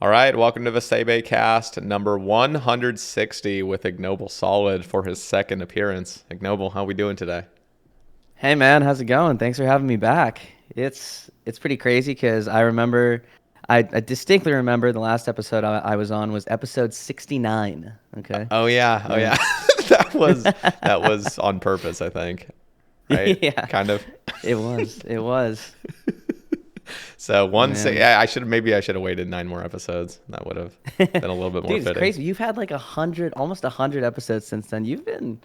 All right, welcome to the Sae Bae cast number 160 with IgnobleSolid for his second appearance. Ignoble, how we doing today? Hey man, how's it going? Thanks for having me back. It's pretty crazy because I distinctly remember the last episode I was on was episode 69. Okay. Oh yeah, oh yeah. And that was on purpose, I think. Right? yeah, Kind of. it was. So Man. yeah, I should have waited 9 more episodes. That would have been a little bit more Dude, it's fitting. crazy. You've had like almost 100 episodes since then. You've been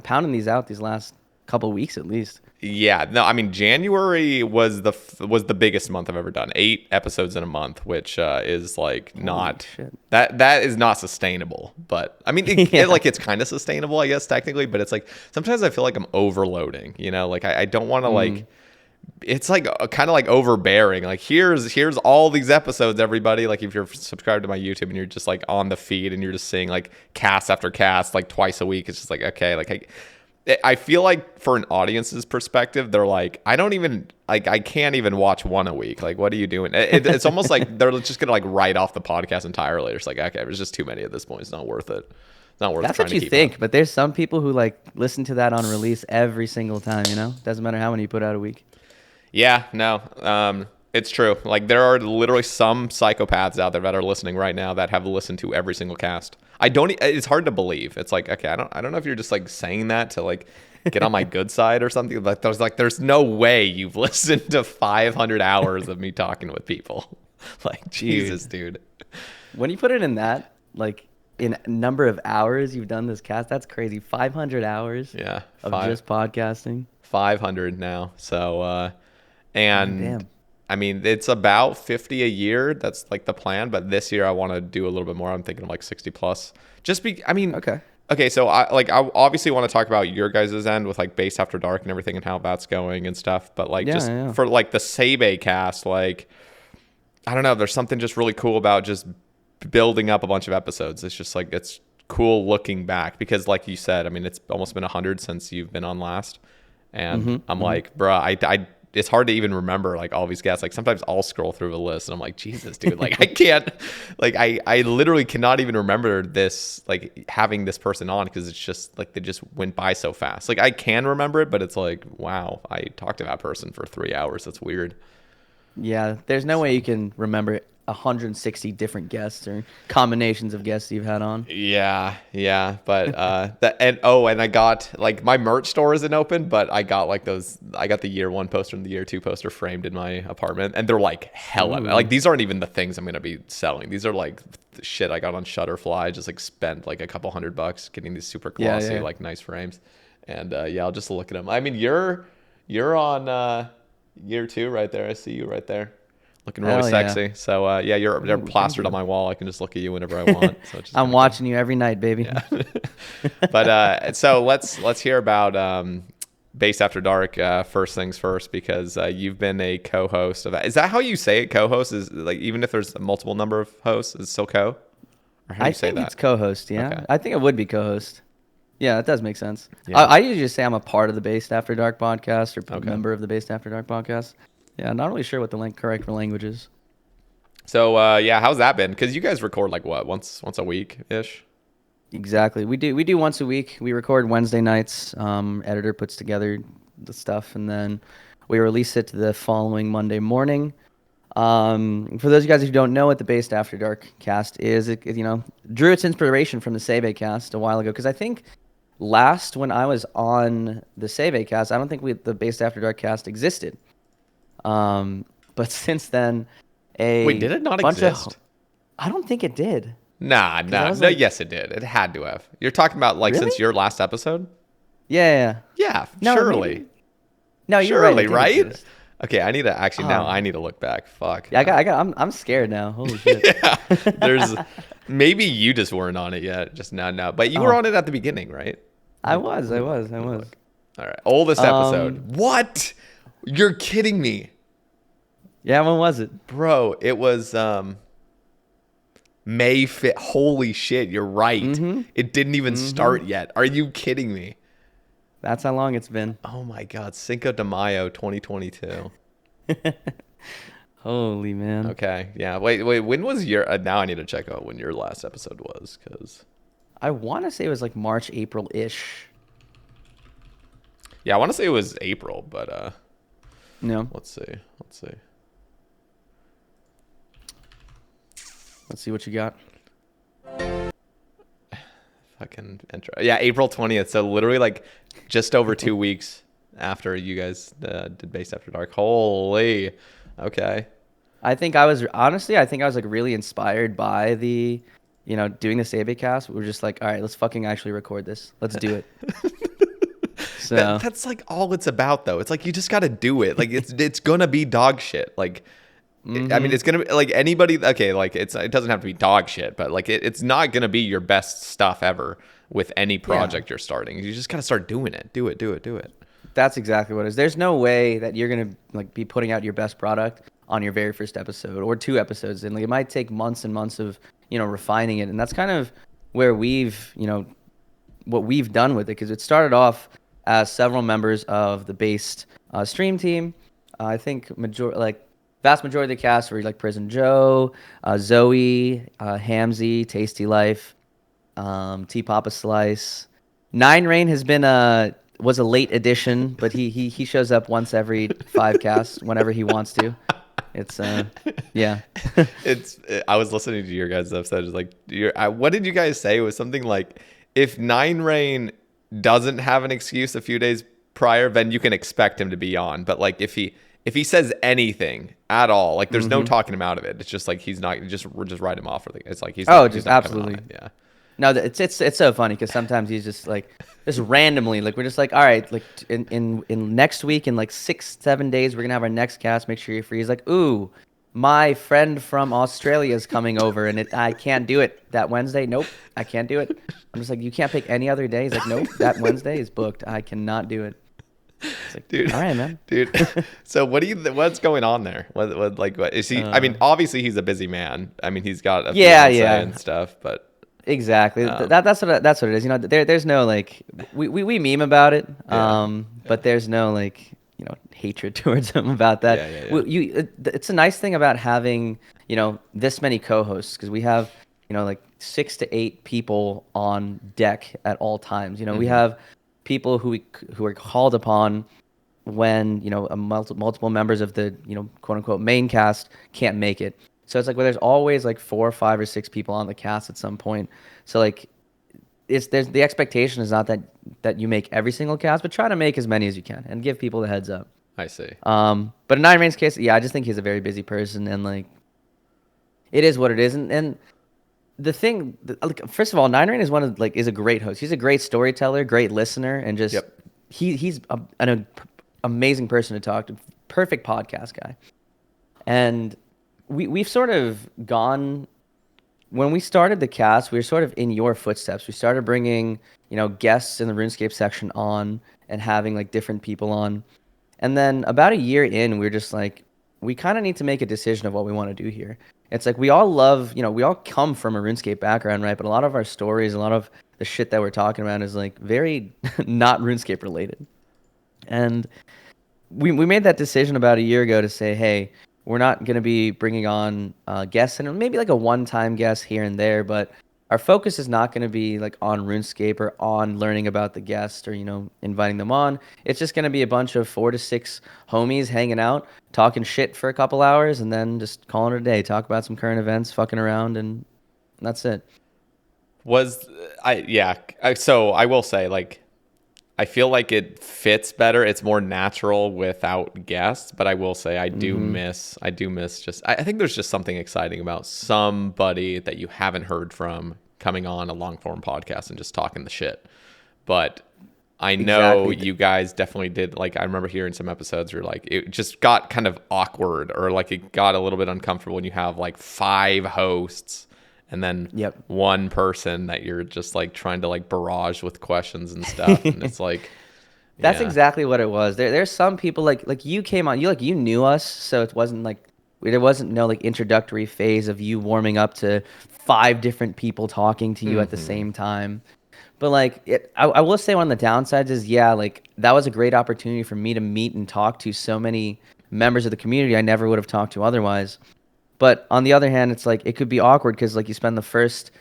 pounding these out these last couple weeks at least. Yeah, no, I mean January was the biggest month I've ever done. 8 episodes in a month, which is like Holy not shit. that is not sustainable. But I mean, Yeah. like it's kind of sustainable, I guess technically. But it's like sometimes I feel like I'm overloading. Like I don't want to Mm. like. It's like kind of like overbearing. Like here's all these episodes, everybody. Like if you're subscribed to my YouTube and you're just like on the feed and you're just seeing like cast after cast like twice a week, it's just like okay, like I feel like for an audience's perspective, they're like, I don't even like, I can't even watch one a week. Like, what are you doing? It's almost like they're just gonna like write off the podcast entirely. It's like, okay, there's just too many at this point. It's not worth it. It's not worth That's trying what to you keep up. think, but there's some people who like listen to that on release every single time, you know? Doesn't matter how many you put out a week. Yeah, no, it's true. Like there are literally some psychopaths out there that are listening right now that have listened to every single cast. I don't. It's hard to believe. It's like okay, I don't know if you're just like saying that to like get on my good side or something. There's no way you've listened to 500 hours of me talking with people. Like Jesus, Dude, dude. when you put it in that, like in number of hours you've done this cast, that's crazy. 500 hours Yeah, of five just podcasting. 500 now. So God and damn. I mean it's about 50 a year. That's like the plan. But this year I want to do a little bit more. I'm thinking of like 60 plus. I mean, Okay. okay. So I obviously want to talk about your guys' end with like Base After Dark and everything and how that's going and stuff. But like Yeah, just yeah. for like the Sae Bae cast, like I don't know. There's something just really cool about just building up a bunch of episodes. It's just like it's cool looking back because, like you said, I mean, it's almost been 100 since you've been on last, and I'm Mm-hmm. like, bruh, it's hard to even remember like all these guests. Like sometimes I'll scroll through the list and I'm like, Jesus, dude, like I can't, like I literally cannot even remember this, like having this person on because it's just like they just went by so fast. Like I can remember it, but it's like, wow, I talked to that person for 3 hours. That's weird. Yeah, there's no way you can remember 160 different guests or combinations of guests you've had on. Yeah, yeah, but and I got like my merch store isn't open, but I got like those. I got the year one poster and the year two poster framed in my apartment, and they're like hella. Like Ooh. these aren't even the things I'm gonna be selling. These are like the shit I got on Shutterfly. I just like spent like a couple $100 getting these super Yeah, glossy, yeah. like nice frames, and yeah, I'll just look at them. I mean, you're on year two right there. I see you right there. Looking really Hell yeah. sexy. So yeah, they're Ooh, thank plastered on you. my wall. I can just look at you whenever I want. So it's just I'm kind of cool. watching you every night, baby. Yeah. But so let's hear about Base After Dark. First things first, because you've been a co-host of that. Is that how you say it? Co-host is like even if there's a multiple number of hosts, it's still co. Or how do I you say think it's that? co-host, Okay. yeah. I think it would be co-host. Yeah, that does make sense. Yeah. I usually just say I'm a part of the Based After Dark podcast or a Okay. member of the Based After Dark podcast. Yeah, not really sure what the correct language is. So yeah, how's that been? Because you guys record like what once a week ish. Exactly. We do once a week. We record Wednesday nights. Editor puts together the stuff, and then we release it the following Monday morning. For those of you guys who don't know what the Based After Dark cast is, it drew its inspiration from the Sae Bae cast a while ago. Because I think last when I was on the Sae Bae cast, I don't think the Based After Dark cast existed. But since then, Wait, a did it not bunch of exist? I don't think it did. Nah, Because I nah, was no. like, Yes, it did. It had to have. You're talking about like really? since your last episode. Yeah, yeah, yeah. Yeah, No, surely. maybe. No, you're right. It Surely, did right? exist. Okay, I need to actually now. I Um, need to look back. Fuck. yeah, I'm scared now. Holy shit. Yeah, there's maybe you just weren't on it yet, just now. No, but you were Oh, on it at the beginning, right? I was, I was, I Let me was. look. All right, oldest Um, episode. What? You're kidding me, yeah, when was it? bro? It was May 5th. Holy shit, you're right. Mm-hmm. It didn't even Mm-hmm. start yet. Are you kidding me? That's how long it's been. Oh my God, Cinco de Mayo, 2022. Holy man. Okay. Yeah. Wait. When was your? Now I need to check out when your last episode was, because. I want to say it was like March, April-ish. Yeah, I want to say it was April, but No. let's see. Let's see. Let's see what you got. Fucking intro. Yeah, April 20th. So literally like just over 2 weeks after you guys did Based After Dark. Holy. Okay. I think I was like really inspired by the, doing the Sae Bae cast. We were just like, all right, let's fucking actually record this. Let's do it. So That's like all it's about, though. It's like you just got to do it. Like it's gonna be dog shit. Like I mean, it's gonna be like anybody. Okay, like it doesn't have to be dog shit, but like it's not gonna be your best stuff ever with any project you're starting. You just gotta start doing it. Do it. that's exactly what it is. There's no way that you're gonna like be putting out your best product on your very first episode or 2 episodes, and like it might take months and months of refining it, and that's kind of where we've what we've done with it, because it started off as several members of the Based stream team. I think vast majority of the cast were like Prison Joe, Zoe, Hamzy, Tasty Life, T Papa Slice. Nine Rain was a late addition, but he shows up once every 5 casts whenever he wants to. It's yeah. I was listening to your guys' episode. It's like what did you guys say? It was something like, if Nine Rain doesn't have an excuse a few days prior, then you can expect him to be on. But like if he says anything at all, like there's no talking him out of it. It's just like he's not. We're just write him off. It's like he's not, he's not absolutely. Yeah. No, it's so funny because sometimes he's just like just randomly like we're just like, all right, like in next week in like 6-7 days we're gonna have our next cast. Make sure you're free. He's like, ooh, my friend from Australia is coming over and I can't do it that Wednesday. Nope, I can't do it. I'm just like, you can't pick any other day. He's like, nope, that Wednesday is booked. I cannot do it. It's like, dude, all right, man. Dude, so what's going on there? What is he? I mean, obviously he's a busy man. I mean, he's got a fiance and stuff, but exactly. That's what it is. There's no like we meme about it, but there's no like hatred towards him about that. It's a nice thing about having this many co-hosts, because we have like 6 to 8 people on deck at all times. We have people who are called upon when multiple members of the quote unquote main cast can't make it. So it's like, well, there's always like 4 or 5 or 6 people on the cast at some point. So like there's the expectation is not that you make every single cast, but try to make as many as you can and give people the heads up. I see. But in Nine Rain's case, I just think he's a very busy person, and like it is what it is. And the thing, like, first of all, Nine Rain is a great host. He's a great storyteller, great listener, and just he's an amazing person to talk to. Perfect podcast guy. And we've sort of gone, when we started the cast, we were sort of in your footsteps. We started bringing guests in the RuneScape section on and having like different people on. And then about a year in, we were just like, we kind of need to make a decision of what we want to do here. It's like we all we all come from a RuneScape background, right? But a lot of our stories, a lot of the shit that we're talking about is like very not RuneScape related. And we made that decision about a year ago to say, hey, we're not going to be bringing on guests, and maybe like a one-time guest here and there, but our focus is not going to be like on RuneScape or on learning about the guest or, inviting them on. It's just going to be a bunch of 4 to 6 homies hanging out, talking shit for a couple hours, and then just calling it a day, talk about some current events, fucking around, and that's it. So I will say, like, I feel like it fits better. It's more natural without guests, but I will say I do miss just, I think there's just something exciting about somebody that you haven't heard from coming on a long form podcast and just talking the shit. But I know you guys definitely did. Like, I remember hearing some episodes where like it just got kind of awkward, or like it got a little bit uncomfortable when you have like 5 hosts and then one person that you're just like trying to like barrage with questions and stuff. And it's like, that's exactly what it was. There's some people like you came on, you knew us. So it wasn't like, there wasn't no like introductory phase of you warming up to 5 different people talking to you at the same time. But like, I will say one of the downsides is, like, that was a great opportunity for me to meet and talk to so many members of the community I never would have talked to otherwise. But on the other hand, it's like it could be awkward because like you spend the first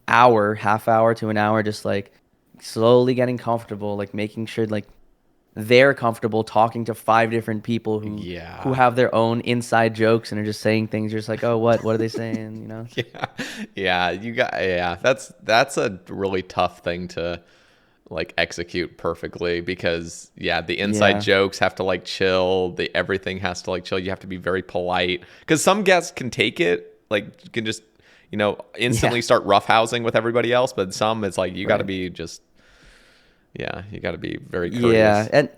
hour, half hour to an hour, just like slowly getting comfortable, like making sure like they're comfortable talking to five different people who Yeah. have their own inside jokes and are just saying things. You're just like, oh, what are they saying? You know? Yeah. Yeah. That's a really tough thing to like execute perfectly because the inside Yeah, jokes have to like chill, the everything has to like chill. You have to be very polite because some guests can take it, like can just yeah, instantly start roughhousing with everybody else, but some it's like you got to right. be just you got to be very Yeah, courteous. and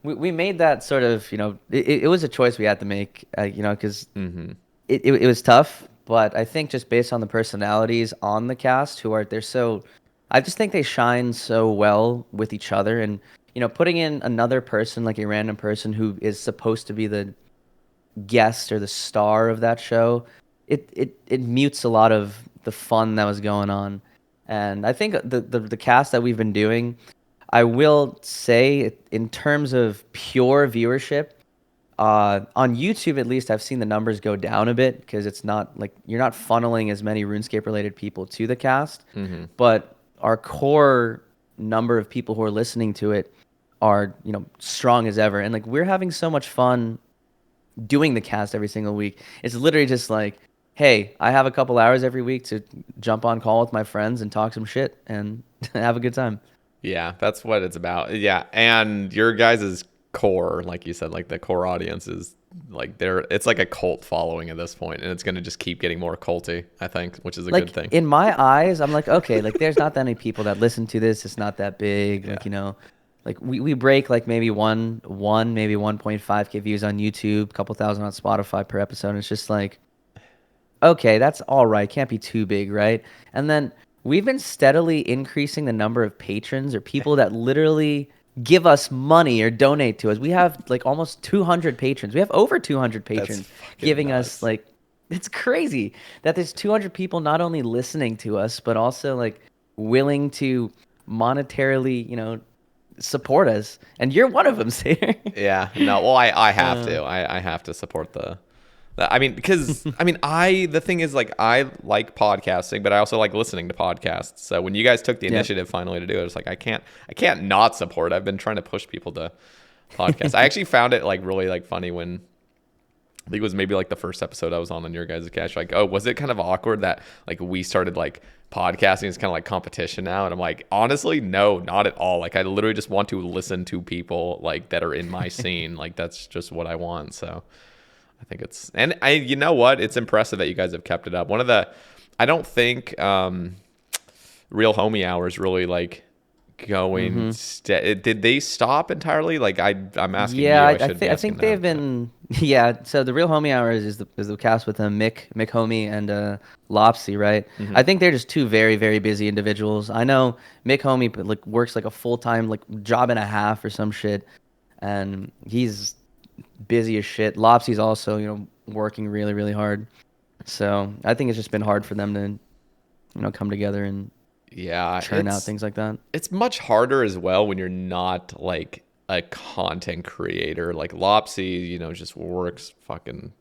we made that sort of, it was a choice we had to make, because Hmm. it was tough, but I think just based on the personalities on the cast I just think they shine so well with each other. And, putting in another person, like a random person who is supposed to be the guest or the star of that show, it mutes a lot of the fun that was going on. And I think the cast that we've been doing, I will say in terms of pure viewership, on YouTube at least, I've seen the numbers go down a bit because it's not like you're not funneling as many RuneScape related people to the cast, Hmm. but our core number of people who are listening to it are, strong as ever. And like we're having so much fun doing the cast every single week. It's literally just like, hey, I have a couple hours every week to jump on call with my friends and talk some shit and have a good time. Yeah, that's what it's about. Yeah, and your guys' core, like you said, like the core audience is like it's like a cult following at this point, and it's gonna just keep getting more culty, I think, which is a good Like thing. in my eyes, I'm like, okay, like there's not that many people that listen to this. It's not that big. Yeah. Like, like we break like maybe maybe 1.5K views on YouTube, a couple thousand on Spotify per episode. And it's just like, okay, that's all right. Can't be too big, right? And then we've been steadily increasing the number of patrons or people that literally give us money or donate to us. We have like almost 200 patrons. We have over 200 That's patrons fucking giving us nuts. like it's crazy that there's 200 people not only listening to us but also like willing to monetarily, support us. And you're one of them, Sayer. Yeah. No, well, I have uh, to. I have to support I mean, because I mean, the thing is, like, I like podcasting, but I also like listening to podcasts. So when you guys took the yeah. initiative finally to do it, it's like I can't not support. I've been trying to push people to podcasts. I actually found it like really like funny when I think it was maybe like the first episode I was on your guys' cast. Like, oh, was it kind of awkward that like we started like podcasting? It's kind of like competition now, and I'm like, honestly, no, not at all. Like, I literally just want to listen to people like that are in my scene. Like, that's just what I want. So. I think and you know what? It's impressive that you guys have kept it up. I don't think Real Homie Hours really like going. Mhm. Did they stop entirely? Like I'm asking Yeah, you. I, I I should be think I asking think they've them. But been yeah. So the Real Homie Hours is the cast with Mick Homie and Lopsy, right? hmm. I think they're just two very very busy individuals. I know Mick Homie like works like a full time like job and a half or some shit, and he's busy as shit. Lopsy's also working really really hard. So I think it's just been hard for them to come together and Yeah, churn out things like that. it's much harder as well when you're not like a content creator. Like Lopsy, just works fucking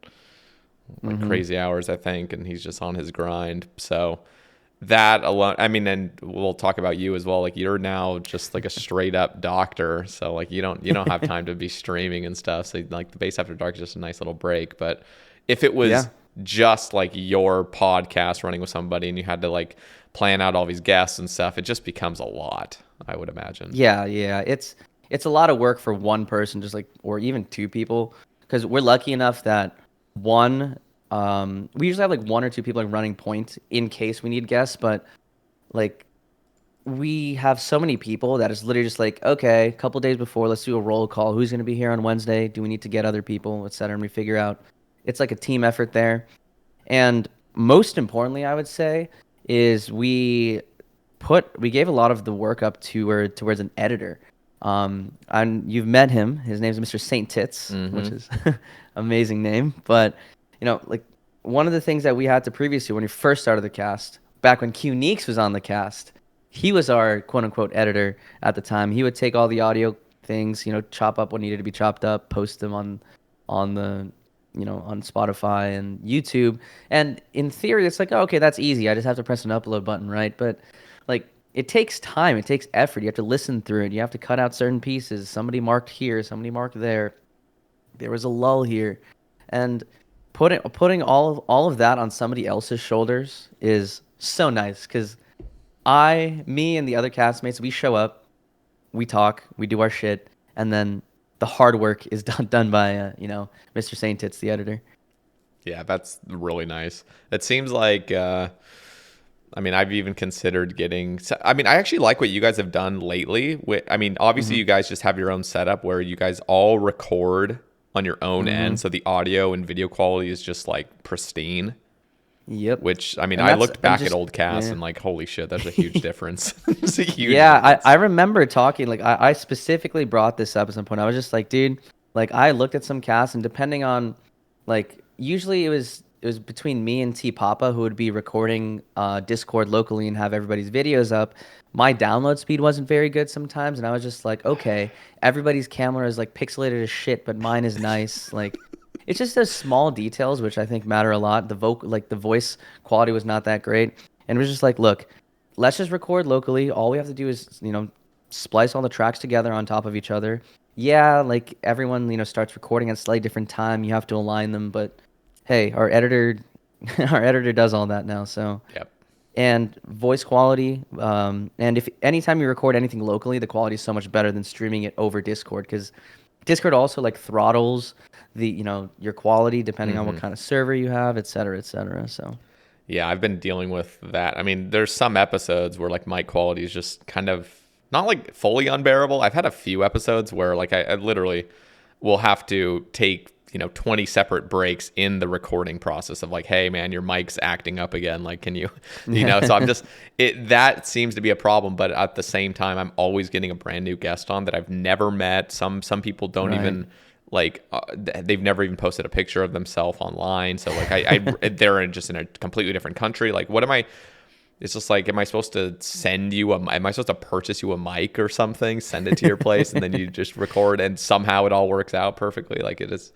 like Hmm. crazy hours, I think, and he's just on his grind. So that alone, I mean, and we'll talk about you as well. Like you're now just like a straight up doctor, so like you don't have time to be streaming and stuff. So like the Base After Dark is just a nice little break. But if it was Yeah. just like your podcast running with somebody and you had to like plan out all these guests and stuff, it just becomes a lot, I would imagine. Yeah, yeah. It's a lot of work for one person, just like or even two people, because we're lucky enough that one, we usually have like one or two people like running point in case we need guests, but like we have so many people that it's literally just like, okay, a couple days before, let's do a roll call. Who's going to be here on Wednesday? Do we need to get other people, et cetera? And we figure out it's like a team effort there. And most importantly, I would say, is we gave a lot of the work up towards an editor. And you've met him. His name's Mr. Saint Tits, which Mm-hmm. is amazing name. But like one of the things that we had to previously when we first started the cast, back when Q Neeks was on the cast, he was our quote unquote editor at the time. He would take all the audio things, chop up what needed to be chopped up, post them on on the, on Spotify and YouTube. And in theory, it's like, oh, okay, that's easy. I just have to press an upload button, right? But like, it takes time, it takes effort. You have to listen through it. You have to cut out certain pieces. Somebody marked here, somebody marked there. There was a lull here, and putting all of that on somebody else's shoulders is so nice because me and the other castmates, we show up, we talk, we do our shit, and then the hard work is done by Mr. Saint Tits, the editor. Yeah, that's really nice. It seems like I mean, I've even considered getting. I mean, I actually like what you guys have done lately. I mean, obviously, you guys just have your own setup where you guys all record on your own end, so the audio and video quality is just like pristine. Yep. Which, I mean, And I that's looked I'm back just at old casts yeah. and like, holy shit, that's a huge difference. It's a huge Yeah, difference. I remember talking, like I specifically brought this up at some point. I was just like, dude, like I looked at some casts and depending on like usually it was between me and T Papa who would be recording Discord locally and have everybody's videos up. My download speed wasn't very good sometimes and I was just like, okay, everybody's camera is like pixelated as shit, but mine is nice. Like it's just those small details which I think matter a lot. The voice quality was not that great. And it was just like, look, let's just record locally. All we have to do is, splice all the tracks together on top of each other. Yeah, like everyone, starts recording at a slightly different time. You have to align them, but hey, our editor, our editor does all that now. So, Yep. and voice quality, and if anytime you record anything locally, the quality is so much better than streaming it over Discord because Discord also like throttles the, your quality depending on what kind of server you have, et cetera, et cetera. So. Yeah, I've been dealing with that. I mean, there's some episodes where like mic quality is just kind of not like fully unbearable. I've had a few episodes where like I literally will have to take 20 separate breaks in the recording process of like, hey man, your mic's acting up again, like can you so I'm just that seems to be a problem, but at the same time I'm always getting a brand new guest on that I've never met. Some people don't Right. even like they've never even posted a picture of themselves online, so like they're just in a completely different country. Like what am I, it's just like, am I supposed to am I supposed to purchase you a mic or something, send it to your place, and then you just record and somehow it all works out perfectly? Like it is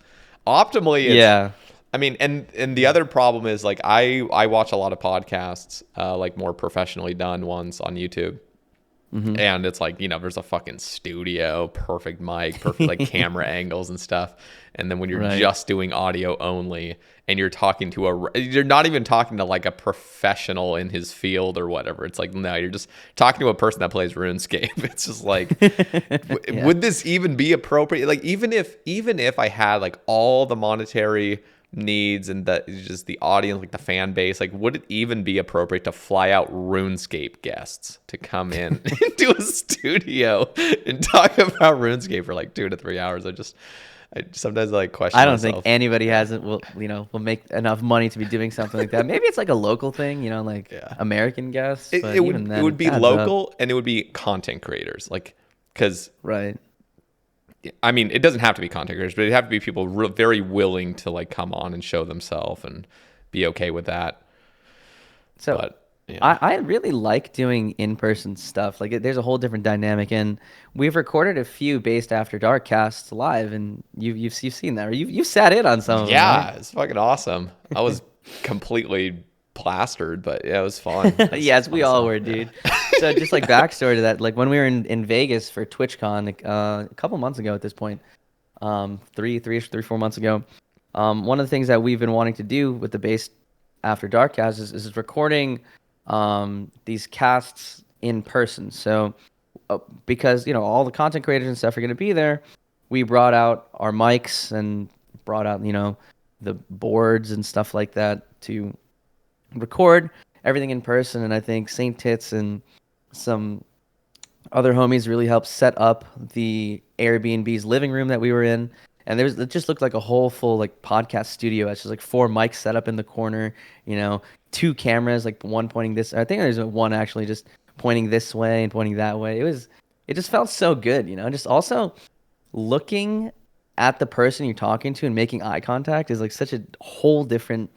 optimally. Yeah. I mean, and the other problem is like I watch a lot of podcasts, like more professionally done ones on YouTube. And it's like, there's a fucking studio, perfect mic, perfect like camera angles and stuff. And then when you're Right. just doing audio only and you're talking to you're not even talking to like a professional in his field or whatever. It's like, no, you're just talking to a person that plays RuneScape. It's just like, Yeah. would this even be appropriate? Like, even if I had like all the monetary needs and just the audience, like the fan base, like would it even be appropriate to fly out RuneScape guests to come in into a studio and talk about RuneScape for like 2 to 3 hours? I sometimes like question I don't think myself. anybody will make enough money to be doing something like that. Maybe it's like a local thing, like Yeah. American guests, It, but it even would then it would be adds up. local and it would be content creators, like because Right. I mean, it doesn't have to be content creators, but it'd have to be people very willing to like come on and show themselves and be okay with that. So But yeah. I really like doing in-person stuff. Like there's a whole different dynamic, and we've recorded a few Based After Dark casts live, and you've seen that, or you've sat in on some of them, right? Yeah, it's fucking awesome. I was completely plastered, but yeah, it was fun. It was Yes, we fun all stuff. were, dude. So just like backstory to that, like when we were in Vegas for TwitchCon, like, a couple months ago at this point, 4 months ago, one of the things that we've been wanting to do with the Based After Dark cast is recording these casts in person. So because all the content creators and stuff are going to be there, we brought out our mics and brought out the boards and stuff like that to record everything in person. And I think Saint Tits and some other homies really helped set up the Airbnb's living room that we were in. And it just looked like a whole full like podcast studio. It's just like 4 mics set up in the corner, 2 cameras, like one pointing this. I think there's one actually just pointing this way and pointing that way. It just felt so good, just also looking at the person you're talking to and making eye contact is like such a whole different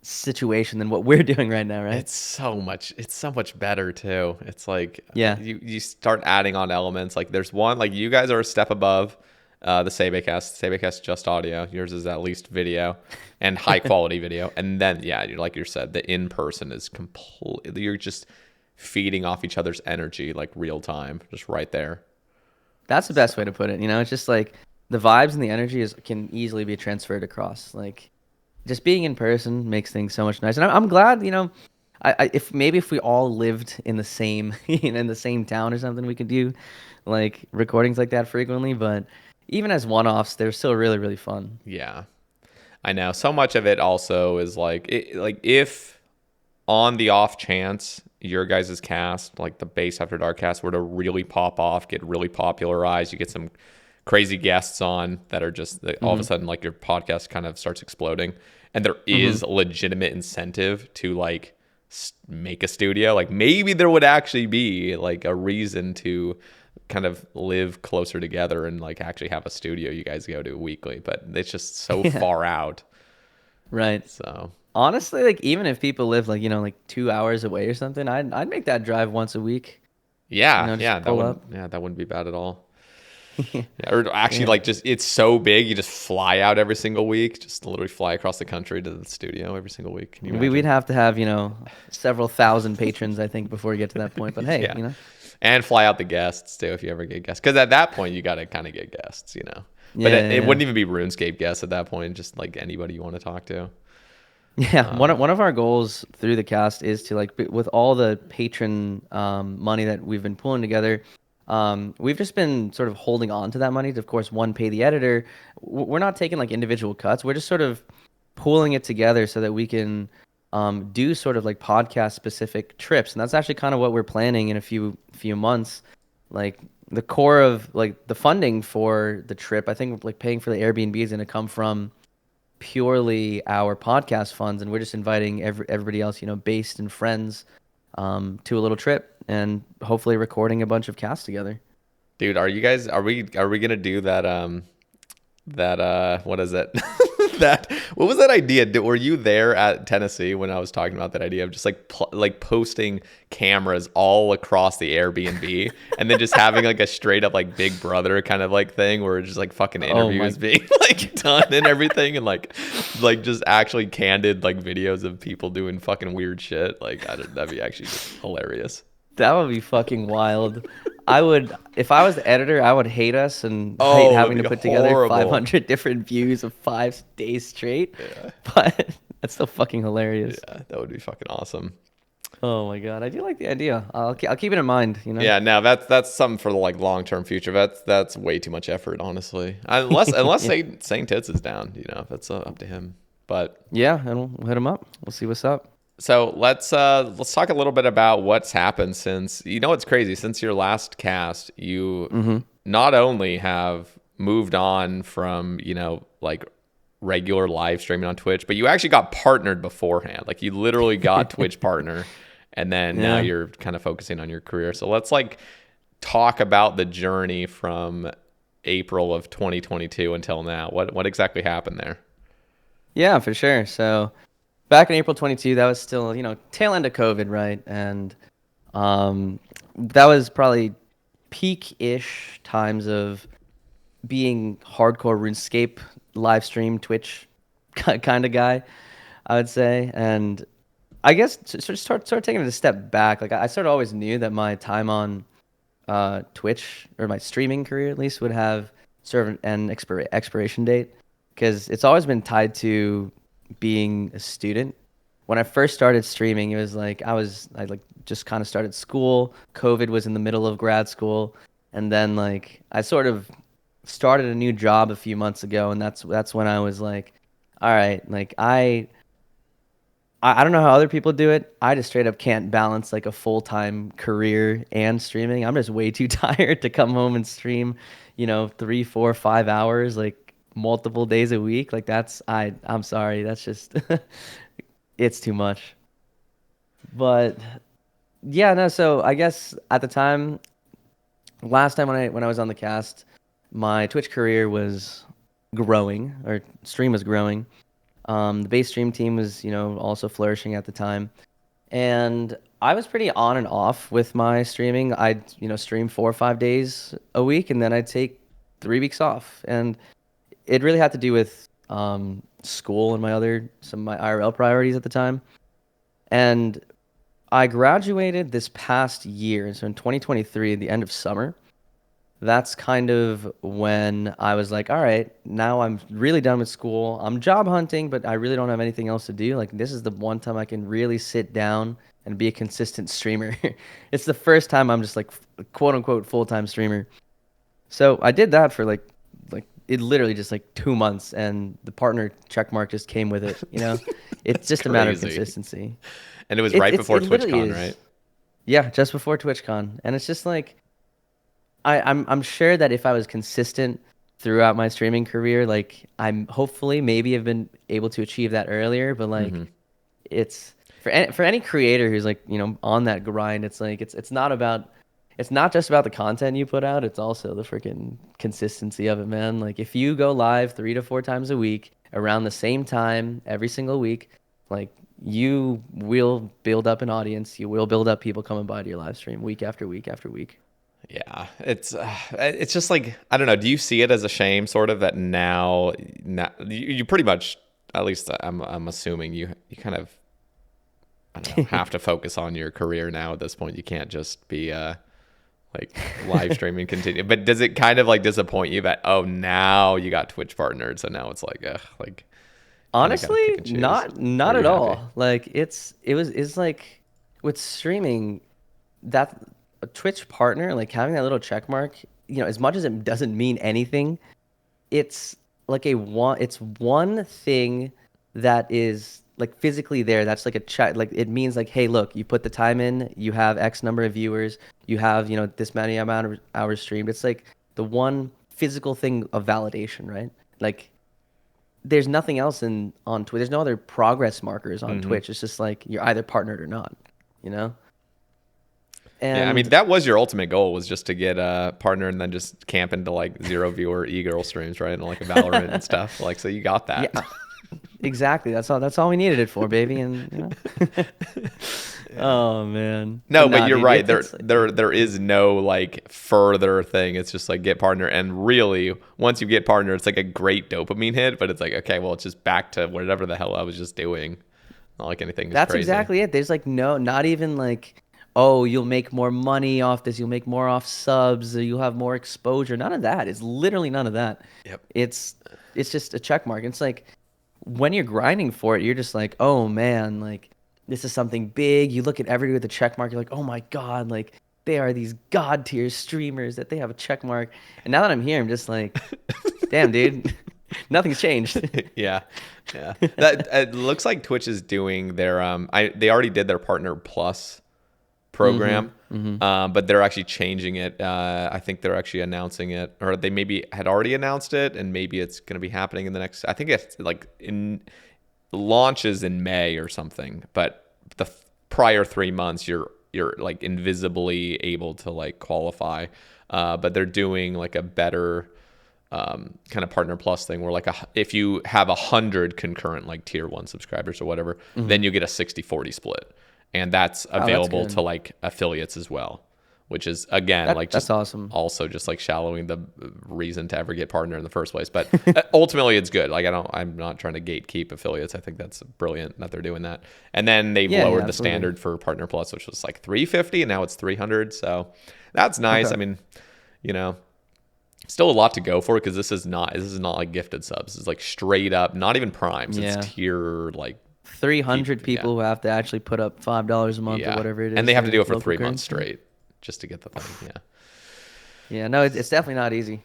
situation than what we're doing right now, right? It's so much better too. It's like Yeah. you start adding on elements. Like there's one, like you guys are a step above the Sae Bae cast. Sae Bae cast just audio. Yours is at least video and high quality video. And then yeah, you're like you said, the in person is completely. You're just feeding off each other's energy like real time, just right there. That's the best way to put it. It's just like the vibes and the energy can easily be transferred across. Like just being in person makes things so much nicer. And I'm glad, if we all lived in the same in the same town or something, we could do like recordings like that frequently. But even as one-offs, they're still really, really fun. Yeah, I know. So much of it also is like if on the off chance your guys' cast, like the Base After Dark cast, were to really pop off, get really popularized, you get some crazy guests on that are just all of a sudden like your podcast kind of starts exploding, and there is legitimate incentive to like make a studio. Like maybe there would actually be like a reason to kind of live closer together and like actually have a studio you guys go to weekly, but it's just so far out. Right. So honestly, like even if people live like, like 2 hours away or something, I'd make that drive once a week. yeah, Just pull up. that wouldn't be bad at all. Yeah, or actually like just it's so big you just fly out every single week, just literally fly across the country to the studio every single week. Can you imagine? We'd have to have, several thousand patrons, I think, before we get to that point. But hey, Yeah. And fly out the guests too if you ever get guests, because at that point you got to kind of get guests, but it wouldn't even be RuneScape guests at that point, just like anybody you want to talk to. Yeah, one of our goals through the cast is to like with all the patron money that we've been pulling together, we've just been sort of holding on to that money to, of course, one, pay the editor. We're not taking like individual cuts. We're just sort of pooling it together so that we can do sort of like podcast specific trips, and that's actually kind of what we're planning in a few months. Like the core of like the funding for the trip, I think like paying for the Airbnb is going to come from purely our podcast funds, and we're just inviting everybody else, based and friends, to a little trip and hopefully recording a bunch of casts together. Dude, are we gonna do that what is it? What was that idea? Were you there at Tennessee when I was talking about that idea of just like posting cameras all across the Airbnb and then just having like a straight up like Big Brother kind of like thing where just like fucking interviews being like done and everything, and like just actually candid like videos of people doing fucking weird shit. Like that'd be actually just hilarious. That would be fucking wild. If I was the editor, I would hate us and hate having to put together 500 different views of 5 days straight. Yeah. But that's still fucking hilarious. Yeah, that would be fucking awesome. Oh my god, I do like the idea. I'll keep it in mind. Yeah, no, that's something for the like long term future. That's way too much effort, honestly. Unless Saint Tits is down, that's up to him. But yeah, and we'll hit him up. We'll see what's up. So let's talk a little bit about what's happened since. It's crazy. Since your last cast, you not only have moved on from like regular live streaming on Twitch, but you actually got partnered beforehand. Like you literally got Twitch partner, and then now you're kind of focusing on your career. So let's like talk about the journey from April of 2022 until now. What exactly happened there? Yeah, for sure. So back in April 22, that was still, tail end of COVID, right? And that was probably peak-ish times of being hardcore RuneScape live stream Twitch kind of guy, I would say. And I guess to start taking it a step back, like I sort of always knew that my time on Twitch, or my streaming career at least, would have sort of an expiration date, because it's always been tied to being a student. When I first started streaming, it was like I like just kind of started school. COVID was in the middle of grad school, and then like I sort of started a new job a few months ago, and that's when I was like, all right, like I don't know how other people do it. I just straight up can't balance like a full-time career and streaming. I'm just way too tired to come home and stream, 3, 4, 5 hours like multiple days a week. Like I'm sorry, that's just it's too much. But yeah, no, so I guess at the time, last time when I was on the cast, my Twitch career was growing, or stream was growing. The base stream team was, also flourishing at the time. And I was pretty on and off with my streaming. I'd, stream 4 or 5 days a week, and then I'd take 3 weeks off, and it really had to do with school and some of my IRL priorities at the time. And I graduated this past year, so in 2023, the end of summer. That's kind of when I was like, all right, now I'm really done with school. I'm job hunting, but I really don't have anything else to do. Like, this is the one time I can really sit down and be a consistent streamer. It's the first time I'm just like quote unquote full-time streamer. So I did that for like it literally just like 2 months, and the partner check mark just came with it, you know? It's That's just a matter of crazy. consistency. And it was right before It literally TwitchCon, is. right? Yeah, just before TwitchCon. And it's just like I'm sure that if I was consistent throughout my streaming career, like I'm hopefully maybe have been able to achieve that earlier, but like Hmm. it's for any creator who's like, you know, on that grind, it's like it's not just about the content you put out, it's also the freaking consistency of it, man. Like if you go live 3 to 4 times a week around the same time every single week, like you will build up an audience, you will build up people coming by to your live stream week after week after week. Yeah, it's just like I don't know. Do you see it as a shame, sort of, that now you pretty much, at least I'm assuming you kind of, I don't know, have to focus on your career now at this point. You can't just be like live streaming continue. But does it kind of like disappoint you that, oh, now you got Twitch partnered, so now it's like ugh, like kind of got to pick Honestly, and choose? Or not are you at happy? all. Like it's like with streaming, that a Twitch partner, like having that little check mark, you know, as much as it doesn't mean anything, it's like it's one thing that is like physically there. That's like a chat, like it means like, hey, look, you put the time in, you have X number of viewers, you have, you know, this many amount of hours streamed. It's like the one physical thing of validation, right? Like there's nothing else in on Twitch. There's no other progress markers on Hmm. Twitch. It's just like you're either partnered or not, you know? Yeah, I mean And that was your ultimate goal, was just to get a partner and then just camp into like zero viewer e-girl streams, right? And like a Valorant and stuff. Like, so you got that. yeah, exactly. That's all we needed it for, baby. And you know. Yeah. Oh man. But No, but nah, you're dude, right. There it's there is no like further thing. It's just like get partner, and really once you get partner, it's like a great dopamine hit, but it's like, okay, well, it's just back to whatever the hell I was just doing. Not like anything is that's crazy. exactly it. There's like not even like, oh, you'll make more money off this, you'll make more off subs, or you'll have more exposure. None of that. It's literally none of that. Yep. It's it's just a check mark. It's like when you're grinding for it, you're just like, oh man, like this is something big. You look at everybody with a check mark, you're like, oh my God, like they are these god tier streamers that they have a check mark. And now that I'm here, I'm just like, damn, dude, nothing's changed. Yeah, yeah. That it looks like Twitch is doing their they already did their Partner Plus Mm-hmm. program, Mm-hmm. but they're actually changing it. I think they're actually announcing it, or they maybe had already announced it, and maybe it's going to be happening in the next. I think it's like in launches in May or something. But the prior 3 months, you're like invisibly able to like qualify. But they're doing like a better kind of partner plus thing where like if you have 100 concurrent like tier 1 subscribers or whatever, Mm-hmm. then you get a 60-40 split, and that's Oh, that's available to good. like affiliates as well, which is again like That's just awesome. also just like shallowing the reason to ever get partner in the first place. But ultimately it's good. Like I'm not trying to gatekeep affiliates. I think that's brilliant that they're doing that. And then they've Yeah, yeah, lowered the absolutely. standard for partner plus, which was like 350, and now it's 300. So that's nice. I Okay. mean, you know, still a lot to go for, because this is not like gifted subs. It's like straight up, not even primes. It's Yeah. tier like 300 yeah, people who have to actually put up $5 a month or yeah, whatever it and is they have to their do it for local 3 months currency. straight just to get the thing. Yeah. Yeah, no, it's definitely not easy.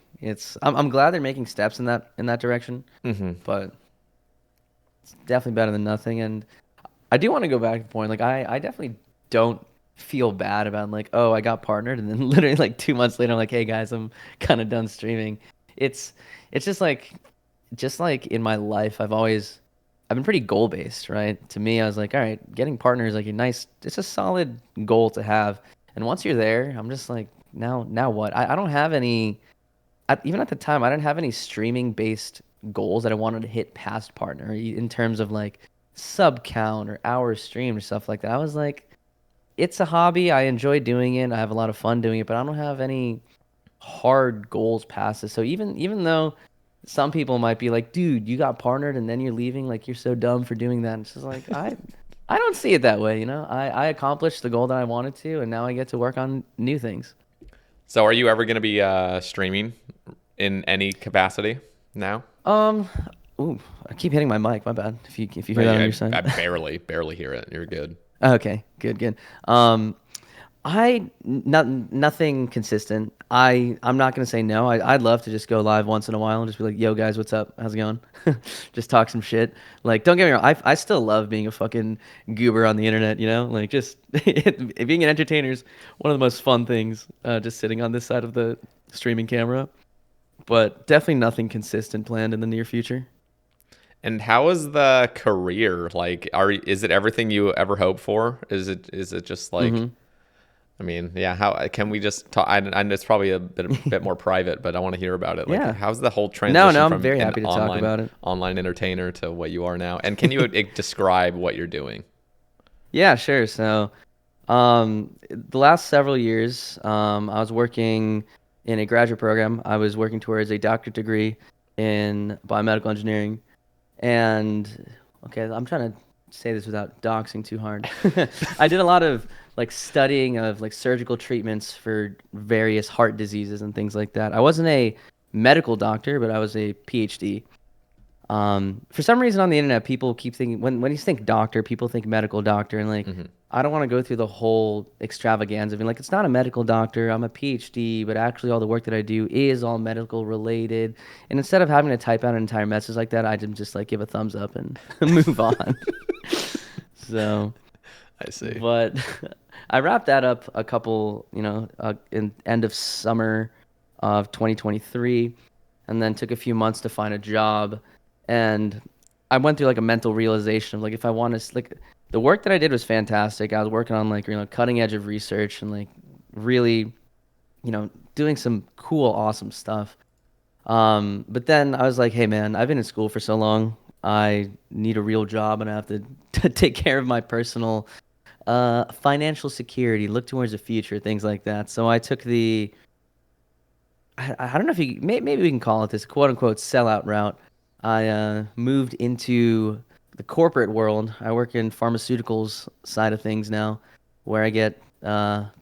I'm glad they're making steps in that direction, Mm-hmm. but it's definitely better than nothing. And I do want to go back to the point. Like I definitely don't feel bad about like, oh, I got partnered, and then literally like 2 months later, I'm like, hey guys, I'm kind of done streaming. It's it's just like in my life, I've been pretty goal based, right? To me, I was like, all right, getting partners is like it's a solid goal to have. And once you're there, I'm just like, now what? I don't have any even at the time, I didn't have any streaming based goals that I wanted to hit past partner in terms of like sub count or hours streamed or stuff like that. I was like, it's a hobby. I enjoy doing it. I have a lot of fun doing it, but I don't have any hard goals past this. So even though some people might be like, dude, you got partnered and then you're leaving, like you're so dumb for doing that. And it's just like I don't see it that way, you know. I accomplished the goal that I wanted to, and now I get to work on new things. So are you ever going to be streaming in any capacity now? Um, ooh, I keep hitting my mic. My bad. If you hear that on I, your side. I barely hear it. You're good. Okay, good. Um, nothing consistent. I'm not gonna say no. I'd love to just go live once in a while and just be like, "Yo, guys, what's up? How's it going?" Just talk some shit. Like, don't get me wrong. I still love being a fucking goober on the internet. You know, like just being an entertainer is one of the most fun things. Just sitting on this side of the streaming camera, but definitely nothing consistent planned in the near future. And how is the career? Like, is it everything you ever hoped for? Is it just like, hmm I mean, yeah, how can we just talk? I know it's probably a bit more private, but I want to hear about it. Like, Yeah. how's the whole No, transition I'm from very an happy to talk about it. online entertainer to what you are now? And can you describe what you're doing? Yeah, sure. So, the last several years, I was working in a graduate program. I was working towards a doctorate degree in biomedical engineering. And okay, I'm trying to say this without doxing too hard. I did a lot of like studying of like surgical treatments for various heart diseases and things like that. I wasn't a medical doctor, but I was a PhD. For some reason on the internet, people keep thinking when you think doctor, people think medical doctor, and like Hmm. I don't want to go through the whole extravaganza of being like it's not a medical doctor, I'm a PhD, but actually all the work that I do is all medical related. And instead of having to type out an entire message like that, I just like give a thumbs up and move on. So, I see. but I wrapped that up a couple, in end of summer of 2023, and then took a few months to find a job. And I went through like a mental realization of like if I want to like the work that I did was fantastic. I was working on like cutting edge of research and like really doing some cool awesome stuff. But then I was like, hey man, I've been in school for so long. I need a real job and I have to, to take care of my personal financial security, look towards the future, things like that. So I took I don't know if maybe we can call it this quote unquote sellout route. I moved into the corporate world. I work in pharmaceuticals side of things now, where I get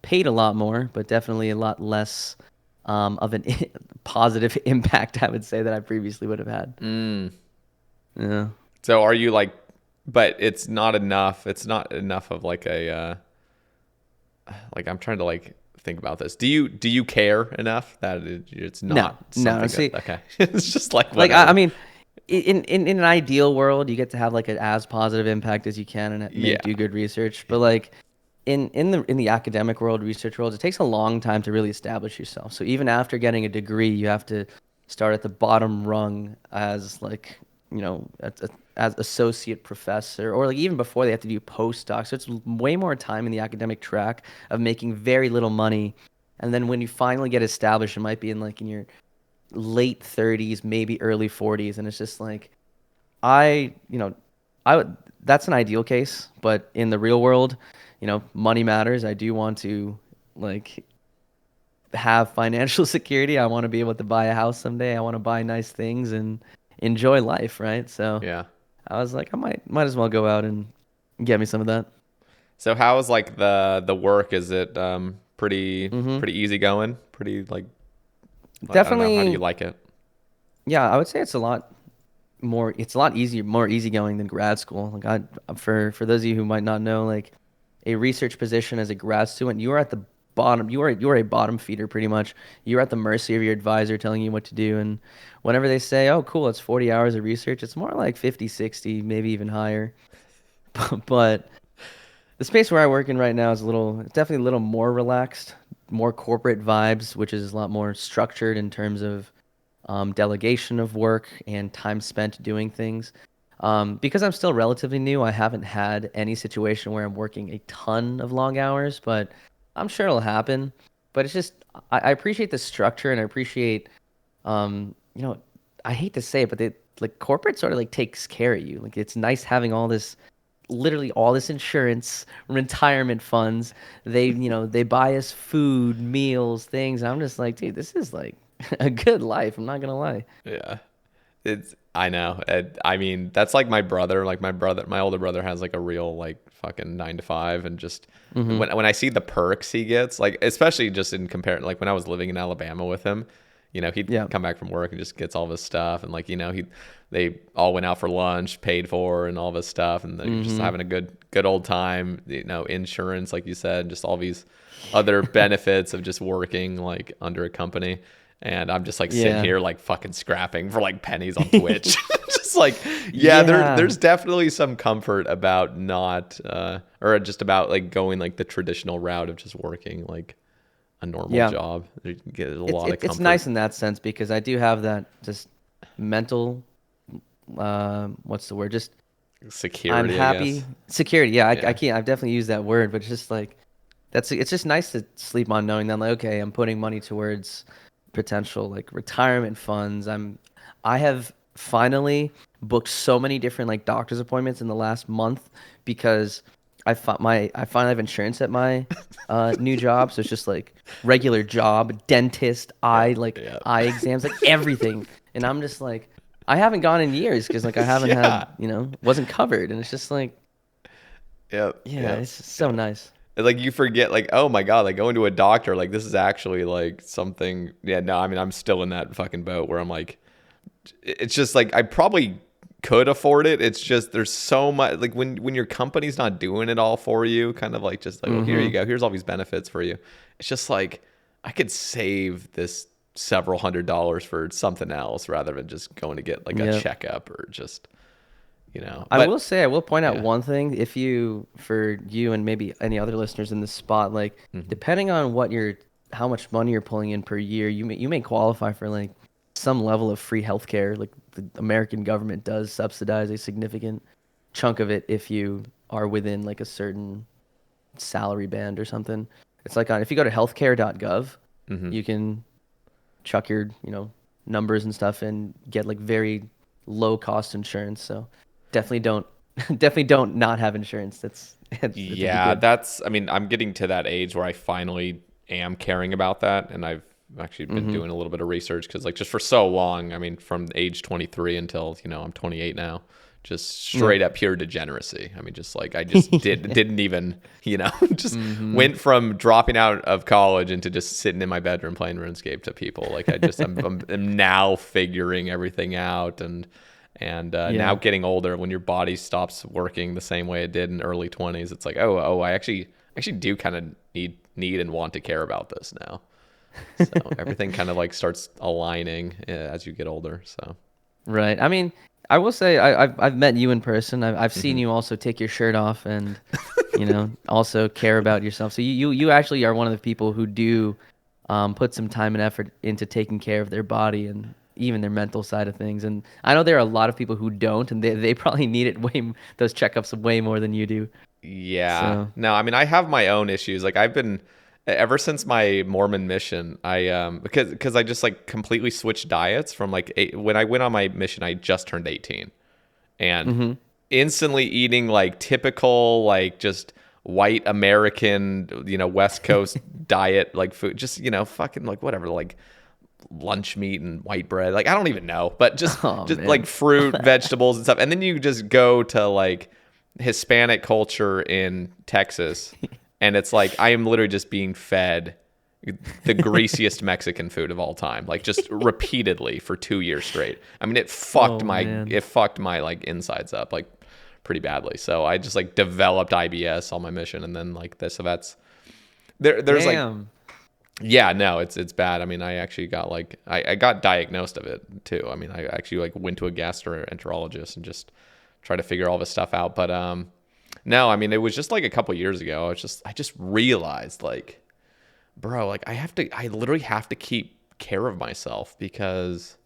paid a lot more, but definitely a lot less of an positive impact, I would say, that I previously would have had. Mm. Yeah. So are you like, but it's not enough. It's not enough of like a, like I'm trying to like think about this. Do you care enough that it's No, not no. something See, that, okay. It's just like like I whatever. mean, in an ideal world, you get to have like an as positive impact as you can and Yeah. do good research. But like in the academic world, research world, it takes a long time to really establish yourself. So even after getting a degree, you have to start at the bottom rung as like as associate professor, or like even before they have to do postdocs. So it's way more time in the academic track of making very little money. And then when you finally get established, it might be in your late 30s, maybe early 40s, and it's just like I, you know, I would that's an ideal case, but in the real world, money matters. I do want to like have financial security. I want to be able to buy a house someday. I want to buy nice things and enjoy life, right? So Yeah. I was like, I might as well go out and get me some of that. So how is like the work? Is it hmm pretty easy going? Pretty like, I don't know. How do you Definitely, like it? yeah, I would say it's a lot easier, more easygoing than grad school. Like for those of you who might not know, like a research position as a grad student, you are at the bottom. You are a bottom feeder pretty much. You're at the mercy of your advisor telling you what to do. And whenever they say, "Oh, cool, it's 40 hours of research," it's more like 50, 60, maybe even higher. But the space where I work in right now is definitely a little more relaxed, more corporate vibes, which is a lot more structured in terms of delegation of work and time spent doing things. Because I'm still relatively new, I haven't had any situation where I'm working a ton of long hours, but I'm sure it'll happen. But it's just, I appreciate the structure and I appreciate, um, you know, I hate to say it, but like corporate sort of like takes care of you. Like it's nice having all this literally all this insurance, retirement funds. They buy us food, meals, things. I'm just like, dude, this is like a good life. I'm not gonna lie. Yeah. I know. I mean, that's like my brother. Like my older brother has like a real like fucking 9 to 5, and just when I see the perks he gets, like especially just in comparing, like when I was living in Alabama with him, he'd Yeah. come back from work and just gets all this stuff, and like they all went out for lunch, paid for, and all this stuff, and they're just having a good old time. Insurance, like you said, just all these other benefits of just working like under a company. And I'm just like sitting Yeah. here like fucking scrapping for like pennies on Twitch. Just like, yeah, there's definitely some comfort about not, or just about like going like the traditional route of just working like a normal job. You get a lot of comfort. It's nice in that sense because I do have that just mental, what's the word? Just Security, I'm I happy. guess. Security. Yeah, I can't. I've definitely used that word, but it's just like it's just nice to sleep on knowing that like, okay, I'm putting money towards potential like retirement funds. I have finally booked so many different like doctor's appointments in the last month because I finally have insurance at my new job. So it's just like regular job, dentist, Yeah. eye exams, like everything. And I'm just like, I haven't gone in years because like I haven't Yeah. had, wasn't covered. And it's just like, Yep. yeah, Yep. it's just so nice. Like you forget, like, oh my God, like going to a doctor, like this is actually like something. Yeah, no, I mean, I'm still in that fucking boat where I'm like, it's just like I probably could afford it. It's just there's so much like when your company's not doing it all for you, kind of like just like, well, here you go, here's all these benefits for you. It's just like I could save this several $100s for something else rather than just going to get like a Yeah. checkup or just I But will say, I will point out yeah, one thing. For you and maybe any other listeners in this spot, like mm-hmm. depending on how much money you're pulling in per year, you may qualify for like some level of free healthcare. Like the American government does subsidize a significant chunk of it if you are within like a certain salary band or something. It's like if you go to healthcare.gov, Mm-hmm. you can chuck your, numbers and stuff and get like very low cost insurance. So definitely don't definitely don't not have insurance. It's a Yeah, good. that's, I mean, I'm getting to that age where I finally am caring about that. And I've actually been doing a little bit of research because, like, just for so long, I mean, from age 23 until, I'm 28 now, just straight up pure degeneracy. I mean, just like, I just didn't even, just went from dropping out of college into just sitting in my bedroom playing RuneScape to people. Like, I'm now figuring everything out. And now getting older, when your body stops working the same way it did in early 20s, it's like, oh, I actually do kind of need and want to care about this now. So everything kind of like starts aligning as you get older. So Right. I mean, I will say I've met you in person. I've seen you also take your shirt off and also care about yourself. So you actually are one of the people who do put some time and effort into taking care of their body and even their mental side of things. And I know there are a lot of people who don't, and they probably need it those checkups way more than you do. yeah, So. no, I mean, I have my own issues. Like I've been ever since my Mormon mission, because I just like completely switched diets from like when I went on my mission, I just turned 18 and instantly eating like typical like just white American, West Coast diet like food, just fucking like whatever, like lunch meat and white bread. Like I don't even know, but just Oh, man. like fruit, vegetables and stuff. And then you just go to like Hispanic culture in Texas and it's like I am literally just being fed the greasiest Mexican food of all time, like just repeatedly for 2 years straight. I mean, it fucked my like insides up like pretty badly. So I just like developed IBS on my mission, and then like this. So that's there's Damn. like, yeah, no, it's bad. I mean, I actually got like I got diagnosed of it too. I mean, I actually like went to a gastroenterologist and just tried to figure all this stuff out. But no, I mean, it was just like a couple years ago. I just realized like, bro, like I literally have to keep care of myself because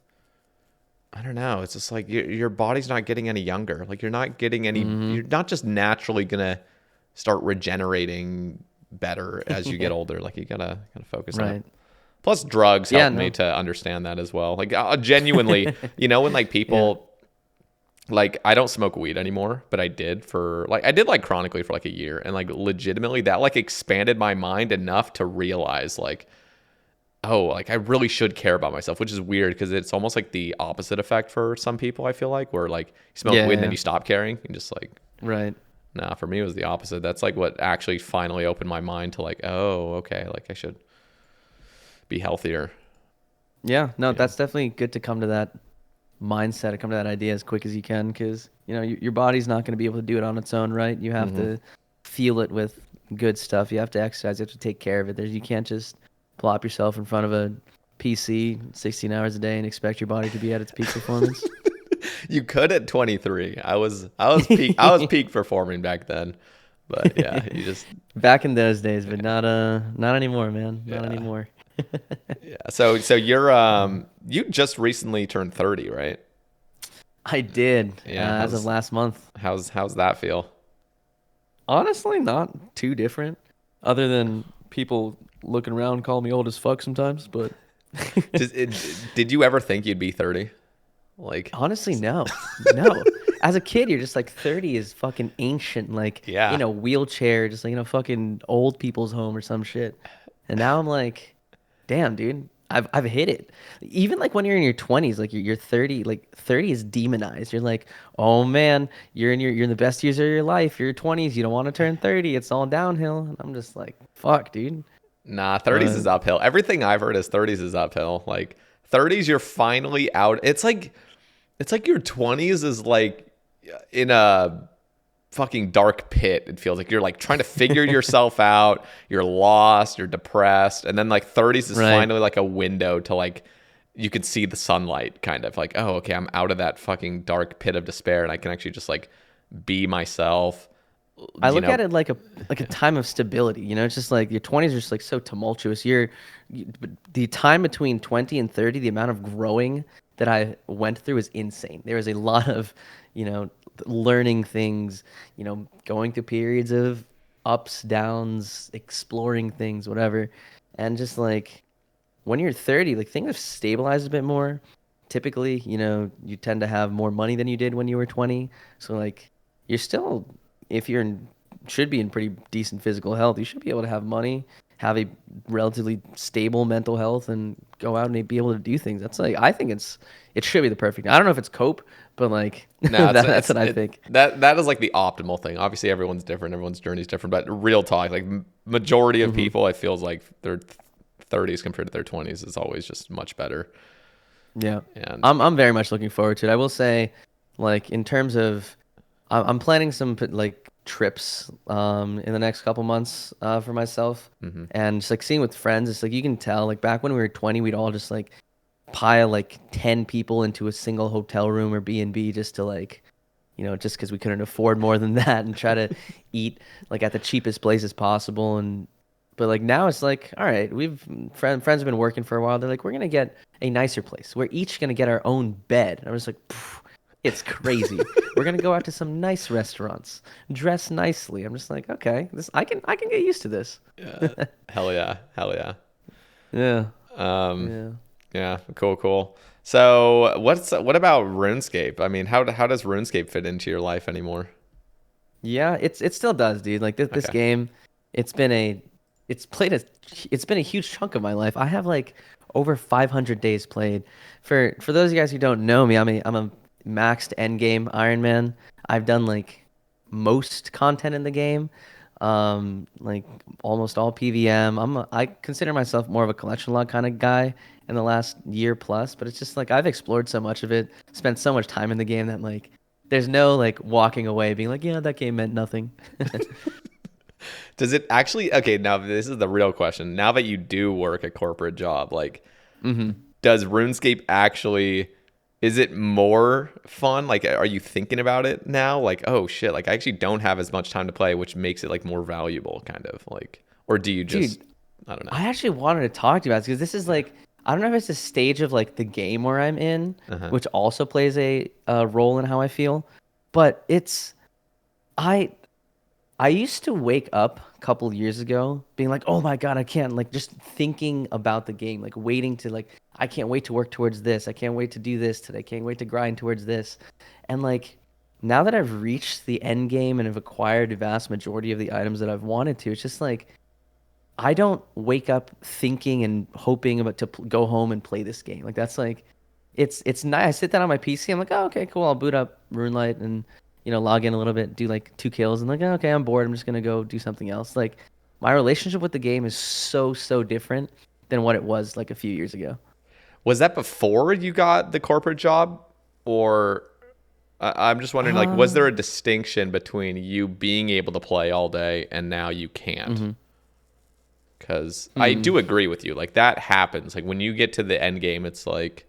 I don't know. It's just like your body's not getting any younger. Like you're not getting any, you're not just naturally gonna start regenerating better as you get older. Like you gotta focus on it. Plus drugs helped me to understand that as well. Like genuinely, when like people like I don't smoke weed anymore, but I did like chronically for like a year, and like legitimately that like expanded my mind enough to realize like, oh, like I really should care about myself, which is weird because it's almost like the opposite effect for some people. I feel like where like you smoke Yeah, weed and then yeah. you stop caring and just like, Right. nah. For me, it was the opposite. That's like what actually finally opened my mind to like, oh, okay, like I should be healthier. Yeah, no, Yeah. that's definitely good to come to that mindset, to come to that idea as quick as you can, because your body's not going to be able to do it on its own, right? You have Mm-hmm. to fuel it with good stuff. You have to exercise. You have to take care of it. You can't just plop yourself in front of a PC 16 hours a day and expect your body to be at its peak performance. You could at 23. I was peak performing back then. But yeah, you just Back in those days, but not anymore, man. Not yeah. anymore. Yeah. So you're you just recently turned 30, right? I did Yeah, as of last month. how's that feel? Honestly, not too different, other than people looking around call me old as fuck sometimes. But Did you ever think you'd be 30? Like honestly, no, no. As a kid, you're just like 30 is fucking ancient, like yeah. in a wheelchair, just like fucking old people's home or some shit. And now I'm like, damn, dude, I've hit it. Even like when you're in your 20s, like you're 30, like 30 is demonized. You're like, oh man, you're in the best years of your life. You're 20s, you don't want to turn 30. It's all downhill. And I'm just like, fuck, dude. Nah, 30s But is uphill. Everything I've heard is 30s is uphill. Like 30s you're finally out. It's like your 20s is like in a fucking dark pit. It feels like you're like trying to figure yourself out. You're lost, you're depressed. And then like 30s is right. finally like a window to like you could see the sunlight kind of like, oh, okay, I'm out of that fucking dark pit of despair and I can actually just like be myself, I you look know. at it like a time of stability. It's just like your 20s are just like so tumultuous. The time between 20 and 30, the amount of growing that I went through is insane. There was a lot of, you know, learning things, going through periods of ups, downs, exploring things, whatever. And just like when you're 30, like things have stabilized a bit more. Typically, you tend to have more money than you did when you were 20. So like you're still, if you're in, should be in pretty decent physical health, you should be able to have money, have a relatively stable mental health, and go out and be able to do things. That's like, I think it should be the perfect. I don't know if it's cope, but like No, that's what I think. that is like the optimal thing. Obviously, everyone's different. Everyone's journey is different. But real talk, like majority of Hmm. people, I feels like their 30s compared to their 20s is always just much better. Yeah, And I'm very much looking forward to it. I will say, like in terms of, I'm planning some like trips in the next couple months for myself, mhm. and just like seeing with friends. It's like you can tell, like back when we were 20, we'd all just like pile like 10 people into a single hotel room or B&B just to like, just because we couldn't afford more than that, and try to eat like at the cheapest places possible. And but like now it's like, all right, friends have been working for a while. They're like, we're gonna get a nicer place. We're each gonna get our own bed. And I was like, "Pff, it's crazy. We're gonna go out to some nice restaurants, dress nicely. I'm just like, okay, this I can get used to this. Yeah, hell yeah, hell yeah. Yeah, Um, yeah. yeah, cool. So what about RuneScape? I mean, how does RuneScape fit into your life anymore? Yeah, it still does, dude. Like this Okay. game, it's been a it's played a it's been a huge chunk of my life. I have like over 500 days played. For those of you guys who don't know me, I'm a maxed end game Ironman. I've done like most content in the game. Like almost all PVM. I consider myself more of a collection log kind of guy in the last year plus, but it's just like I've explored so much of it, spent so much time in the game that like there's no like walking away being like, yeah, that game meant nothing. Does it actually, okay, now this is the real question. Now that you do work a corporate job, like Hmm. does RuneScape actually, is it more fun? Like are you thinking about it now? Like, oh shit, like I actually don't have as much time to play, which makes it like more valuable kind of like, or do you just, Dude, I don't know. I actually wanted to talk to you about this because this is like I don't know if it's a stage of like the game where I'm in, Uh-huh. which also plays a role in how I feel, but I I used to wake up a couple years ago being like, "Oh my God, I can't," like just thinking about the game, like waiting to like I can't wait to work towards this. I can't wait to do this today. I can't wait to grind towards this. And like now that I've reached the end game and have acquired the vast majority of the items that I've wanted to, it's just like I don't wake up thinking and hoping about to go home and play this game. Like that's like it's nice. I sit down on my PC. I'm like, oh, okay, cool. I'll boot up RuneLight and log in a little bit, do like 2 kills, and like, oh, okay, I'm bored. I'm just gonna go do something else. Like my relationship with the game is so different than what it was like a few years ago. Was that before you got the corporate job, or I'm just wondering, like, was there Um, a distinction between you being able to play all day and now you can't? mm-hmm. Because I Mm, do agree with you. Like that happens. Like when you get to the end game, it's like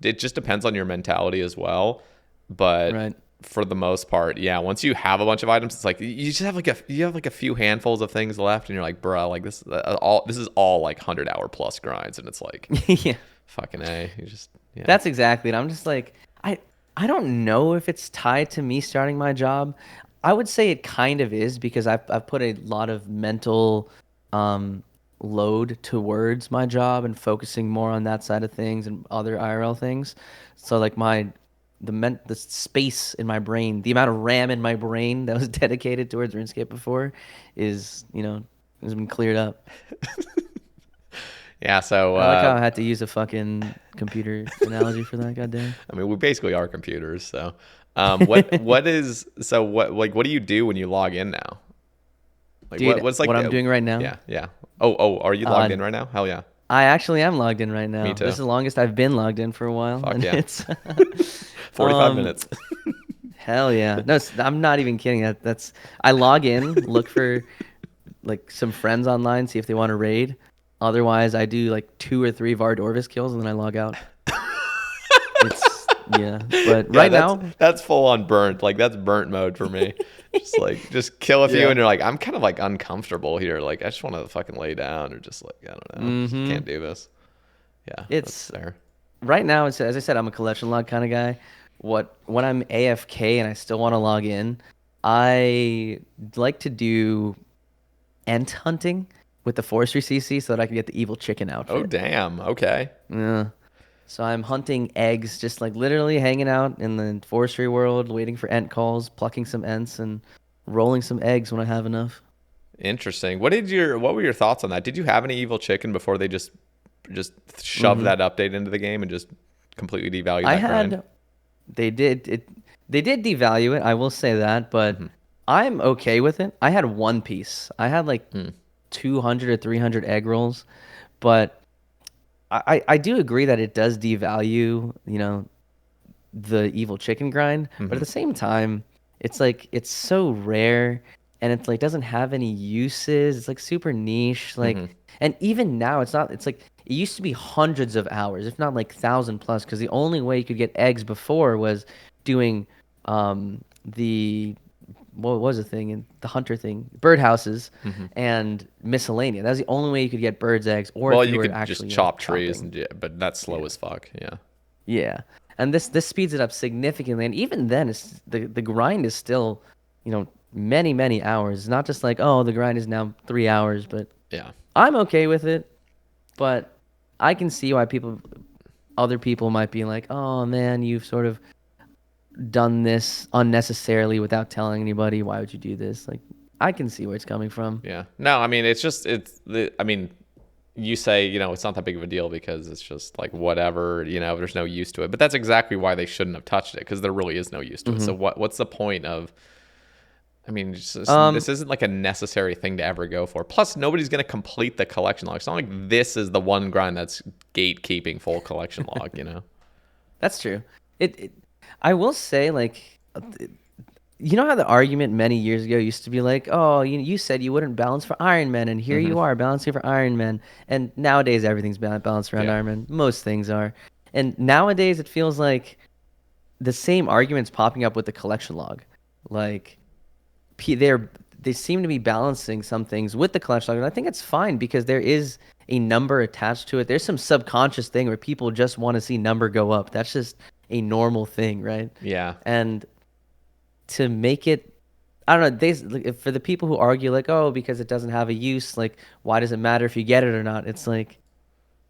it just depends on your mentality as well. But right. for the most part, yeah. Once you have a bunch of items, it's like you just have like a few handfuls of things left, and you're like, bro, like this is all like 100-hour plus grinds, and it's like Yeah. fucking a. You just yeah. That's exactly it. I'm just like I don't know if it's tied to me starting my job. I would say it kind of is because I've put a lot of mental um load towards my job and focusing more on that side of things and other IRL things. So like the space in my brain, the amount of RAM in my brain that was dedicated towards RuneScape before is, has been cleared up. Yeah. So I like how I had to use a fucking computer analogy for that, goddamn. I mean, we basically are computers. So what do you do when you log in now? Like Dude, what's like what I'm doing right now, yeah. Oh, are you logged uh, in right now? Hell yeah. I actually am logged in right Me now. This too. is the longest I've been logged in for a while, Fuck and yeah. it's 45 minutes. hell yeah. No, I'm not even kidding. That's I log in, look for like some friends online, see if they want to raid. Otherwise, I do like 2 or 3 Vardorvis kills, and then I log out. It's yeah, but Yeah, right that's now, that's full on burnt. Like that's burnt mode for me. Just kill a few yeah. and you're like, I'm kind of like uncomfortable here. Like I just want to fucking lay down or just like I don't know. Just Mm-hmm. can't do this. Yeah, that's It's fair. right now. It's as I said, I'm a collection log kind of guy. When I'm AFK and I still want to log in, I like to do ent hunting with the forestry CC so that I can get the evil chicken Oh outfit. damn. Okay. Yeah. So I'm hunting eggs, just like literally hanging out in the forestry world, waiting for ent calls, plucking some ents, and rolling some eggs when I have enough. Interesting. What were your thoughts on that? Did you have any evil chicken before they just shoved Hmm. that update into the game and just completely devalued I that grind? had they did it they did devalue it, I will say that, but Hmm. I'm okay with it. I had one piece. I had like Hmm. 200 or 300 egg rolls, but I do agree that it does devalue, the evil chicken grind, but at Hmm. the same time, it's like it's so rare and it's like doesn't have any uses. It's like super niche. Hmm. Like, and even now it's not, it's like it used to be hundreds of hours, if not like 1,000 plus, because the only way you could get eggs before was doing the what was the thing and the hunter thing, birdhouses Hmm. and miscellanea. That was the only way you could get birds eggs, or Well, if you you were could just actually chop trees chopping. but that's slow Yeah. as fuck. Yeah. Yeah. And this speeds it up significantly. And even then it's the grind is still, many hours. It's not just like, oh, the grind is now 3 hours, but Yeah. I'm okay with it. But I can see why other people might be like, oh man, you've sort of done this unnecessarily without telling anybody. Why would you do this? Like, I can see where it's coming from. Yeah. No, I mean, I mean, you say, it's not that big of a deal because it's just like whatever, there's no use to it. But that's exactly why they shouldn't have touched it because there really is no use to it. So Hmm. what's the point of, I mean, Um, this isn't like a necessary thing to ever go for. Plus, nobody's going to complete the collection log. It's not like this is the one grind that's gatekeeping full collection log. that's true. It I will say, like, you know how the argument many years ago used to be like, oh, you said you wouldn't balance for Iron Man, and here Hmm. you are balancing for Iron Man. And nowadays, everything's balanced around Yeah. Iron Man. Most things are. And nowadays, it feels like the same arguments popping up with the collection log. Like, they seem to be balancing some things with the collection log, and I think it's fine because there is a number attached to it. There's some subconscious thing where people just want to see number go up. That's just a normal thing, right? Yeah. And to make it I don't know. For the people who argue like, oh, because it doesn't have a use, like, why does it matter if you get it or not? It's like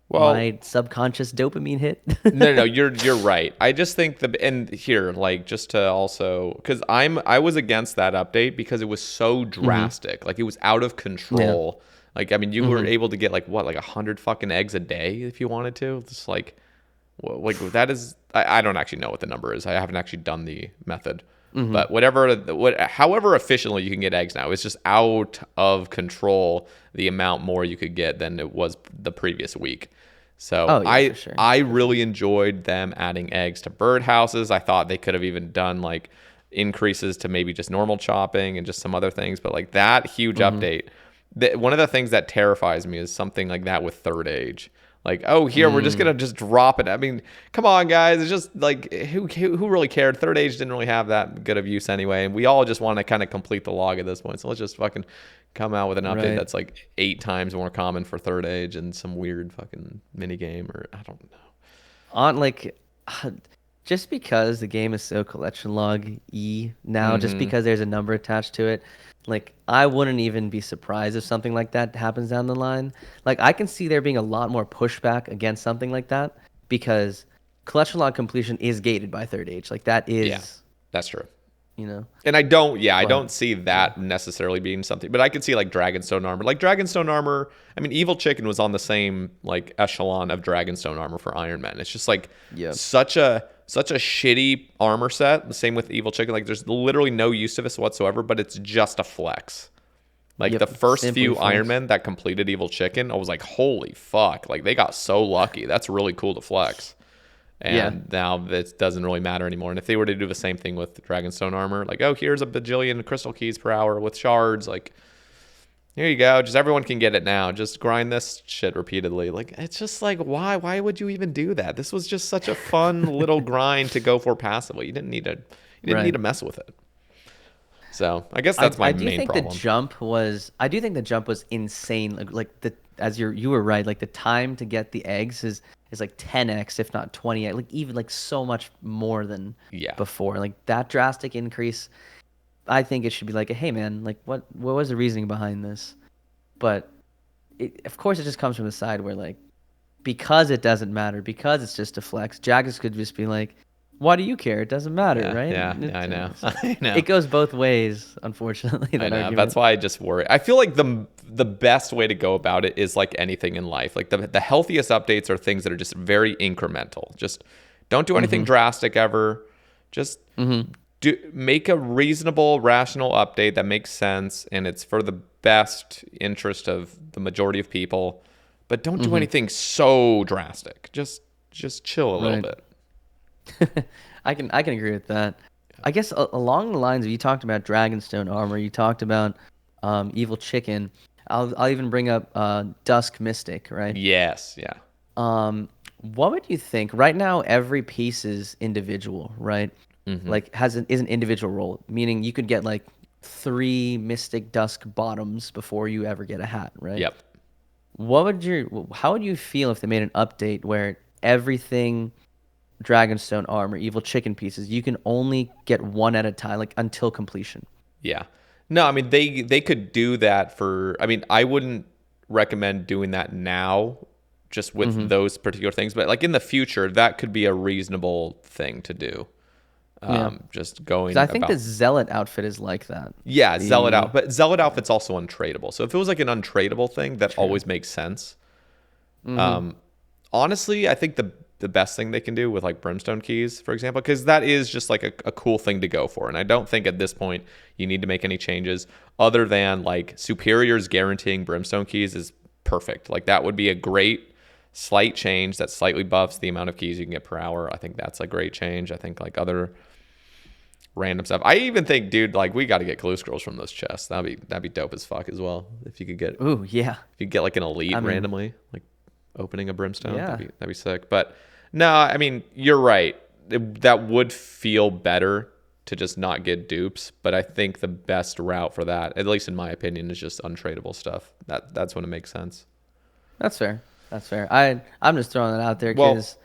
Well, my subconscious dopamine hit. no, you're right. I just think and here, like, just to also, because I was against that update because it was so hmm drastic. Like, it was out of Yeah. control. Like, I mean, you were hmm able to get like what, like 100 fucking eggs a day if you wanted to. Just like, like that is, I don't actually know what the number is. I haven't actually done the method, hmm but however efficiently you can get eggs now, it's just out of control. The amount more you could get than it was the previous week. So Oh yeah, for sure. I For sure. really enjoyed them adding eggs to birdhouses. I thought they could have even done like increases to maybe just normal chopping and just some other things, but like that huge hmm update. One of the things that terrifies me is something like that with third age. Like, oh, here we're just gonna just drop it. I mean, come on, guys. It's just like who really cared? Third age didn't really have that good of use anyway, and we all just want to kind of complete the log at this point. So let's just fucking come out with an update Right. that's like 8 times more common for third age and some weird fucking mini game or I don't know. On like just because the game is so collection log now, just Mm-hmm. because there's a number attached to it, like I wouldn't even be surprised if something like that happens down the line. Like I can see there being a lot more pushback against something like that because collection log completion is gated by third age. Like that Yeah, is, that's true. you know. And I But don't see yeah. that necessarily being something, but I could see like Dragonstone armor. Like Dragonstone armor, I mean, Evil Chicken was on the same like echelon of Dragonstone armor for Iron Man. It's just like Yep. such a shitty armor set. The same with Evil Chicken. Like there's literally no use of this whatsoever, but it's just a flex. Like the Yep. first Simply few Iron flex. Men that completed Evil Chicken, I was like, holy fuck! Like they got so lucky. That's really cool to flex. Yeah. And now it doesn't really matter anymore. And if they were to do the same thing with Dragonstone armor, like, oh, here's a bajillion crystal keys per hour with shards, like, here you go. Just everyone can get it now. Just grind this shit repeatedly. Like, it's just like, why? Why would you even do that? This was just such a fun little grind to go for passively. You didn't need Right. to mess with it. So I guess that's my I do main think the problem. jump was I do think the jump was insane. Like the as you were right, like the time to get the eggs is like 10x if not 20x, like even like so much more than Yeah. before. Like that drastic increase, I think it should be like, hey man, like what was the reasoning behind this? But of course it just comes from the side where like because it doesn't matter, because it's just a flex, Jagus could just be like, why do you care? It doesn't matter, right? Yeah, I know. So I know. it goes both ways, unfortunately, I that know. That's argument. why I just worry. I feel like the best way to go about it is like anything in life. Like the healthiest updates are things that are just very incremental. Just don't do anything hmm drastic ever. Just hmm make a reasonable, rational update that makes sense and it's for the best interest of the majority of people. But don't do hmm anything so drastic. Just chill a little Right. bit. I can agree with that. I guess along the lines of you talked about Dragonstone armor, you talked about Evil Chicken. I'll even bring up Dusk Mystic, right? Yes, yeah. What would you think? Right now, every piece is individual, right? Hmm. Like is an individual role, meaning you could get like three Mystic Dusk bottoms before you ever get a hat, right? Yep. How would you feel if they made an update where everything Dragonstone armor, evil chicken pieces, you can only get one at a time, like until completion. Yeah. No, I mean they could do that for I mean, I wouldn't recommend doing that now just with hmm those particular things, but like in the future that could be a reasonable thing to do. Yeah, Just because going I think the about zealot outfit is like that. yeah, Zealot The out. But Zealot outfit's also untradeable. So if it was like an untradeable thing, that true. always makes sense. hmm Honestly, I think the best thing they can do with like brimstone keys, for example, because that is just like a cool thing to go for. And I don't think at this point you need to make any changes other than like superiors guaranteeing brimstone keys is perfect. Like that would be a great slight change that slightly buffs the amount of keys you can get per hour. I think that's a great change. I think like other random stuff. I even think, dude, like we got to get glue scrolls from those chests. That'd be dope as fuck as well. If you could get Ooh, yeah. like an elite I mean, randomly, like opening a brimstone, yeah, that'd be sick. But no, I mean you're right. That would feel better to just not get dupes. But I think the best route for that, at least in my opinion, is just untradeable stuff. That's when it makes sense. that's fair. That's fair. I'm just throwing that out there Well, because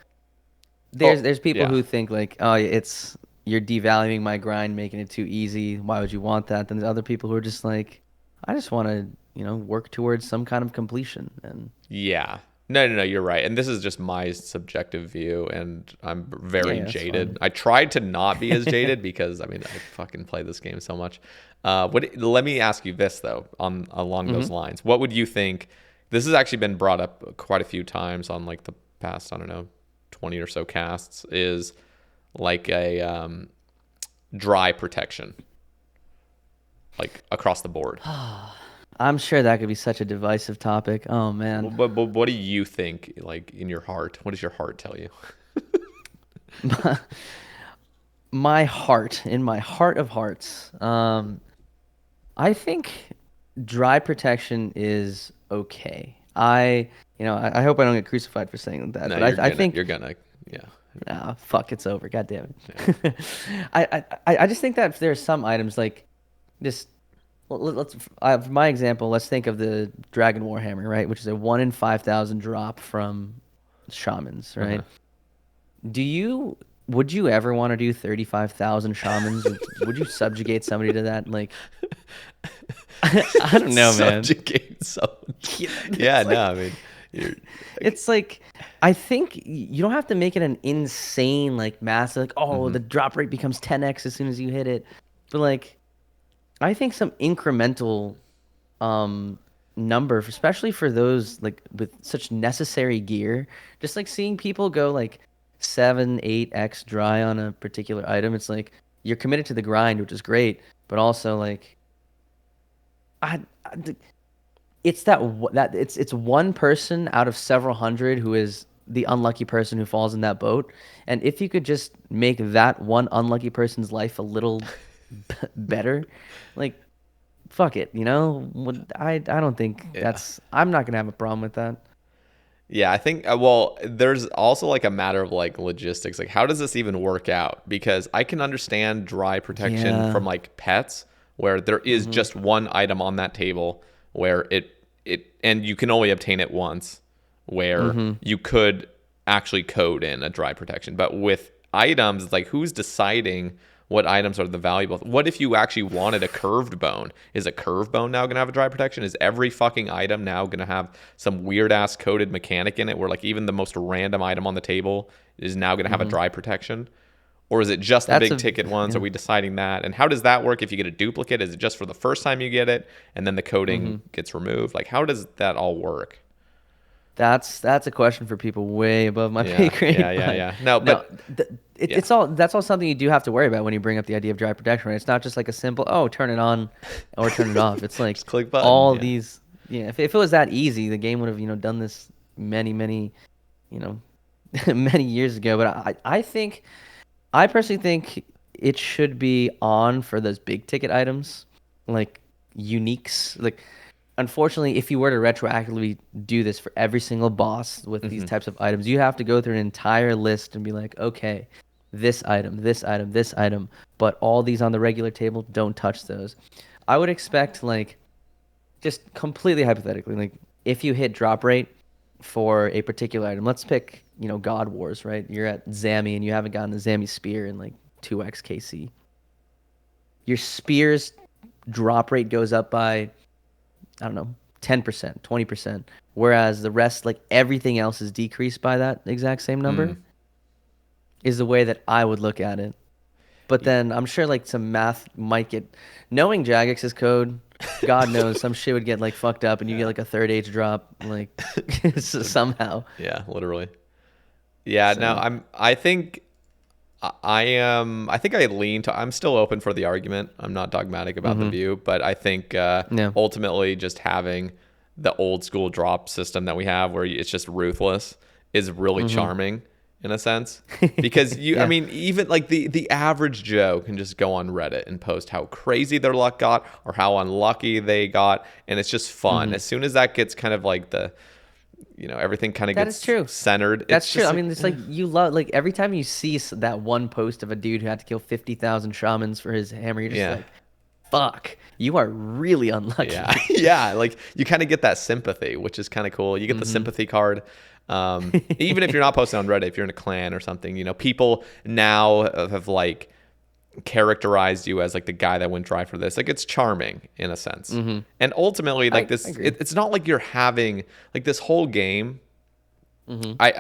oh there's people yeah, who think like, oh, it's you're devaluing my grind, making it too easy. Why would you want that? Then there's other people who are just like, I just want to, work towards some kind of completion. And Yeah. No, you're right. And this is just my subjective view, and I'm very that's jaded. fine. I tried to not be as jaded because, I mean, I fucking play this game so much. Let me ask you this, though, along those lines. What would you think? This has actually been brought up quite a few times on like the past, I don't know, 20 or so casts, is like a dry protection, like across the board. I'm sure that could be such a divisive topic. Oh man. But what do you think, like in your heart? What does your heart tell you? My heart, in my heart of hearts, I think dry protection is okay. I hope I don't get crucified for saying that, No, but I think you're gonna, yeah. nah, fuck, it's over. God damn it. I just think that there are some items like this. Let's for my example, let's think of the Dragon Warhammer, right, which is a 1 in 5,000 drop from shamans, right? Would you ever want to do 35,000 shamans? Would you subjugate somebody to that? Like, I don't know, man. Subjugate someone. Yeah, No, I mean, you're, it's like, I think you don't have to make it an insane, like, massive, like, oh, the drop rate becomes 10x as soon as you hit it. But, like, I think some incremental number, especially for those, like, with such necessary gear, just, like, seeing people go, like, 7, 8x dry on a particular item, it's like, you're committed to the grind, which is great, but also, like, it's it's one person out of several hundred who is the unlucky person who falls in that boat. And if you could just make that one unlucky person's life a little better, like, fuck it, I don't think I'm not gonna have a problem with that. yeah, I think, well, there's also like a matter of like logistics. Like, how does this even work out? Because I can understand dry protection from like pets, where there is just one item on that table where and you can only obtain it once, where you could actually code in a dry protection. But with items, it's like, who's deciding what items are the valuable? What if you actually wanted a curved bone? Is a curved bone now going to have a dry protection? Is every fucking item now going to have some weird ass coded mechanic in it where like even the most random item on the table is now going to have a dry protection? Or is it just the big ticket ones? Are we deciding that? And how does that work if you get a duplicate? Is it just for the first time you get it and then the coding gets removed? Like, how does that all work? That's a question for people way above my pay grade. Yeah. No, but that's all something you do have to worry about when you bring up the idea of dry protection. Right? It's not just like a simple, turn it on or turn it off. It's like click button, all these. Yeah, if it was that easy, the game would have done this many many years ago. But I personally think it should be on for those big ticket items, like uniques. Like, unfortunately, if you were to retroactively do this for every single boss with these types of items, you have to go through an entire list and be like, okay, this item, this item, this item, but all these on the regular table, don't touch those. I would expect, like, just completely hypothetically, like, if you hit drop rate for a particular item, let's pick, God Wars, right? You're at Zammy and you haven't gotten the Zammy spear in like 2x KC. Your spear's drop rate goes up by, I don't know, 10%, 20%, whereas the rest, like everything else, is decreased by that exact same number, is the way that I would look at it. But then I'm sure like some math might get, knowing Jagex's code, God knows some shit would get like fucked up and you get like a third H drop, like somehow. Yeah, literally. Yeah, so. No, I think I lean to, I'm still open for the argument. I'm not dogmatic about the view, but I think ultimately just having the old school drop system that we have where it's just ruthless is really charming in a sense, because I mean, even like the average Joe can just go on Reddit and post how crazy their luck got or how unlucky they got. And it's just fun. As soon as that gets kind of like everything kind of gets centered. That's true. I mean, it's like you love, like every time you see that one post of a dude who had to kill 50,000 shamans for his hammer, you're just like, fuck, you are really unlucky. Yeah. Like you kind of get that sympathy, which is kind of cool. You get the sympathy card. Even if you're not posting on Reddit, if you're in a clan or something, people now have like characterized you as like the guy that went dry for this. Like it's charming in a sense. And ultimately like I agree. it's not like you're having like this whole game.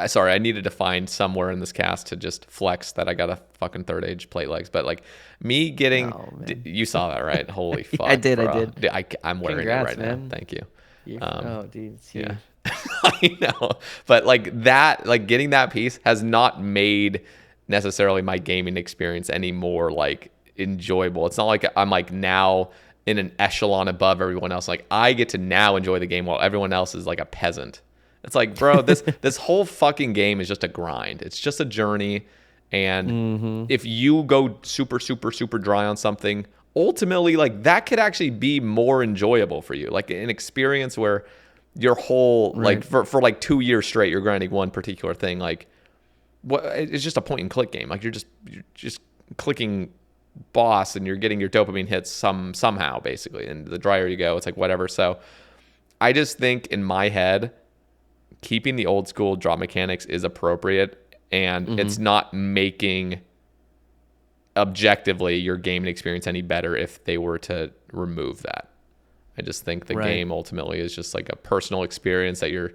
Sorry, I needed to find somewhere in this cast to just flex that I got a fucking third age plate legs. But like me getting, Oh, man. you saw that, right? Holy fuck. I did, bro. I did. Dude, I'm wearing Congrats, it right man. now. Thank you. Oh, dude, it's huge. Yeah. I know. But like that, like getting that piece has not made necessarily my gaming experience any more like enjoyable. It's not like I'm like now in an echelon above everyone else. Like I get to now enjoy the game while everyone else is like a peasant. It's like, bro, this whole fucking game is just a grind. It's just a journey. And if you go super, super, super dry on something, ultimately, like that could actually be more enjoyable for you. Like an experience where your whole like for like 2 years straight, you're grinding one particular thing. Like, what? It's just a point and click game. Like you're just clicking boss and you're getting your dopamine hits somehow basically. And the drier you go, it's like whatever. So I just think in my head, keeping the old school drop mechanics is appropriate, and it's not making objectively your gaming experience any better if they were to remove that. I just think the game ultimately is just like a personal experience that you're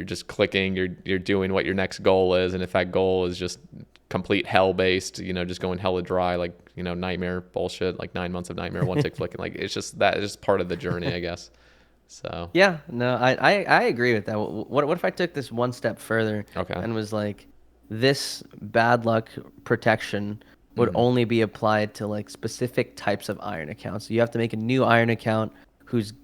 just clicking, you're doing what your next goal is, and if that goal is just complete hell based, just going hella dry, like nightmare bullshit, like 9 months of nightmare, one tick flicking, like it's just part of the journey, I guess. So Yeah, no, I agree with that. What if I took this one step further and was like, this bad luck protection would only be applied to like specific types of iron accounts. So you have to make a new iron account whose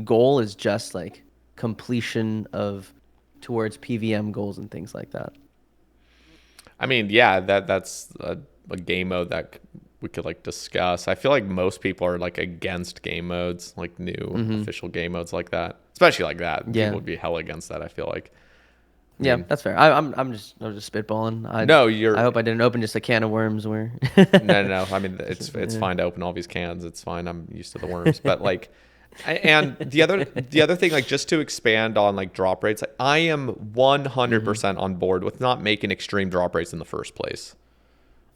goal is just like completion of towards PVM goals and things like that. I mean, yeah, that's a game mode that we could like discuss. I feel like most people are like against game modes, like new official game modes like that, especially like that. Yeah. People would be hell against that. I feel like. Yeah, that's fair. I'm just spitballing. I hope I didn't open just a can of worms where. No. I mean, it's fine to open all these cans. It's fine. I'm used to the worms, but like, and the other thing, like just to expand on like drop rates, like, I am 100% on board with not making extreme drop rates in the first place.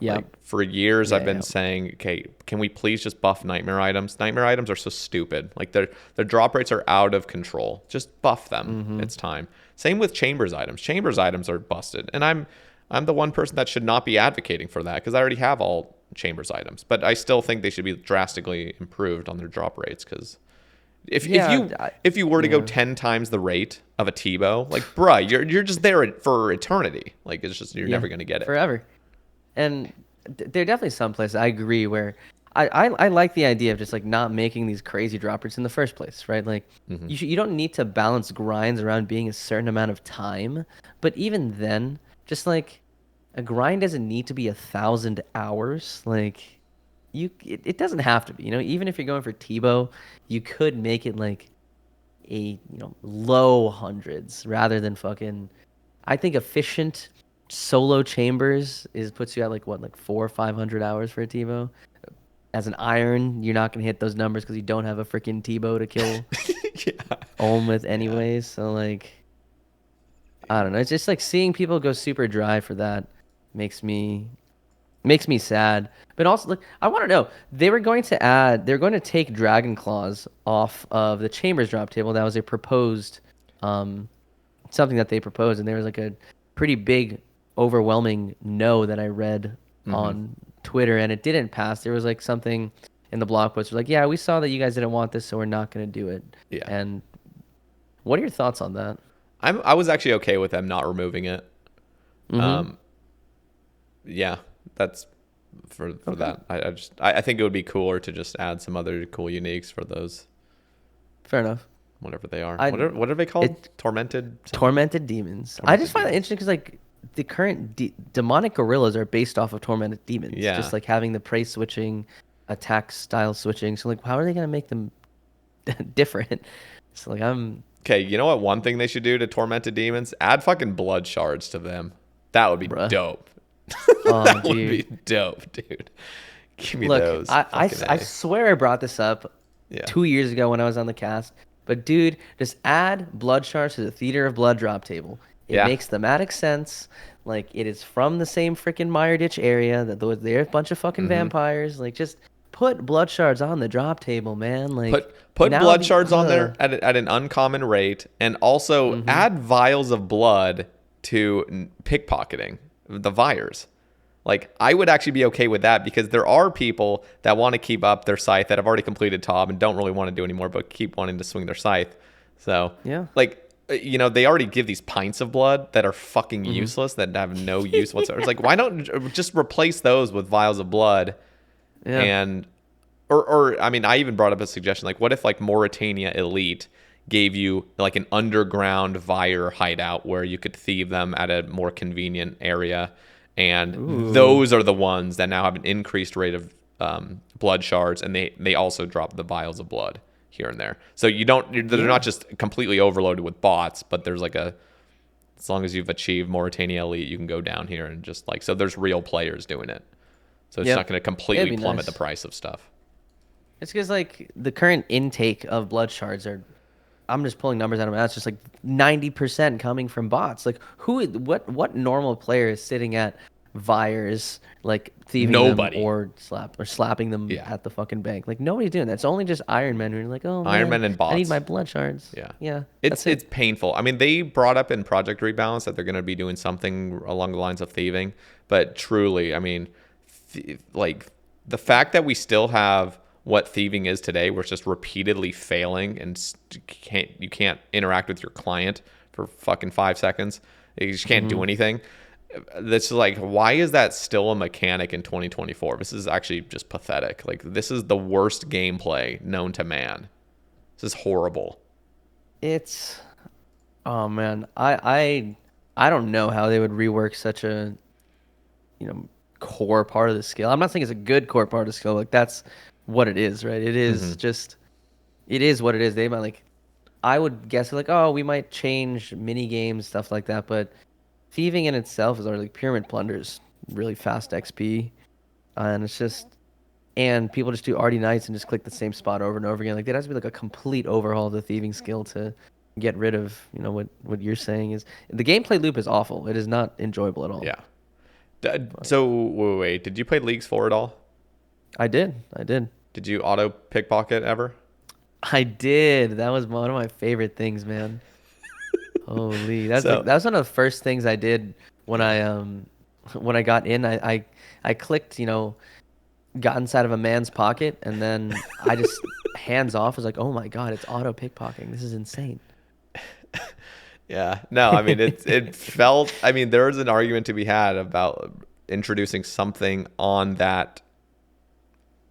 Yeah. Like, for years, I've been saying, okay, can we please just buff nightmare items? Nightmare items are so stupid. Like their drop rates are out of control. Just buff them. It's time. Same with Chambers items. Chambers items are busted, and I'm the one person that should not be advocating for that because I already have all Chambers items. But I still think they should be drastically improved on their drop rates because if you were to go 10 times the rate of a T-bow, like bruh, you're just there for eternity. Like it's just you're never gonna get it forever. And there are definitely some places I agree where I like the idea of just like not making these crazy drop rates in the first place, right? Like you don't need to balance grinds around being a certain amount of time, but even then, just like a grind doesn't need to be 1,000 hours. Like it doesn't have to be. Even if you're going for T-bow, you could make it like a low hundreds rather than fucking. I think efficient solo chambers puts you at like 400 or 500 hours for a T-bow. As an iron, you're not gonna hit those numbers because you don't have a freaking T-bow to kill Olm with anyways. So like, I don't know. It's just like seeing people go super dry for that makes me sad. But also, like, I want to know they're going to take Dragon Claws off of the Chambers drop table. That was a proposed, something that they proposed, and there was like a pretty big, overwhelming no that I read on Twitter, and it didn't pass. There was like something in the blog post like, yeah, we saw that you guys didn't want this, so we're not going to do it. Yeah. And what are your thoughts on that? I was actually okay with them not removing it. Yeah, that's for that. I think it would be cooler to just add some other cool uniques for those. Fair enough. Whatever they are. What are they called? Tormented demons. I just find that interesting because like the current demonic gorillas are based off of tormented demons. Yeah. Just like having the prey switching, attack style switching. So like, how are they gonna make them different? So like, okay. You know what? One thing they should do to tormented demons: add fucking blood shards to them. That would be dope. That would be dope, dude. Give me those. I swear I brought this up 2 years ago when I was on the cast. But dude, just add blood shards to the Theater of Blood drop table. It Yeah. makes thematic sense. Like it is from the same freaking Mire Ditch area. They're a bunch of fucking Mm-hmm. vampires. Like just put blood shards on the drop table, man. Like Put now blood the shards on there at an uncommon rate, and also mm-hmm. add vials of blood to pickpocketing the vires. Like I would actually be okay with that because there are people that want to keep up their scythe that have already completed Tob and don't really want to do anymore, but keep wanting to swing their scythe. So Yeah. like they already give these pints of blood that are fucking useless that have no use whatsoever. It's like why don't just replace those with vials of blood Yeah. and or I mean, I even brought up a suggestion like, what if like Mauritania Elite gave you like an underground Vire hideout where you could thieve them at a more convenient area, and those are the ones that now have an increased rate of blood shards, and they also drop the vials of blood here and there. So they're not just completely overloaded with bots, but there's like as long as you've achieved Mauritania Elite, you can go down here and just like, so there's real players doing it. So it's not going to completely plummet the price of stuff. It's because like the current intake of blood shards are, I'm just pulling numbers out of my ass. Just like 90% coming from bots. Like what normal player is sitting at Vires like thieving Nobody. them or slapping them at the fucking bank? Like nobody's doing that. It's only just Iron Men who are like, oh Iron man, Men and bots. I need my blood shards. Yeah. It's painful. I mean, they brought up in Project Rebalance that they're going to be doing something along the lines of thieving, but truly, I mean, like the fact that we still have what thieving is today, where it's just repeatedly failing and you can't interact with your client for fucking 5 seconds. You just can't do anything. That's like, why is that still a mechanic in 2024? This is actually just pathetic. Like, this is the worst gameplay known to man. This is horrible. It's, oh man, I don't know how they would rework such a, core part of the skill. I'm not saying it's a good core part of the skill. Like that's what it is, right? It is just, it is what it is. They might like, I would guess like, oh, we might change mini games, stuff like that. But thieving in itself is already like pyramid plunders, really fast XP, and it's just, and people just do Arty Knights and just click the same spot over and over again. Like there has to be like a complete overhaul of the thieving skill to get rid of, what you're saying is the gameplay loop is awful. It is not enjoyable at all. Yeah. So wait, did you play Leagues 4 at all? I did. Did you auto pickpocket ever? I did. That was one of my favorite things, man. Holy, that was one of the first things I did when I got in. I clicked, got inside of a man's pocket, and then I just hands off. Was like, oh my god, it's auto pickpocketing. This is insane. Yeah. No, I mean it felt. I mean, there was an argument to be had about introducing something on that.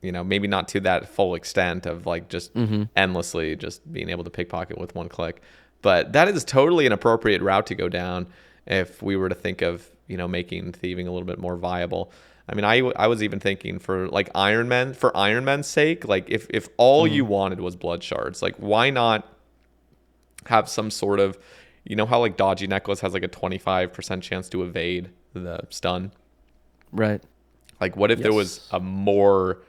Maybe not to that full extent of like just endlessly just being able to pickpocket with one click. But that is totally an appropriate route to go down if we were to think of, making thieving a little bit more viable. I mean, I was even thinking for like Iron Man's sake, like if all you wanted was blood shards, like why not have some sort of, how like Dodgy Necklace has like a 25% chance to evade the stun? Right. Like what if there was a more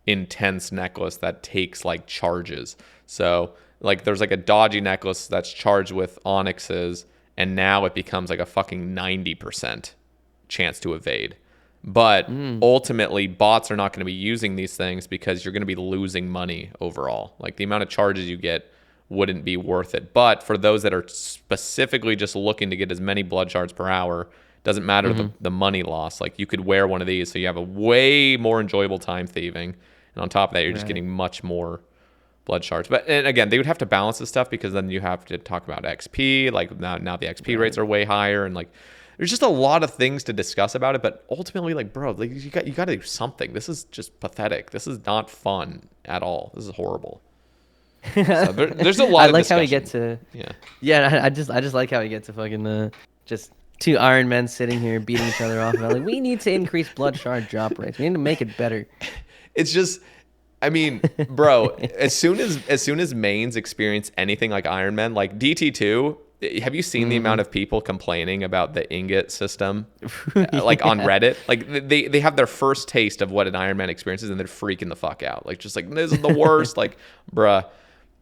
intense necklace that takes like charges? So like there's like a Dodgy Necklace that's charged with onyxes, and now it becomes like a fucking 90% chance to evade. But ultimately, bots are not going to be using these things because you're going to be losing money overall. Like the amount of charges you get wouldn't be worth it. But for those that are specifically just looking to get as many blood shards per hour, doesn't matter the money loss. Like you could wear one of these, so you have a way more enjoyable time thieving. And on top of that, you're just getting much more blood shards. But and again, they would have to balance this stuff because then you have to talk about XP. Like now the XP rates are way higher, and like there's just a lot of things to discuss about it. But ultimately, like bro, like you got to do something. This is just pathetic. This is not fun at all. This is horrible. So there's a lot. I like of how we get to I just like how we get to fucking just two Iron Men sitting here beating each other off. Like we need to increase blood shard drop rates. We need to make it better. It's just, I mean, bro, as soon as mains experience anything like Iron Man, like DT2, have you seen the amount of people complaining about the ingot system, like on Reddit? Like they have their first taste of what an Iron Man experience is, and they're freaking the fuck out. Like just like this is the worst. Like, bruh,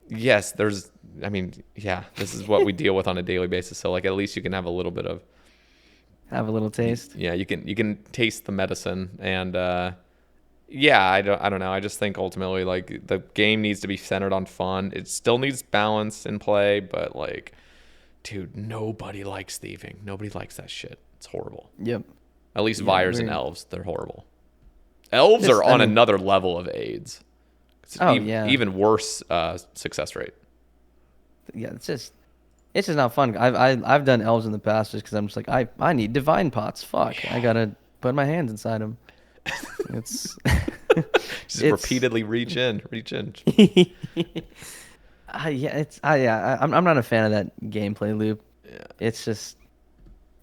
yes, there's I mean, yeah, this is what we deal with on a daily basis. So like at least you can have a little bit of Have a little taste. yeah, you can taste the medicine and yeah, I don't know. I just think ultimately like the game needs to be centered on fun. It still needs balance in play, but like dude, nobody likes thieving. Nobody likes that shit. It's horrible. Yep. At least Yeah, Vyres and elves, they're horrible. Elves are on another level of AIDS. It's yeah. even worse success rate. Yeah, it's just not fun. I've done elves in the past just because I'm just like I need divine pots. Fuck, I gotta put my hands inside them. It's just repeatedly reach in. I'm not a fan of that gameplay loop. Yeah. It's just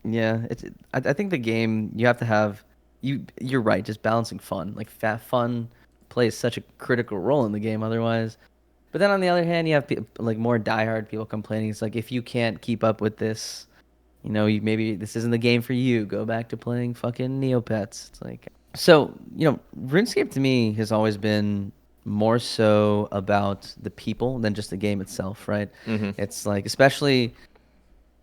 I think the game you have to have you're right, just balancing fun. Like fun plays such a critical role in the game otherwise. But then on the other hand, you have like more diehard people complaining. It's like if you can't keep up with this, maybe this isn't the game for you. Go back to playing fucking Neopets. It's like so, RuneScape to me has always been more so about the people than just the game itself, right? Mm-hmm. It's like especially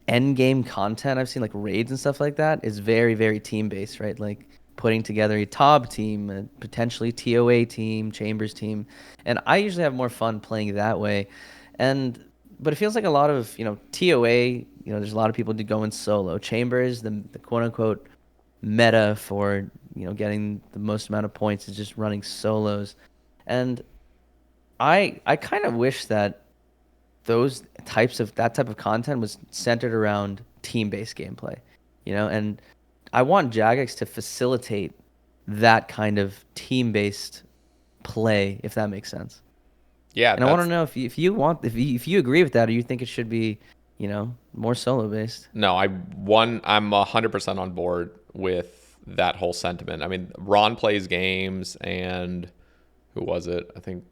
end game content I've seen like raids and stuff like that is very, very team based, right? Like putting together a TOB team, a potentially TOA team, Chambers team. And I usually have more fun playing that way. But it feels like a lot of, TOA, there's a lot of people do go in solo. Chambers, the quote unquote meta for, getting the most amount of points is just running solos. And I kind of wish that that type of content was centered around team-based gameplay, and I want Jagex to facilitate that kind of team-based play, if that makes sense. Yeah, and I want to know if you agree with that, or you think it should be, more solo-based. No, I'm 100% on board with that whole sentiment. I mean, Ron plays games, and who was it? I think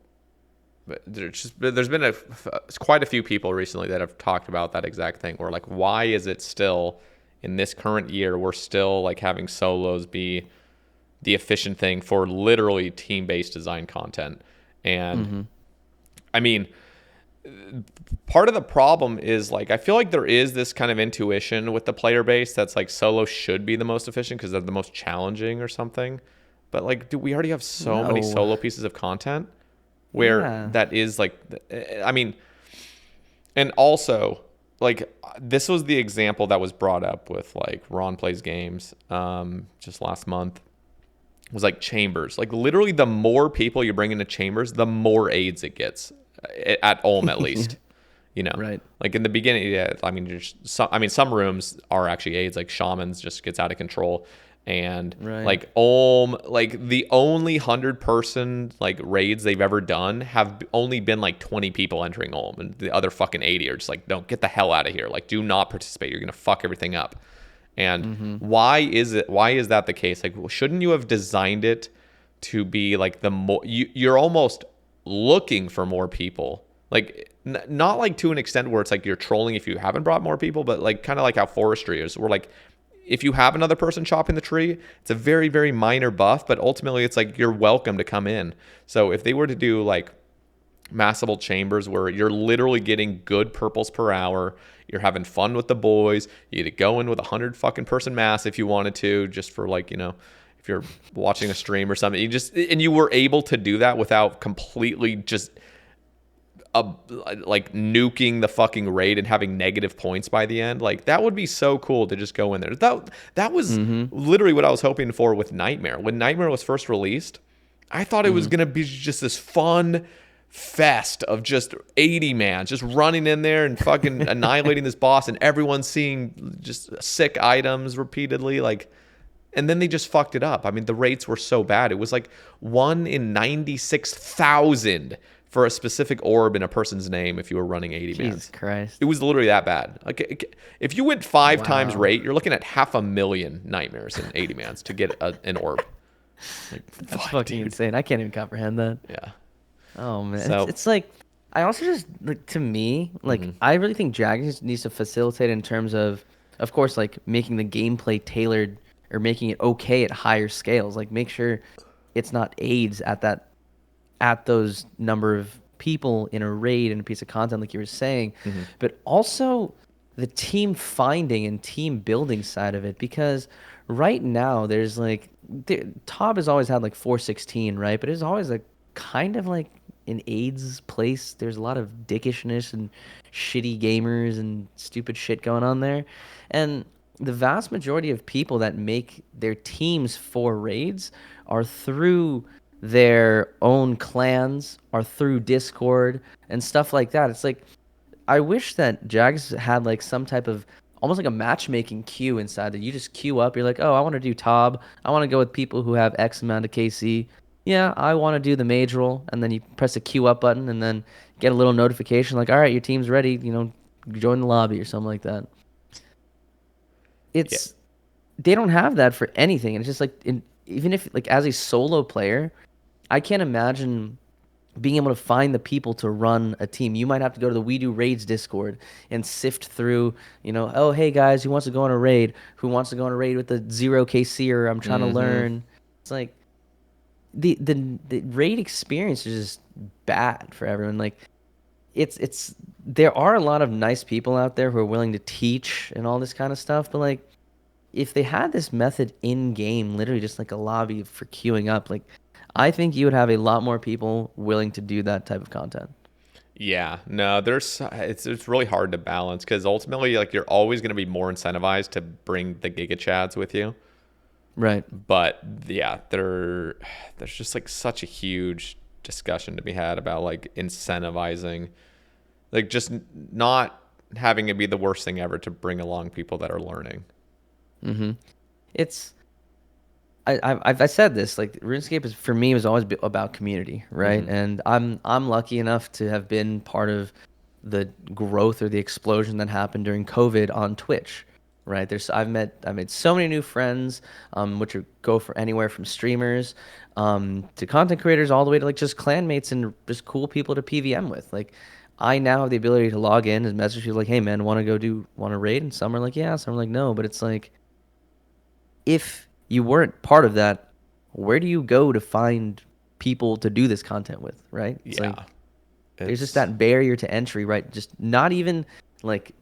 there's been quite a few people recently that have talked about that exact thing. Where like, why is it still in this current year we're still like having solos be the efficient thing for literally team-based design content? And I mean, part of the problem is like I feel like there is this kind of intuition with the player base that's like solo should be the most efficient because they're the most challenging or something. But like, dude, we already have so many solo pieces of content where that is like, I mean, and also like this was the example that was brought up with like Ron Plays Games just last month. It was like Chambers. Like literally the more people you bring into Chambers, the more AIDS it gets at Ulm at least. Right. Like in the beginning, yeah. I mean, some rooms are actually AIDS. Like Shamans just gets out of control, and like Ulm, like the only 100-person like raids they've ever done have only been like 20 people entering Ulm, and the other fucking 80 are just like, don't get the hell out of here. Like, do not participate. You're gonna fuck everything up. And why is that the case? Like, shouldn't you have designed it to be like the more you're almost looking for more people, like not like to an extent where it's like you're trolling if you haven't brought more people, but like kind of like how forestry is, where like if you have another person chopping the tree, it's a very, very minor buff, but ultimately it's like you're welcome to come in. So if they were to do like massable chambers where you're literally getting good purples per hour, you're having fun with the boys, you could go in with 100 fucking person mass if you wanted to, just for like, if you're watching a stream or something, you were able to do that without completely just like nuking the fucking raid and having negative points by the end. Like that would be so cool to just go in there. That was literally what I was hoping for with Nightmare. When Nightmare was first released, I thought it was going to be just this fun fest of just 80 man just running in there and fucking annihilating this boss, and everyone seeing just sick items repeatedly. Like, and then they just fucked it up. I mean, the rates were so bad. It was like 1 in 96,000 for a specific orb in a person's name if you were running 80 man. Jesus Christ. It was literally that bad. Like, if you went 5 times rate, you're looking at 500,000 nightmares in 80 mans to get an orb. Like, that's fucking insane. I can't even comprehend that. Yeah. Oh man, so, it's like I also just like, to me, like I really think Jagex needs to facilitate in terms of course, like making the gameplay tailored or making it okay at higher scales. Like make sure it's not AIDS at those number of people in a raid and a piece of content, like you were saying, Mm-hmm. but also the team finding and team building side of it. Because right now, there's like, Tob has always had like 416, right? But it's always like kind of like an AIDS place. There's a lot of dickishness and shitty gamers and stupid shit going on there. And the vast majority of people that make their teams for raids are through their own clans, are through Discord and stuff like that. It's like I wish that Jags had like some type of almost like a matchmaking queue inside that you just queue up. You're like, oh, I want to do Tob. I want to go with people who have X amount of KC. Yeah, I want to do the mage role, and then you press the queue up button, and then get a little notification like, all right, your team's ready. Join the lobby or something like that. Yeah. It's They don't have that for anything, and it's just like even if like as a solo player, I can't imagine being able to find the people to run a team. You might have to go to the We Do Raids Discord and sift through, oh, hey guys, who wants to go on a raid? Who wants to go on a raid with the 0 KC, or I'm trying to Mm-hmm. learn. It's like the raid experience is just bad for everyone. Like it's there are a lot of nice people out there who are willing to teach and all this kind of stuff, but like if they had this method in game, literally just like a lobby for queuing up, like I think you would have a lot more people willing to do that type of content. Yeah, no, it's really hard to balance because ultimately, like, you're always going to be more incentivized to bring the Giga Chads with you. Right. But yeah, there's just like such a huge discussion to be had about like incentivizing, like just not having it be the worst thing ever to bring along people that are learning. Mm-hmm. It's I said this, like RuneScape is for me was always about community, right? Hmm. And I'm lucky enough to have been part of the growth or the explosion that happened during COVID on Twitch, right? I've made so many new friends, which go for anywhere from streamers, to content creators, all the way to like just clanmates and just cool people to PVM with. Like I now have the ability to log in and message people like, hey man, want to raid? And some are like, yeah, some are like, no. But it's like if you weren't part of that, where do you go to find people to do this content with, right? It's like Yeah, there's just it's that barrier to entry, right? Just not even like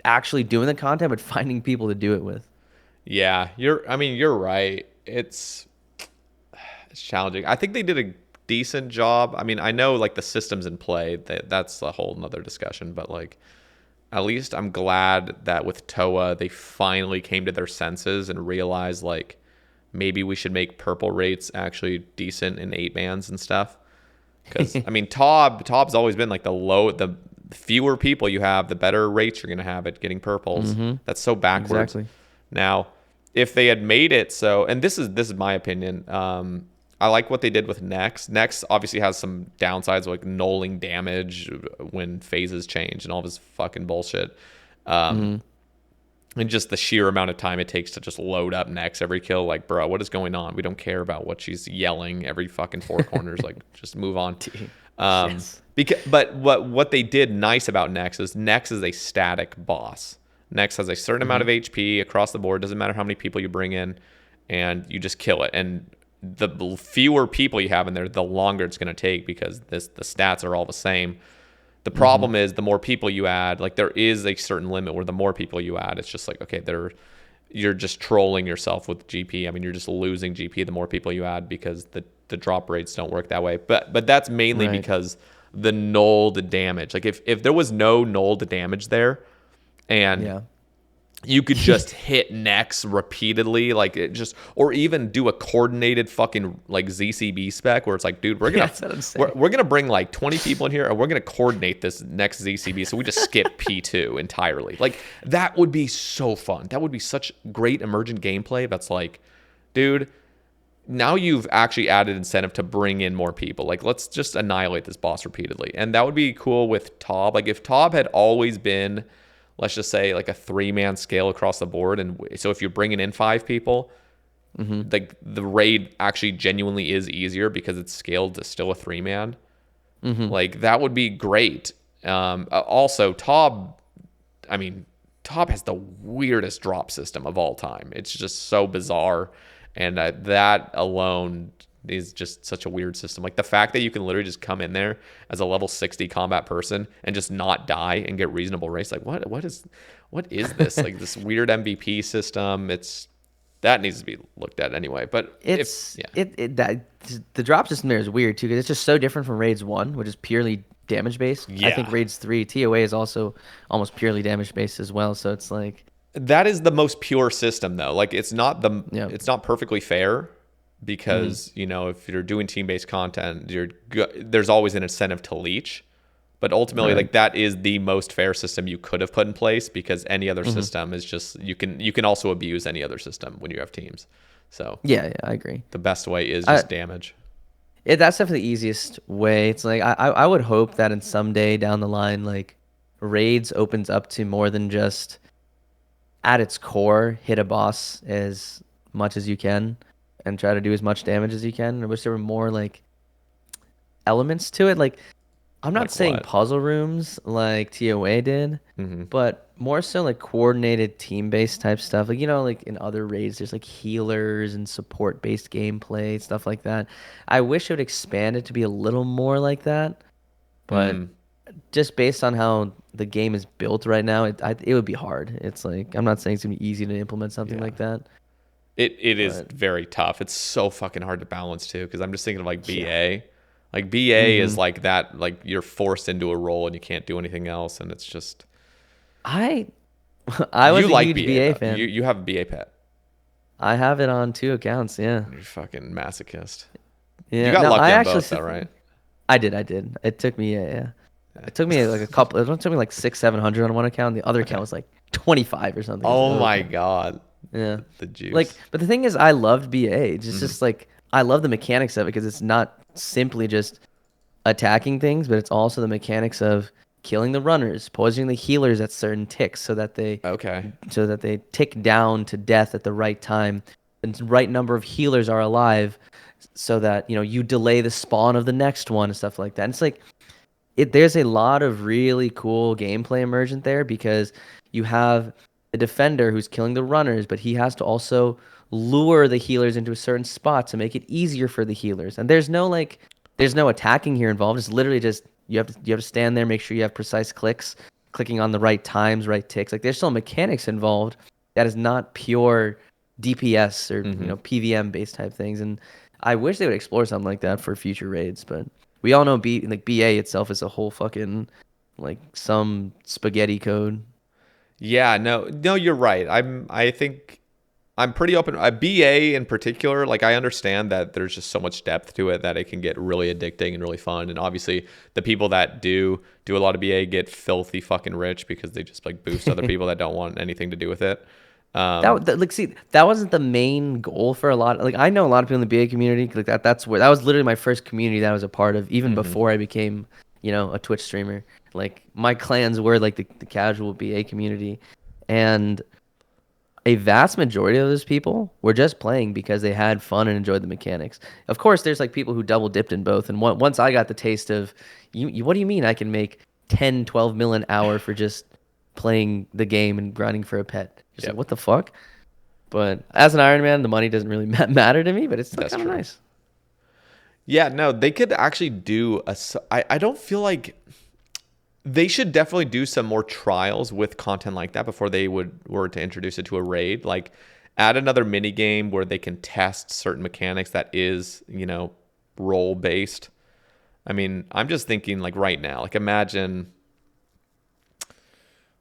actually doing the content, but finding people to do it with. yeah. I mean, you're right. It's challenging. I think they did a decent job. I mean, I know like the systems in play, that's a whole nother discussion, but like at least I'm glad that with Toa they finally came to their senses and realized like maybe we should make purple rates actually decent in 8 mans and stuff. Because I mean, Tob's always been like the fewer people you have, the better rates you're gonna have at getting purples. Mm-hmm. That's so backwards. Exactly. Now, if they had made it so, and this is my opinion. I like what they did with Nex. Nex obviously has some downsides like nulling damage when phases change and all this fucking bullshit. Um, Mm-hmm. and just the sheer amount of time it takes to just load up Nex every kill. Like, bro, what is going on? We don't care about what she's yelling every fucking four corners. Like, just move on. Dude, Um, yes. but what they did nice about Nex is a static boss. Nex has a certain amount Mm-hmm. of HP across the board. Doesn't matter how many people you bring in, and you just kill it. And the fewer people you have in there, the longer it's going to take because the stats are all the same. The Mm-hmm. problem is the more people you add, like there is a certain limit where the more people you add, it's just like, okay, you're just trolling yourself with GP. I mean, you're just losing GP the more people you add because the drop rates don't work that way. But that's mainly Right. because the nulled damage. Like if there was no nulled damage there and Yeah. you could just hit Nex repeatedly, like it just, or even do a coordinated fucking like ZCB spec where it's like, dude, Yeah, that's what I'm saying. we're gonna bring like 20 people in here and we're gonna coordinate this next ZCB, so we just skip P2 entirely. Like that would be so fun. That would be such great emergent gameplay. That's like, dude, now you've actually added incentive to bring in more people. Like let's just annihilate this boss repeatedly, and that would be cool with Tob. Like if Tob had always been, let's just say like a 3-man scale across the board. And so if you're bringing in 5 people, Mm-hmm. like the raid actually genuinely is easier because it's scaled to still a 3-man. Mm-hmm. Like that would be great. Also, I mean, Tob has the weirdest drop system of all time. It's just so bizarre. And that alone is just such a weird system. Like the fact that you can literally just come in there as a level 60 combat person and just not die and get reasonable race. Like what is this? Like this weird MVP system. That needs to be looked at anyway. But the drop system there is weird too because it's just so different from Raids 1, which is purely damage based. I think Yeah. Raids 3 TOA is also almost purely damage based as well. So it's like That is the most pure system though. Like it's yeah. not perfectly fair because, if you're doing team-based content, there's always an incentive to leech. But ultimately, Right. like that is the most fair system you could have put in place because any other system is just you can also abuse any other system when you have teams. So Yeah, I agree. the best way is just damage. That's definitely the easiest way. It's like I would hope that in someday down the line, like Raids opens up to more than just at its core hit a boss as much as you can and try to do as much damage as you can. I wish there were more like elements to it. Like I'm not Like saying what? puzzle rooms like TOA did, but more so like coordinated team-based type stuff. Like like in other raids, there's like healers and support-based gameplay, stuff like that. I wish it would expand it to be a little more like that, but just based on how the game is built right now, it would be hard. It's like I'm not saying it's gonna be easy to implement something Yeah. like that. It is But very tough. It's so fucking hard to balance too because I'm just thinking of like yeah. BA. Like BA is hmm like that, like you're forced into a role and you can't do anything else, and it's just I I you was a like huge BA BA though. fan. You have a BA pet. I have it on 2 accounts. Yeah. You're fucking masochist. You Yeah. got No, I lucky on actually both though, right? I did. I did. It took me, yeah. It took me like a couple. It took me like 600-700 on one account. The other account was like 25 or something. I was like, Oh oh, my okay. god, Yeah. the Like, juice. but the thing is, I loved BA. It's just like I love the mechanics of it because it's not simply just attacking things, but it's also the mechanics of killing the runners, poisoning the healers at certain ticks Okay. so that they tick down to death at the right time. And the right number of healers are alive so that, you delay the spawn of the next one and stuff like that. And it's like there's a lot of really cool gameplay emergent there because you have a defender who's killing the runners, but he has to also lure the healers into a certain spot to make it easier for the healers. And there's no attacking here involved. It's literally just you have to stand there, make sure you have precise clicks, clicking on the right times, right ticks. Like there's still mechanics involved that is not pure DPS or PVM based type things. And I wish they would explore something like that for future raids, but we all know BA itself is a whole fucking like some spaghetti code. Yeah, no, you're right. I think I'm pretty open. BA in particular, like I understand that there's just so much depth to it that it can get really addicting and really fun. And obviously, the people that do a lot of BA get filthy fucking rich because they just like boost other people that don't want anything to do with it. Like see that wasn't the main goal for a lot. Like I know a lot of people in the BA community. Like that's where that was literally my first community that I was a part of, even before I became a Twitch streamer. Like my clans were like the casual BA community, and a vast majority of those people were just playing because they had fun and enjoyed the mechanics. Of course, there's like people who double dipped in both. And once I got the taste of, what do you mean I can make 10, 12 mil an hour for just playing the game and grinding for a pet? Just like, Yep, what the fuck? But as an Ironman, the money doesn't really matter to me, but it's still that's kind of true. nice. Yeah, no, they could actually do I don't feel like they should definitely do some more trials with content like that before they were to introduce it to a raid. Like add another mini game where they can test certain mechanics that is, role based. I mean, I'm just thinking like right now, like imagine,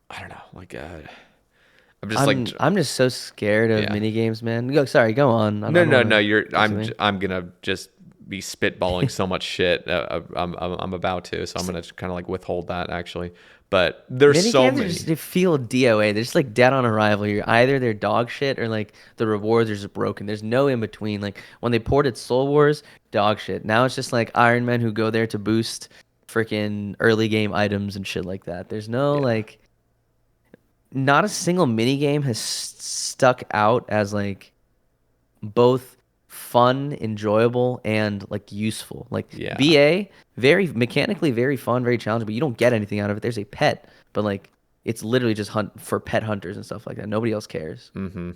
I don't know, like I'm just like I'm just so scared of yeah. mini games, man. Sorry, go on. I No, don't no, want no. to. I'm gonna just be spitballing so much shit. I'm about to, so I'm gonna kind of like withhold that actually. But there's Mini so games are many. just they feel DOA. They're just like dead on arrival. You're either they're dog shit or like the rewards are just broken. There's no in between. Like when they ported Soul Wars, dog shit. Now it's just like Iron Men who go there to boost freaking early game items and shit like that. There's no Yeah, like not a single mini game has stuck out as like both fun, enjoyable, and like useful. Like yeah. BA, very mechanically very fun, very challenging, but you don't get anything out of it. There's a pet, but like it's literally just hunt for pet hunters and stuff like that. Nobody else cares. Mm-hmm.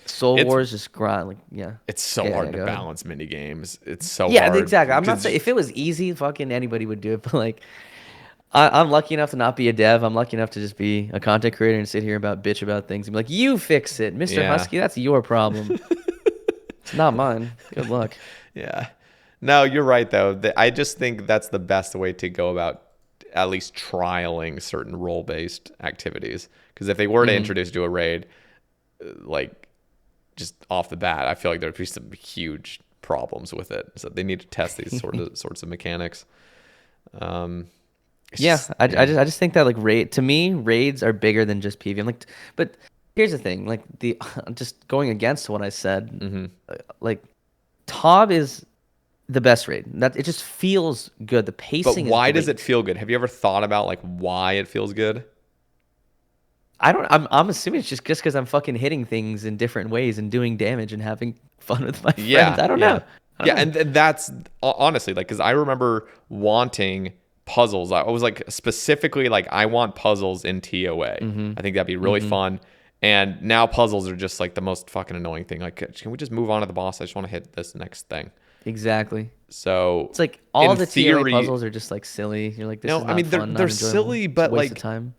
Soul It's Wars just grind like yeah. it's so Yeah, hard to go ahead. balance mini games. It's so Yeah, hard exactly. I'm not saying because if it was easy, fucking anybody would do it. But like, I'm lucky enough to not be a dev. I'm lucky enough to just be a content creator and sit here about bitch about things and be like, you fix it, Mr. yeah. Husky. That's your problem. It's not mine. Good luck. Yeah. No, you're right though. I just think that's the best way to go about at least trialing certain role-based activities. Because if they were to Mhm. introduce to a raid, like just off the bat, I feel like there'd be some huge problems with it. So they need to test these sorts of mechanics. It's Yeah, just, I just think that like raid to me raids are bigger than just PvP. I'm like, but here's the thing, like the just going against what I said, like Tob is the best raid. That it just feels good. The But pacing is why does it great. feel good? Have you ever thought about like why it feels good? I don't. I'm assuming it's just because I'm fucking hitting things in different ways and doing damage and having fun with my friends. Yeah, I don't yeah, know. I yeah, don't know. and that's honestly like because I remember wanting puzzles. I was like specifically like I want puzzles in TOA. I think that'd be really fun. And now puzzles are just like the most fucking annoying thing. Like, can we just move on to the boss? I just want to hit this next thing. Exactly. So It's like all in the TOA theory, puzzles are just like silly. You're like, this no, is I not mean fun, not they're enjoyable. silly, It's a but waste of like time.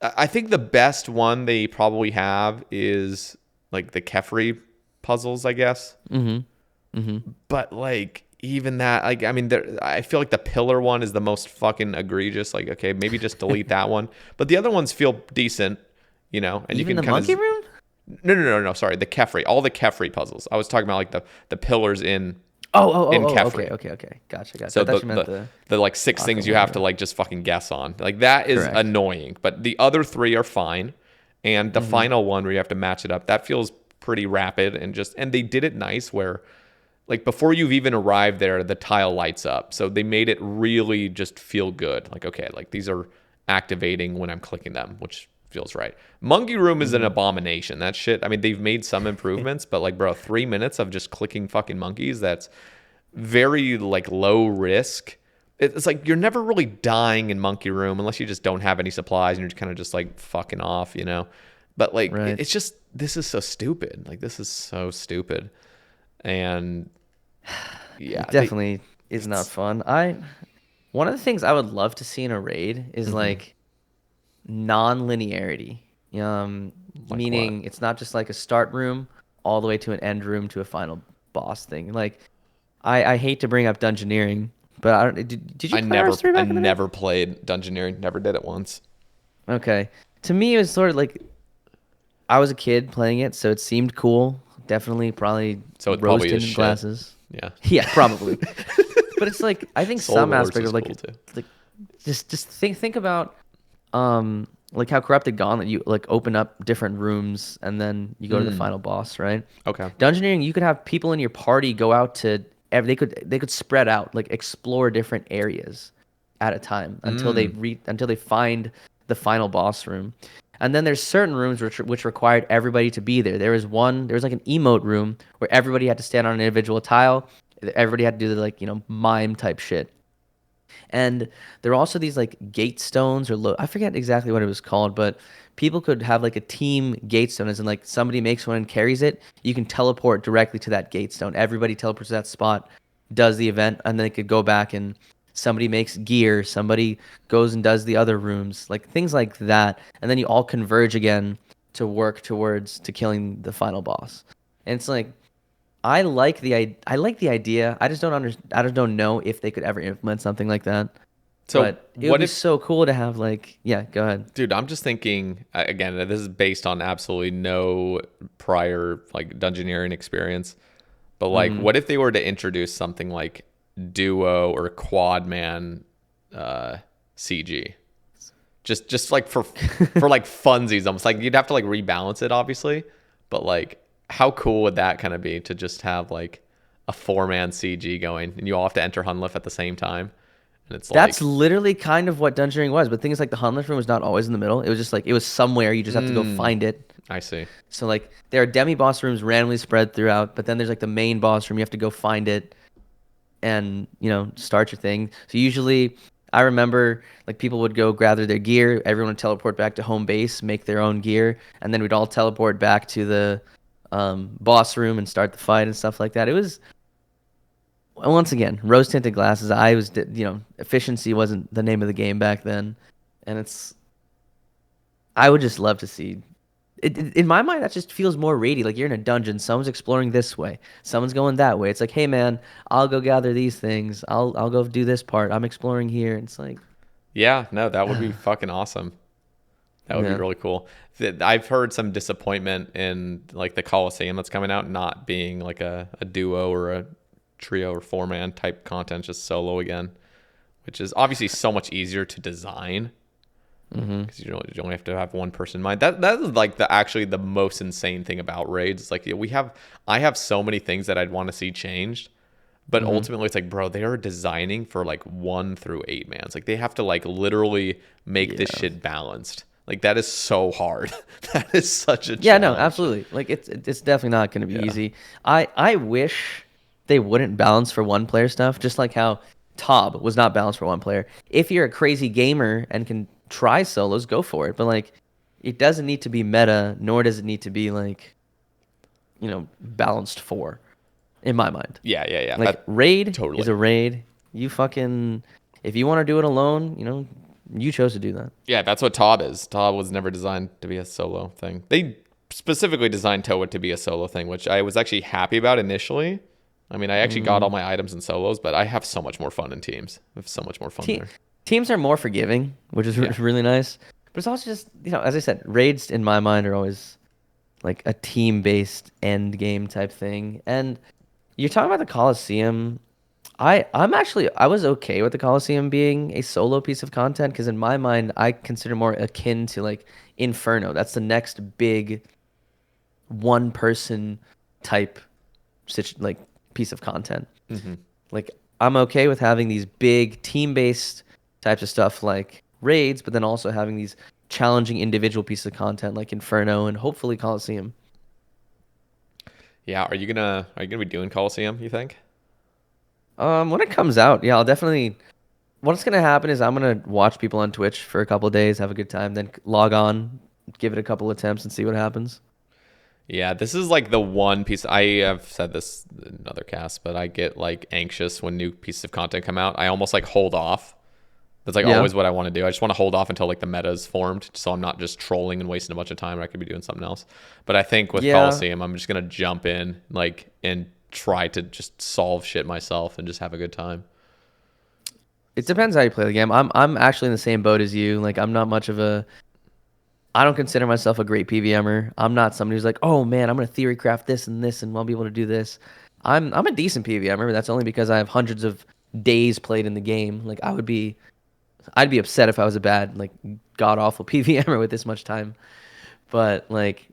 I think the best one they probably have is like the Kefri puzzles, I guess. But like even that, like I mean, I feel like the pillar one is the most fucking egregious. Like, okay, maybe just delete that one. But the other ones feel decent, and you Even can the kind monkey of room? no. Sorry, the Kefri, all the Kefri puzzles. I was talking about like the pillars in Okay, Kefri. okay. Gotcha. So I thought you meant the like six things you have to whatever. like just fucking guess on. Like that is Correct. annoying. But the other three are fine. And the Mm-hmm. final one where you have to match it up, that feels pretty rapid and they did it nice where like before you've even arrived there, the tile lights up. So they made it really just feel good. Like, okay, like these are activating when I'm clicking them, which feels right. Monkey Room is an Mm-hmm. abomination. That shit. I mean, they've made some improvements, but like, bro, 3 minutes of just clicking fucking monkeys, that's very like low risk. It's like you're never really dying in Monkey Room unless you just don't have any supplies and you're kind of just like fucking off. But like, Right. it's just, this is so stupid. Like, this is so stupid. And yeah, It definitely is not it's fun. One of the things I would love to see in a raid is mhm. like non-linearity. Like what? Meaning it's not just like a start room all the way to an end room to a final boss thing. Like I hate to bring up dungeoneering, but I don't did you play RS3 I back in the day? never played Dungeoneering. Never did it once. Okay. To me it was sort of like I was a kid playing it, so it seemed cool. Definitely probably So it rose probably is tinted shit. glasses. Yeah. Yeah, probably. But it's like I think Soul some Wars aspect is of cool like too. like just think about like how Corrupted Gauntlet you like open up different rooms and then you go to the final boss, right? Okay. Dungeoneering, you could have people in your party go out to they could spread out, like explore different areas at a time until they find the final boss room. And then there's certain rooms which required everybody to be there. There was like an emote room where everybody had to stand on an individual tile. Everybody had to do the like, mime type shit. And there are also these like gate stones I forget exactly what it was called, but people could have like a team gate stone, as in like somebody makes one and carries it. You can teleport directly to that gate stone. Everybody teleports to that spot, does the event, and then they could go back and somebody makes gear, somebody goes and does the other rooms, like things like that. And then you all converge again to work towards to killing the final boss. And it's like I like the idea. I just don't know if they could ever implement something like that. So But it would what be if, so cool to have like, yeah, go ahead. dude? I'm just thinking again. This is based on absolutely no prior like Dungeoneering experience. But like, Mhm. what if they were to introduce something like duo or quad man CG? Just like for like funsies, almost like you'd have to like rebalance it, obviously. But like, how cool would that kind of be to just have like a 4-man CG going, and you all have to enter Hunliff at the same time, and it's That's like, literally kind of what Dungeoneering was, but things like the Hunlift room was not always in the middle. It was just like it was somewhere. You just have to go find it. I see. So like there are demi boss rooms randomly spread throughout, but then there's like the main boss room. You have to go find it and start your thing. So usually I remember like people would go gather their gear, everyone would teleport back to home base, make their own gear, and then we'd all teleport back to the boss room and start the fight and stuff like that. It was once again rose tinted glasses. Efficiency wasn't the name of the game back then, and I would just love to see. In my mind, that just feels more raidy. Like you're in a dungeon, someone's exploring this way, someone's going that way. It's like, hey man, I'll go gather these things. I'll go do this part. I'm exploring here. It's like, Yeah, no, that would be fucking awesome. That would be yeah. really cool. I've heard some disappointment in like the Coliseum that's coming out not being like a duo or a trio or four-man type content, just solo again, which is obviously so much easier to design because you only have to have one person in mind. That is like actually the most insane thing about raids. It's like I have so many things that I'd want to see changed, but ultimately it's like, bro, they are designing for like 1 through 8 man. It's like they have to like literally make this shit balanced. Like that is so hard. That is such a Yeah, no, challenge. absolutely. Like it's definitely not going to be easy. I wish they wouldn't balance for one player stuff, just like how Tob was not balanced for one player. If you're a crazy gamer and can try solos, go for it. But like, it doesn't need to be meta, nor does it need to be like, balanced for, in my mind. Yeah. Like raid Totally. is a raid. If you want to do it alone, you chose to do that. Yeah, that's what Tob is. Tob was never designed to be a solo thing. They specifically designed Toa to be a solo thing, which I was actually happy about initially. I mean, I actually got all my items in solos, but I have so much more fun in teams. I have so much more fun there. Teams are more forgiving, which is really nice. But it's also just, as I said, raids in my mind are always like a team-based end game type thing. And you're talking about the Coliseum. I was okay with the Coliseum being a solo piece of content because in my mind, I consider more akin to like Inferno. That's the next big one-person type like piece of content. Like I'm okay with having these big team-based types of stuff like raids, but then also having these challenging individual pieces of content like Inferno and hopefully Coliseum. Yeah, are you gonna be doing Coliseum, you think? When it comes out, yeah, I'll definitely. What's gonna happen is I'm gonna watch people on Twitch for a couple of days, have a good time, then log on, give it a couple attempts, and see what happens. Yeah, this is like the one piece. I have said this in other casts, but I get like anxious when new pieces of content come out. I almost like hold off. That's like always what I want to do. I just want to hold off until like the meta is formed, so I'm not just trolling and wasting a bunch of time. I could be doing something else. But I think with Coliseum, I'm just gonna jump in like and try to just solve shit myself and just have a good time. It depends how you play the game. I'm actually in the same boat as you. Like I'm not much of a. I don't consider myself a great PVMer. I'm not somebody who's like, oh man, I'm gonna theory craft this and this, and I'll be able to do this. I'm a decent PVMer, but that's only because I have hundreds of days played in the game. Like I'd be upset if I was a bad, like god awful PVMer with this much time. But like,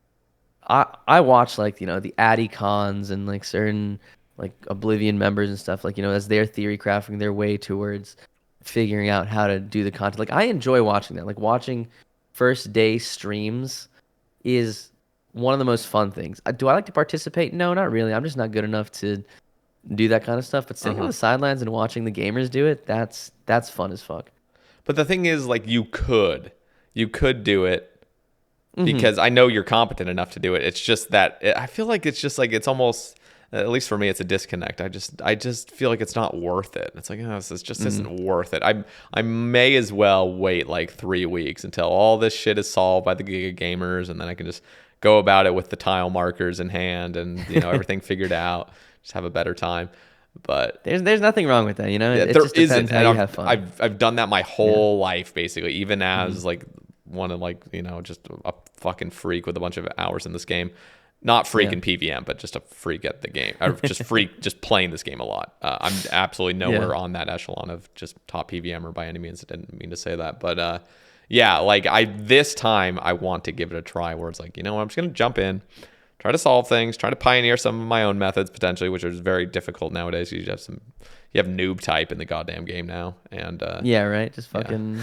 I watch like the Addy cons and like certain like Oblivion members and stuff like as they're theory crafting their way towards figuring out how to do the content. Like I enjoy watching that. Like watching first day streams is one of the most fun things. Do I like to participate? No, not really. I'm just not good enough to do that kind of stuff. But sitting on the sidelines and watching the gamers do it, that's fun as fuck. But the thing is, like, you could do it because I know you're competent enough to do it. It's just that I feel like it's just like it's almost, at least for me, it's a disconnect. I just feel like it's not worth it. It's like, this just isn't worth it. I may as well wait like 3 weeks until all this shit is solved by the Giga Gamers, and then I can just go about it with the tile markers in hand and everything figured out. Just have a better time. But there's nothing wrong with that, It there just depends isn't. how you have fun. I've done that my whole life, basically, even as like one of like just a fucking freak with a bunch of hours in this game. Not freak in PVM, but just a freak at the game. Or just freak, just playing this game a lot. I'm absolutely nowhere on that echelon of just top PVMer by any means. I didn't mean to say that, but like this time I want to give it a try. Where it's like, I'm just gonna jump in. Try to solve things, try to pioneer some of my own methods potentially, which is very difficult nowadays. You have noob type in the goddamn game now, and yeah, right. Just fucking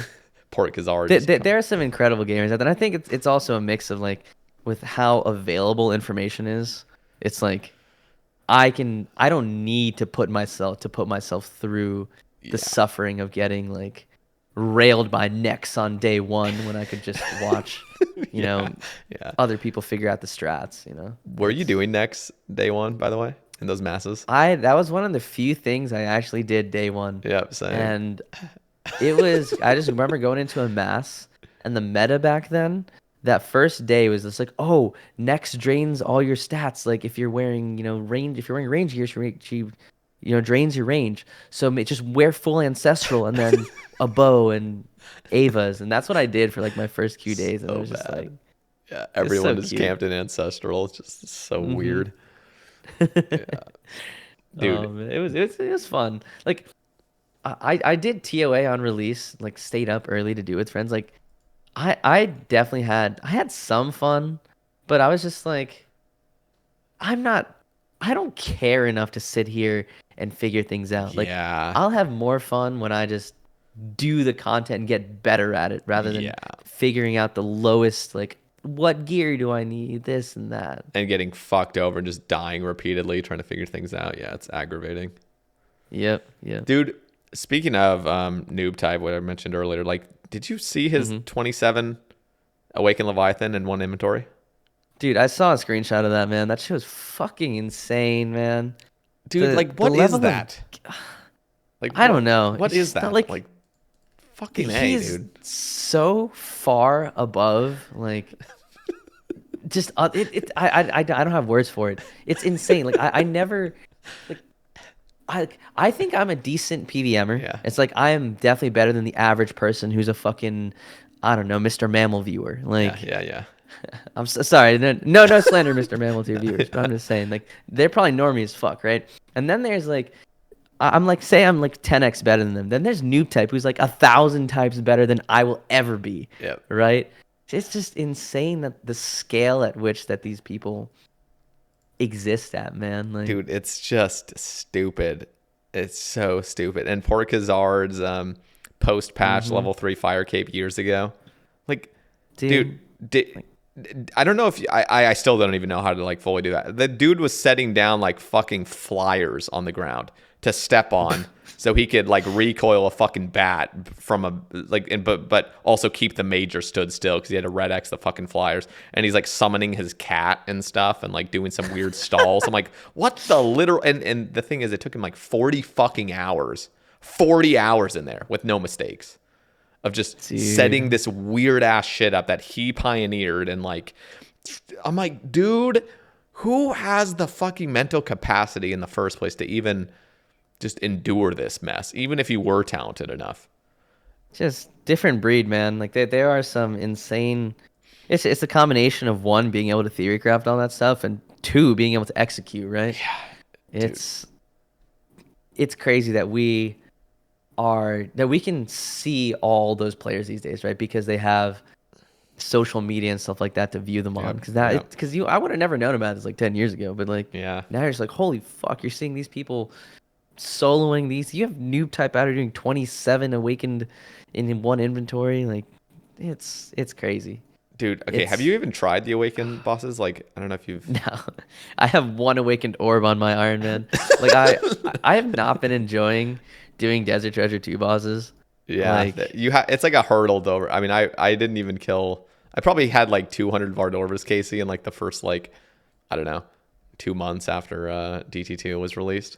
Port Kazar. There are some incredible gamers out there. And I think it's also a mix of like with how available information is. It's like I don't need to put myself through the suffering of getting like railed by necks on day one when I could just watch, you Yeah, know, yeah. other people figure out the strats. Were you It's doing next day one, by the way, in those masses? I that was one of the few things I actually did day one, Yep, same. and it was I just remember going into a mass and the meta back then. That first day was just like, oh, Nex drains all your stats. Like if you're wearing, range, if you're wearing range gear, she drains your range. So just wear full ancestral and then a bow and Avas, and that's what I did for like my first few days, and it So was just like, bad. Yeah, it's everyone so just cute. camped in Ancestral. It's just so Hmm. weird. Yeah. Dude, It was fun. Like I did TOA on release, like stayed up early to do with friends. Like I definitely had some fun, but I was just like, I'm not I don't care enough to sit here and figure things out. Like yeah. I'll have more fun when I just do the content and get better at it rather than Yeah. figuring out the lowest, like what gear do I need, this and that. And getting fucked over and just dying repeatedly trying to figure things out. Yeah, it's aggravating. Yep, yep. Dude, speaking of noob type, what I mentioned earlier, like, did you see his Hmm. 27 Awakened Leviathan in one inventory? Dude, I saw a screenshot of that, man. That shit was fucking insane, man. Dude, The like, the what is level of that? Like, I don't know. what It's is just not that? like Like, fucking A, he's dude. so far above like just I don't have words for it. It's insane. Like I never like I think I'm a decent PVMer. Yeah. It's like I am definitely better than the average person who's a fucking I don't know, Mr. Mammal viewer. Yeah, Like yeah, yeah. I'm so sorry. No slander, Mr. Mammal to your viewers, but I'm just saying, like, they're probably normie as fuck, right? And then there's like, I'm like, say I'm like 10x better than them. Then there's noob type who's like 1,000 types better than I will ever be, Yep. right? It's just insane that the scale at which that these people exist at, man. Like, Dude, it's just stupid. It's so stupid. And poor Kazard's post patch hmm level 3 fire cape years ago. Like, dude, dude, did, like, I don't know if I still don't even know how to like fully do that. The dude was setting down like fucking flyers on the ground to step on so he could like recoil a fucking bat from a like and but also keep the major stood still because he had to red X the fucking flyers, and he's like summoning his cat and stuff and like doing some weird stalls. I'm like, what the literal, and the thing is it took him like 40 fucking hours. 40 hours in there with no mistakes of just setting dude, this weird ass shit up that he pioneered. And like, I'm like, dude, who has the fucking mental capacity in the first place to even just endure this mess, even if you were talented enough? just different breed, man. Like, there are some insane. It's a combination of one being able to theory craft all that stuff, and two being able to execute, right? Dude. It's it's crazy that we can see all those players these days, right? Because they have social media and stuff like that to view them on. Yep. Because now, Yep. because I would have never known about this like 10 years ago, but like Yeah. now you're just like, holy fuck, you're seeing these people soloing these. You have noob type out here doing 27 awakened in one inventory. Like it's crazy. Dude, okay, have It's you even tried the Awakened bosses? Like, I don't know if you've. no, I have one awakened orb on my Iron Man. Like I have not been enjoying doing Desert Treasure 2 bosses. Yeah, Like it's like a hurdle to over. I mean, I didn't even kill. I probably had like 200 Vardorvis Casey in like the first like, I don't know, 2 months after DT2 was released.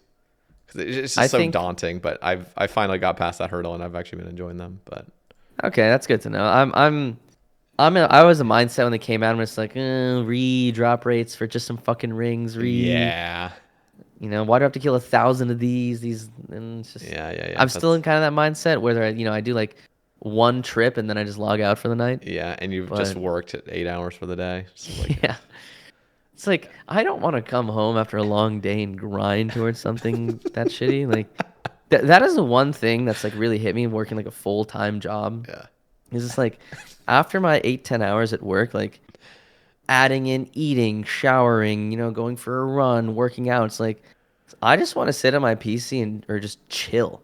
'Cause it's I just so think daunting, but I finally got past that hurdle and I've actually been enjoying them. But okay, that's good to know. I was a mindset when they came out. I'm just like, re-drop rates for just some fucking rings. yeah, Why do I have to kill 1,000 of these? And it's just, yeah. I'm still in kind of that mindset where I do like one trip and then I just log out for the night. Yeah, and you've just But worked 8 hours for the day. Just like, yeah, it's like I don't want to come home after a long day and grind towards something that shitty. Like that is the one thing that's like really hit me working like a full-time job. yeah, It's just like after my 8-10 hours at work, like adding in eating, showering, going for a run, working out. It's like I just want to sit on my PC or just chill.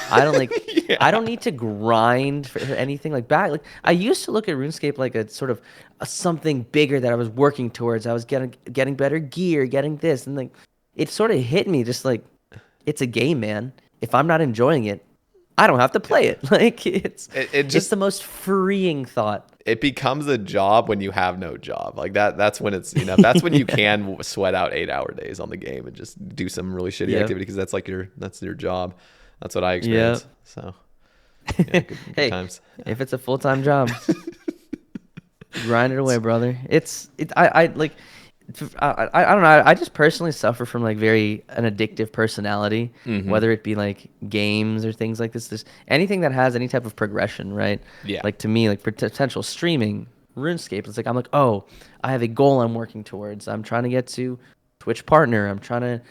I don't like I yeah, don't need to grind for anything like back. Like I used to look at RuneScape like a sort of something bigger that I was working towards. I was getting better gear, getting this, and like it sort of hit me just like it's a game, man. If I'm not enjoying it, I don't have to play it. Like It it's just the most freeing thought. it becomes a job when you have no job. Like that's when it's, that's when you can sweat out 8-hour days on the game and just do some really shitty Yep. activity because that's your job. That's what I Yep. experience. So yeah, good Hey, times. if it's a full-time job, grind it away, brother. I like I don't know. I just personally suffer from like an addictive personality, whether it be like games or things like this. This anything that has any type of progression, right? Yeah. Like to me, like potential streaming, RuneScape. It's like I'm like, oh, I have a goal I'm working towards. I'm trying to get to Twitch partner. I'm trying to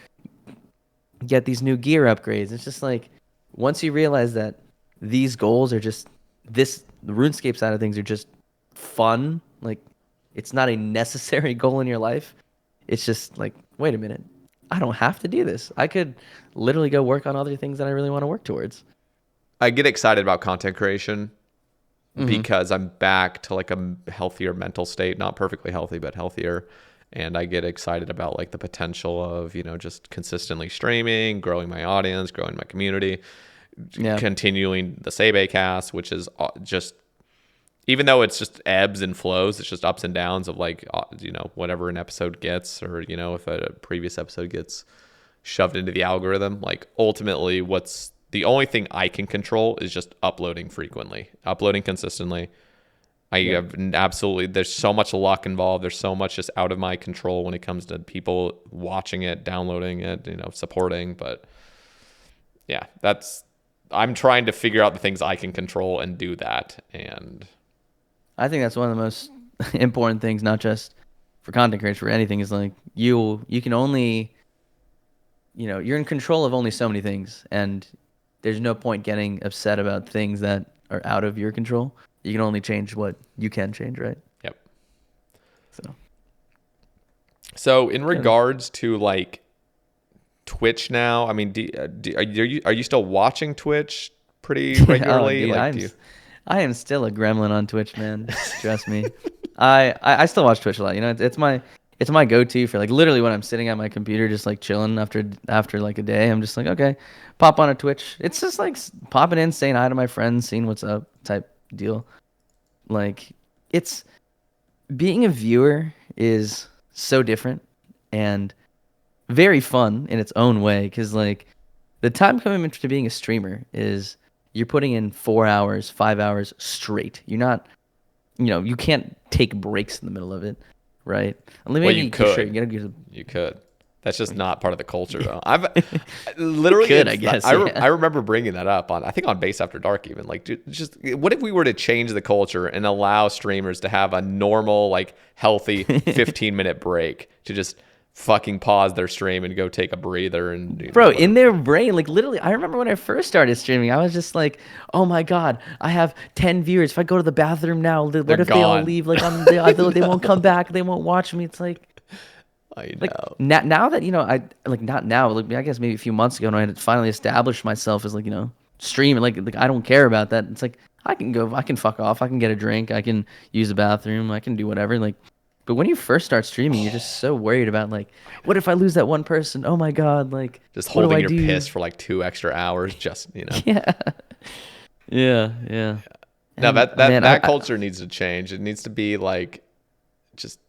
get these new gear upgrades. It's just like once you realize that these goals are just the RuneScape side of things are just fun. Like it's not a necessary goal in your life. It's just like, wait a minute. I don't have to do this. I could literally go work on other things that I really want to work towards. I get excited about content creation Mm-hmm. because I'm back to like a healthier mental state, not perfectly healthy, but healthier. And I get excited about like the potential of, just consistently streaming, growing my audience, growing my community, Yeah. continuing the Sae Bae cast, which is just, even though it's just ebbs and flows, it's just ups and downs of like, whatever an episode gets, or, if a previous episode gets shoved into the algorithm, like ultimately what's the only thing I can control is just uploading frequently, uploading consistently. Have absolutely, there's so much luck involved. There's so much just out of my control when it comes to people watching it, downloading it, supporting. But yeah, I'm trying to figure out the things I can control and do that. And I think that's one of the most important things, not just for content creation, for anything, is like you can only, you're in control of only so many things, and there's no point getting upset about things that are out of your control. You can only change what you can change, right? yep. So So in regards to like Twitch now, I mean, are you still watching Twitch pretty regularly? dude, Like, I am still a gremlin on Twitch, man. Trust me. I still watch Twitch a lot. It's my go-to for like literally when I'm sitting at my computer, just like chilling after like a day. I'm just like, okay, pop on a Twitch. It's just like popping in, saying hi to my friends, seeing what's up type deal. Like it's being a viewer is so different and very fun in its own way, because like the time commitment to being a streamer is you're putting in 4 hours, 5 hours straight. You're not, you can't take breaks in the middle of it, right? Maybe well, you could. Sure, you gotta use You could. That's just not part of the culture, though. I've literally, could, I guess. I remember bringing that up I think on Base After Dark, even like, dude, just what if we were to change the culture and allow streamers to have a normal, like, healthy 15-minute break to just fucking pause their stream and go take a breather and Bro, in their brain, like literally, I remember when I first started streaming, I was just like, "Oh my god, I have 10 viewers. If I go to the bathroom now, what if they all gone. leave? Like, they won't come back. They won't watch me." It's like, I know. like now that I like not now, like I guess maybe a few months ago when I had finally established myself as like streaming, like I don't care about that. It's like I can fuck off, I can get a drink, I can use the bathroom, I can do whatever. Like, but when you first start streaming, you're just so worried about like, what if I lose that one person? Oh my god, like Just what do holding I your do? piss for like 2 extra hours, just Yeah, yeah. No, And, that man, that culture needs to change. It needs to be like, just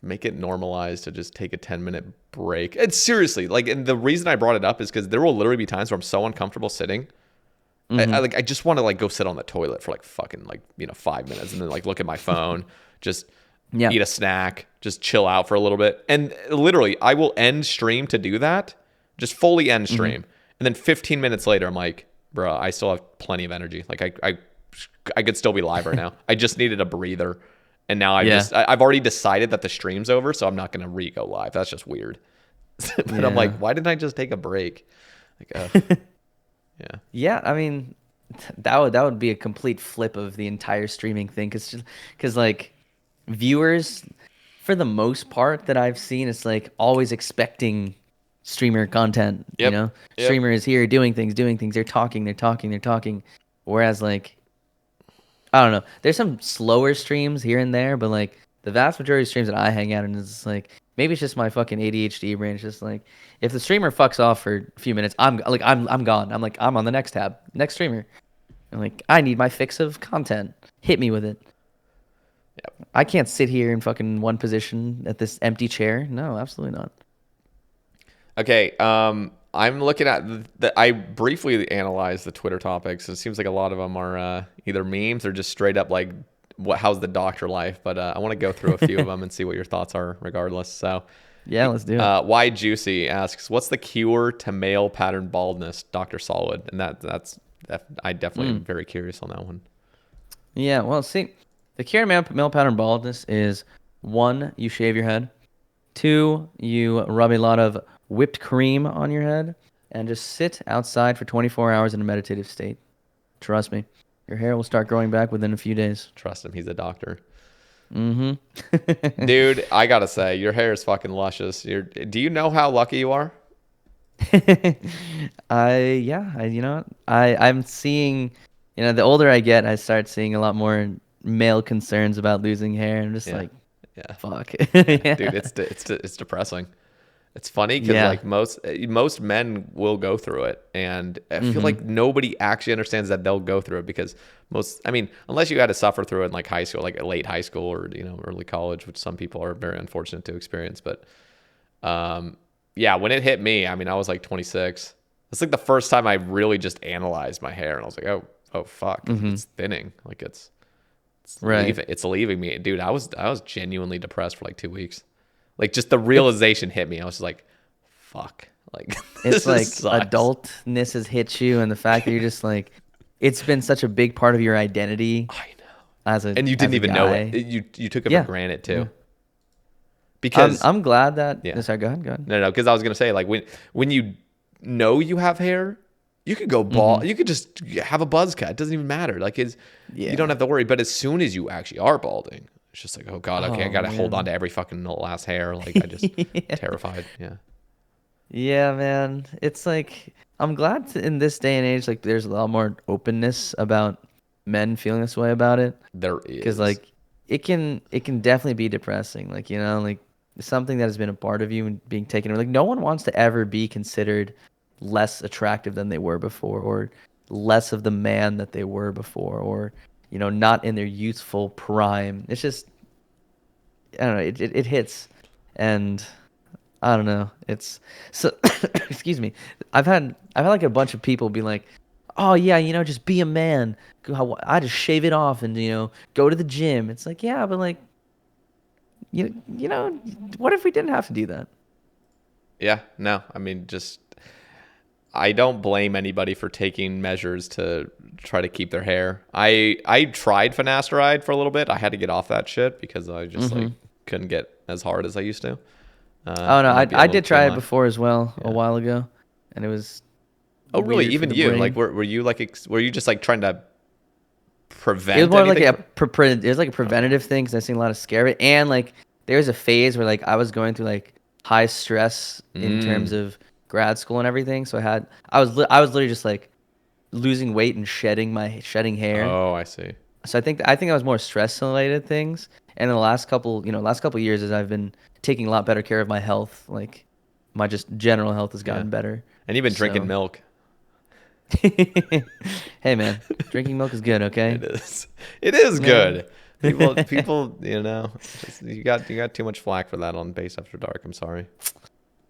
make it normalized to just take a 10-minute break. And seriously, like, and the reason I brought it up is because there will literally be times where I'm so uncomfortable sitting. I just want to like go sit on the toilet for like fucking like 5 minutes and then like look at my phone, just eat a snack, just chill out for a little bit. And literally, I will end stream to do that, just fully end stream, and then 15 minutes later, I'm like, bro, I still have plenty of energy. Like I could still be live right now. I just needed a breather. And now I've already decided that the stream's over, so I'm not going to go live. That's just weird. But I'm like, why didn't I just take a break? Like, yeah. Yeah, I mean, that would be a complete flip of the entire streaming thing, because like viewers, for the most part that I've seen, it's like always expecting streamer content. Yep. Streamer is here doing things. They're talking. Whereas like, I don't know, there's some slower streams here and there, but like the vast majority of streams that I hang out in is just like maybe it's just my fucking ADHD brain. It's just like if the streamer fucks off for a few minutes, I'm gone. I'm like I'm on the next tab, next streamer. I'm like I need my fix of content. Hit me with it. Yep. I can't sit here in fucking one position at this empty chair. No, absolutely not. Okay, I'm looking at I briefly analyzed the Twitter topics. It seems like a lot of them are either memes or just straight up like, how's the doctor life? But I want to go through a few of them and see what your thoughts are regardless. So, Yeah, let's do it. Why Juicy asks, what's the cure to male pattern baldness, Dr. Solid? And that's I definitely am very curious on that one. Yeah, well, see, the cure to male pattern baldness is 1, you shave your head. 2, you rub a lot of whipped cream on your head and just sit outside for 24 hours in a meditative state. Trust me, your hair will start growing back within a few days. Trust him, he's a doctor. Mm-hmm. Dude, I gotta say, your hair is fucking luscious. Do you know how lucky you are? I'm seeing, the older I get, I start seeing a lot more male concerns about losing hair. I'm just like, yeah, fuck. dude, it's depressing. It's funny because Yeah. like most men will go through it, and I feel like nobody actually understands that they'll go through it because unless you had to suffer through it in like high school, like late high school or early college, which some people are very unfortunate to experience. But yeah, when it hit me, I was like 26. It's like the first time I really just analyzed my hair, and I was like, oh fuck, it's thinning, like it's Right. it's leaving me, dude. I was genuinely depressed for like 2 weeks. Like just the realization hit me. I was like, fuck. Like It's like sucks. adultness has hit you, and the fact that you're just like, it's been such a big part of your identity I know. as a And you didn't even know guy. it. You took it Yeah. for granted too. Yeah. Because I'm glad that. Yeah. Sorry, go ahead. no, because I was gonna say like when you know you have hair, you could go bald. You could just have a buzz cut. It doesn't even matter. Like you don't have to worry. But as soon as you actually are balding, it's just like, oh god, okay, I gotta hold on to every fucking last hair. Like I just terrified. Yeah. Yeah, man. It's like I'm glad in this day and age, like there's a lot more openness about men feeling this way about it. There is. Because like it can definitely be depressing. Like like something that has been a part of you and being taken over. Like no one wants to ever be considered less attractive than they were before, or less of the man that they were before, or not in their youthful prime. It's just I don't know. It hits, and I don't know. It's so. Excuse me. I've had like a bunch of people be like, "Oh yeah, just be a man. I just shave it off and go to the gym." It's like, yeah, but like, what if we didn't have to do that? Yeah, no, I don't blame anybody for taking measures to try to keep their hair. I tried finasteride for a little bit. I had to get off that shit because I just like couldn't get as hard as I used to. Oh no, I did try it before as well a while ago, and it was. Oh really? weird for Even the you? brain. Like were you like were you just like trying to prevent? It was more like anything it was like a preventative thing because I seen a lot of scare of it, and like there was a phase where like I was going through like high stress in terms of grad school and everything. So I was literally just like losing weight and shedding hair. Oh, I see. So I think I was more stress related things. And in the last couple years, as I've been taking a lot better care of my health, like my just general health has gotten better. And you've been drinking milk. Hey man, drinking milk is good, okay? It is. It is good. People, you got too much flack for that on Base After Dark. I'm sorry.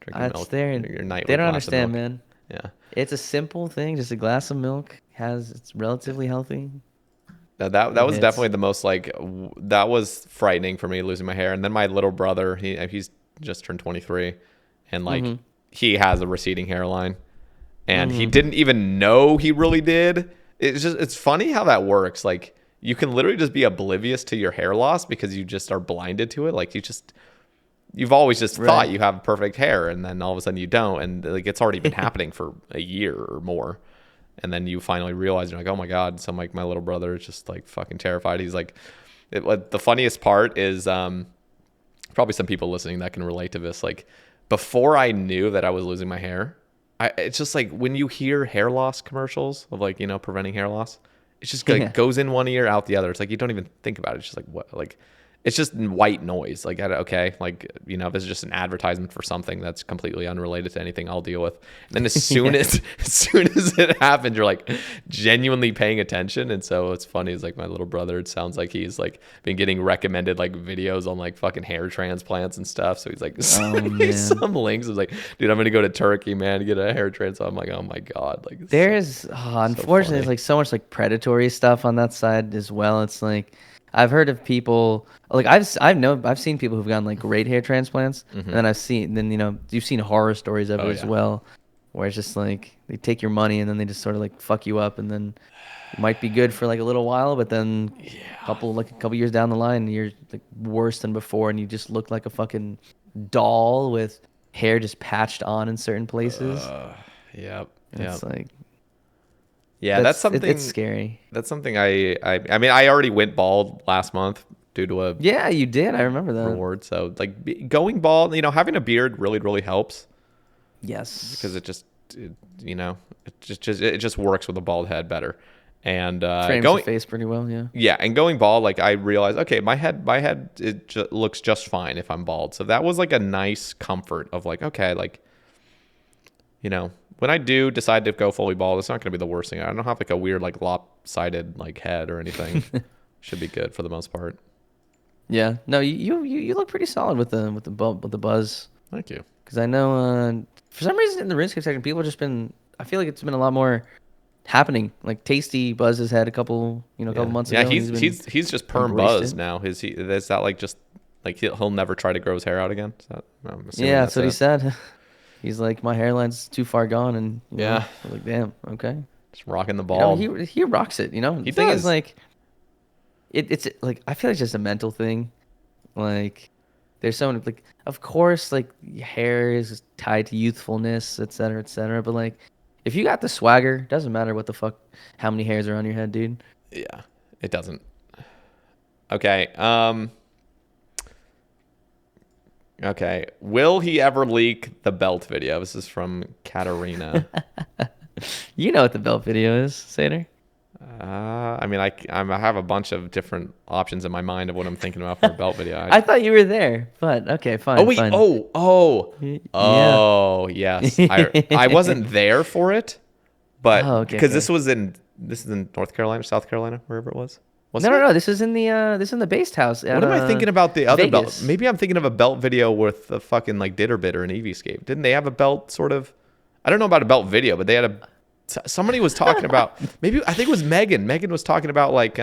Drinking milk. Your nightly they don't glass of understand, milk. man. Yeah. It's a simple thing, just a glass of milk. It's relatively healthy. Now that was definitely the most that was frightening for me, losing my hair. And then my little brother, he's just turned 23, and he has a receding hairline, and he didn't even know he really did. It's funny how that works. Like you can literally just be oblivious to your hair loss because you just are blinded to it. Like you've always just thought you have perfect hair, and then all of a sudden you don't, and like it's already been happening for a year or more. And then you finally realize, you're like, oh my God. So like my little brother is just like fucking terrified. He's like, the funniest part is probably some people listening that can relate to this. Like before I knew that I was losing my hair, it's just like when you hear hair loss commercials of like, preventing hair loss, it's just like goes in one ear, out the other. It's like you don't even think about it. It's just like what, like, it's just white noise. Like, okay, like, you know, if it's just an advertisement for something that's completely unrelated to anything I'll deal with. And then as soon as it happens, you're like genuinely paying attention. And so it's funny. It's like my little brother, it sounds like he's like been getting recommended like videos on like fucking hair transplants and stuff. So he's like, sending me some links. It's like, dude, I'm going to go to Turkey, man, to get a hair transplant. I'm like, oh my God. Like, there's unfortunately, there's like so much like predatory stuff on that side as well. It's like, I've heard of people like I've seen people who've gotten like great hair transplants, and then you know you've seen horror stories of it as well, where it's just like they take your money and then they just sort of like fuck you up, and then it might be good for like a little while, but then a couple years down the line you're like worse than before, and you just look like a fucking doll with hair just patched on in certain places. Yep. It's like. Yeah, that's something. It's scary. That's something I mean, I already went bald last month due to a yeah, you did. I remember that reward. So like going bald, you know, having a beard really helps. Yes, because you know, it just works with a bald head better. And frames the face pretty well. Yeah, and going bald, like I realized, okay, my head looks just fine if I'm bald. So that was like a nice comfort of like, okay, like, you know. When I do decide to go fully bald, it's not going to be the worst thing. I don't have like a weird like lopsided like head or anything. Should be good for the most part. Yeah. No, you look pretty solid with the buzz. Thank you. Because I know for some reason in the risk section, people have just been. I feel like it's been a lot more happening. Like Tasty Buzz has had a couple months ago. Yeah, he's just perm buzz now. Is that like just like he'll never try to grow his hair out again? That's what he said. He's like, my hairline's too far gone, and yeah, I'm like, damn, okay, just rocking the ball. You know, he rocks it, you know. The thing does. is, like, it's like I feel like it's just a mental thing. Like, there's so many, like, of course, like hair is tied to youthfulness, et cetera, but like, if you got the swagger, doesn't matter what the fuck, how many hairs are on your head, dude. Yeah, it doesn't. Okay. Okay. Will he ever leak the belt video? This is from Katarina. You know what the belt video is, Sater? I mean, I have a bunch of different options in my mind of what I'm thinking about for a belt video. I thought you were there, but okay, fine. Oh wait, fine. Yes. I wasn't there for it, but because this is in North Carolina, South Carolina, wherever it was. No. This is in the based house. What am I thinking about the other Vegas. belt? Maybe I'm thinking of a belt video with the fucking like Ditter Bitter and Eviescape. Didn't they have a belt sort of? I don't know about a belt video, but they had somebody was talking about, maybe I think it was Megan. Megan was talking about like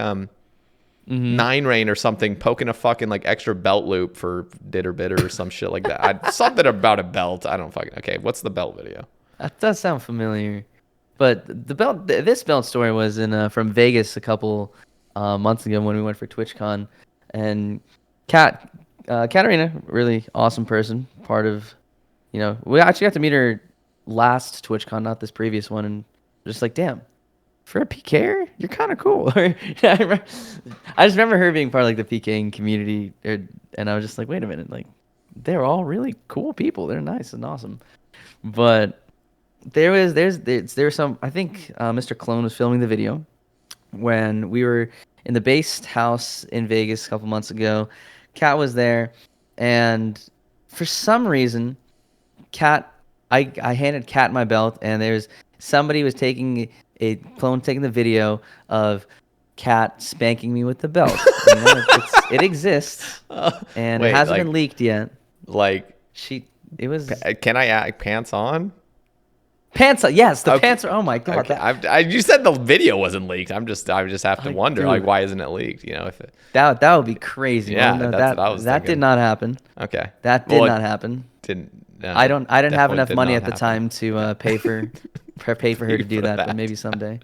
Nine Rain or something, poking a fucking like extra belt loop for Ditter Bitter or some shit like that. Something about a belt. I don't fucking. Okay, what's the belt video? That does sound familiar, but this belt story was in from Vegas a couple months ago when we went for TwitchCon, and Katarina, really awesome person, part of, you know, we actually got to meet her last TwitchCon, not this previous one, and just like, damn, for a PKer, you're kind of cool. I just remember her being part of like the PKing community, and I was just like, wait a minute, like they're all really cool people. They're nice and awesome, but there's some. I think Mr. Clone was filming the video when we were in the based house in Vegas a couple months ago. Kat was there, and for some reason, I handed Kat my belt, and there's somebody was taking the video of Kat spanking me with the belt. You know, it exists, and it hasn't been leaked yet. Like it was. Can I add pants on? Pants on, yes, the pants are. Oh my god! Okay. You said the video wasn't leaked. I just have to wonder, like, why isn't it leaked? You know, if that would be crazy. Yeah, that's what I was that thinking. did not happen. Okay, that did not happen. I didn't have enough money at the time to pay for her to do that, but maybe someday.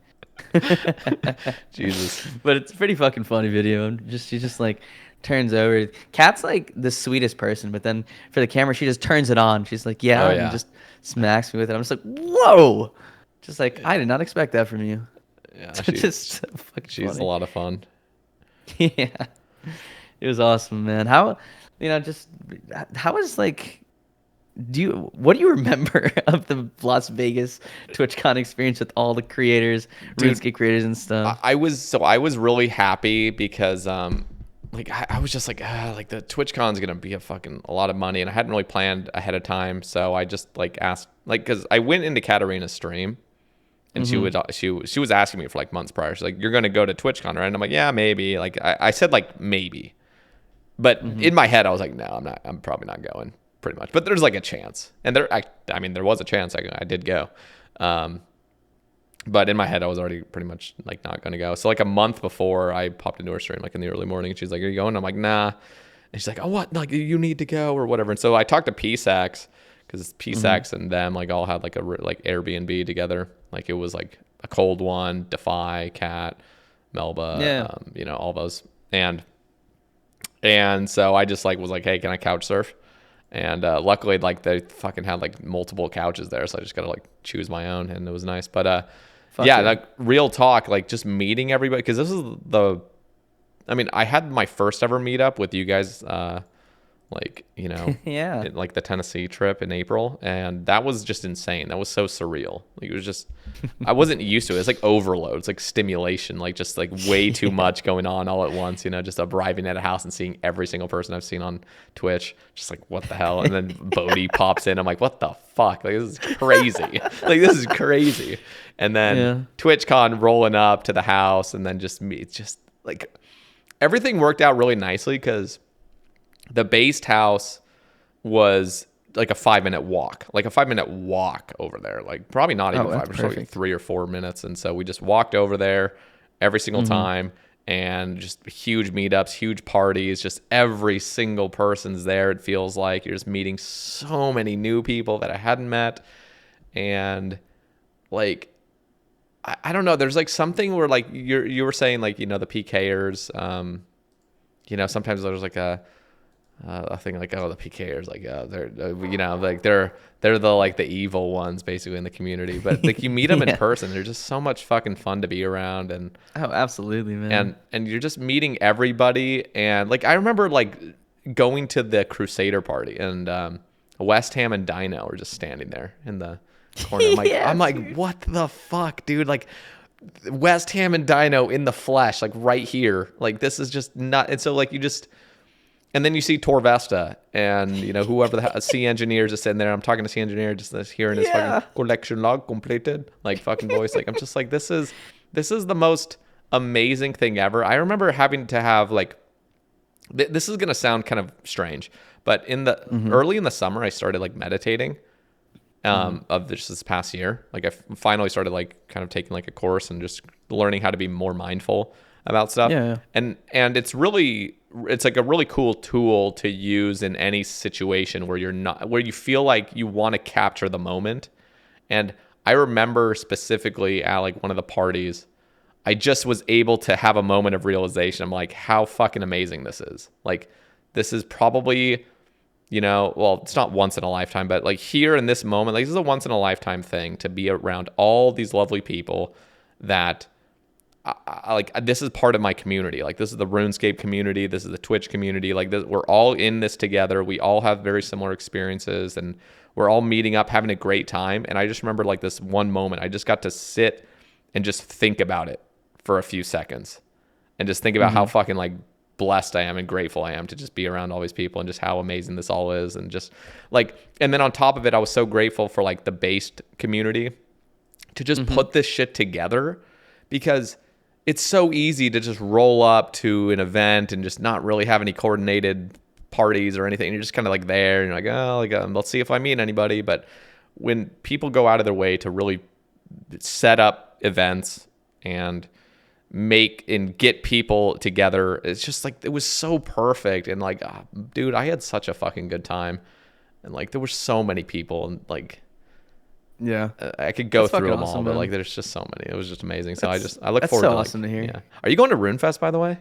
Jesus, but it's a pretty fucking funny video. She just like turns over. Kat's like the sweetest person, but then for the camera, she just turns it on. She's like, and just smacks me with it. I'm just like, whoa! Just like, I did not expect that from you. Yeah, she's funny. A lot of fun. Yeah, it was awesome, man. How is like. What do you remember of the Las Vegas TwitchCon experience with all the creators, RuneScape creators and stuff? I was really happy because like I was just like like the TwitchCon's gonna be a lot of money, and I hadn't really planned ahead of time, so I just like asked, like, because I went into Katarina's stream, and she was asking me for like months prior. She's like, "You're gonna go to TwitchCon, right?" And I'm like, "Yeah, maybe." Like I said like maybe, but in my head I was like, "No, I'm not. I'm probably not going." Pretty much, but there's like a chance, and I mean there was a chance I did go. But in my head, I was already pretty much like not going to go. So like a month before, I popped into her stream like in the early morning, and she's like, "Are you going?" I'm like, "Nah." And she's like, "Oh, what? Like you need to go or whatever." And so I talked to PSAX, because PSAX and them like all had like a like Airbnb together. Like it was like a cold one, Defy, Cat, Melba, you know, all those. And so I just like was like, "Hey, can I couch surf?" And luckily, like they fucking had like multiple couches there, so I just gotta like choose my own, and it was nice. But yeah, like real talk, like just meeting everybody, because this is I mean, I had my first ever meetup with you guys, like, you know, like the Tennessee trip in April, and that was just insane. That was so surreal. Like it was just, I wasn't used to it. It's like overload. It's like stimulation, like just like way too much going on all at once, you know, just arriving at a house and seeing every single person I've seen on Twitch. Just like, what the hell? And then Bodhi pops in. I'm like, what the fuck? Like, this is crazy. Like, this is crazy. And then TwitchCon rolling up to the house, and then just me, just like everything worked out really nicely, because the based house was like a 5-minute walk, over there. Like probably not even 5, just like 3 or 4 minutes. And so we just walked over there every single time, and just huge meetups, huge parties, just every single person's there. It feels like you're just meeting so many new people that I hadn't met. And like, I don't know, there's like something where like you were saying, like, you know, the PKers, you know, sometimes there's like a thing like, oh, the PKers, like, they're you know, like they're the like the evil ones basically in the community, but like you meet them in person, they're just so much fucking fun to be around. And oh, absolutely, man. And you're just meeting everybody. And like I remember like going to the Crusader party, and West Ham and Dino were just standing there in the corner. I'm like, what the fuck, dude? Like West Ham and Dino in the flesh, like right here. Like this is just not. And so like you just. And then you see Torvesta, and you know, whoever the C engineers is sitting there. I'm talking to C engineer, just hearing his fucking collection log completed, like fucking voice. Like I'm just like, this is the most amazing thing ever. I remember having to have like, this is gonna sound kind of strange, but in the early in the summer, I started like meditating. Of this past year, like I finally started like kind of taking like a course and just learning how to be more mindful about stuff. And it's like a really cool tool to use in any situation where you feel like you want to capture the moment. And I remember specifically at like one of the parties, I just was able to have a moment of realization. I'm like, how fucking amazing this is. Like, this is probably, you know, well, it's not once in a lifetime, but like here in this moment, like this is a once in a lifetime thing to be around all these lovely people that like, this is part of my community. Like, this is the RuneScape community. This is the Twitch community. Like, we're all in this together. We all have very similar experiences, and we're all meeting up, having a great time. And I just remember like this one moment, I just got to sit and just think about it for a few seconds, and just think about how fucking like blessed I am and grateful I am to just be around all these people, and just how amazing this all is. And just like, and then on top of it, I was so grateful for like the based community to just put this shit together, because it's so easy to just roll up to an event and just not really have any coordinated parties or anything. You're just kind of like there, and you're like, oh, like, let's see if I meet anybody. But when people go out of their way to really set up events and make and get people together, it's just like, it was so perfect. And like, oh, dude, I had such a fucking good time. And like, there were so many people, and like, I could go through them all, but like, there's just so many. It was just amazing. So I look forward to, like, awesome to hear. Yeah. Are you going to RuneFest, by the way?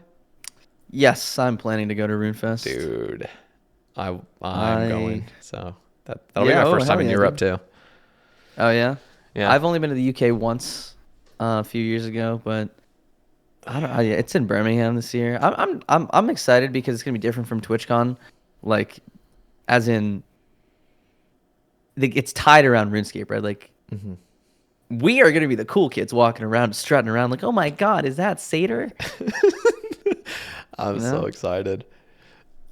Yes, I'm planning to go to RuneFest. Dude, I'm going. So that'll be my first time in Europe too. Oh yeah? Yeah. I've only been to the UK once a few years ago, but I don't. It's in Birmingham this year. I'm excited because it's gonna be different from TwitchCon, like, as in, it's tied around RuneScape, right? Like, we are gonna be the cool kids walking around, strutting around, like, oh my god, is that Satyr? I'm You so know? excited.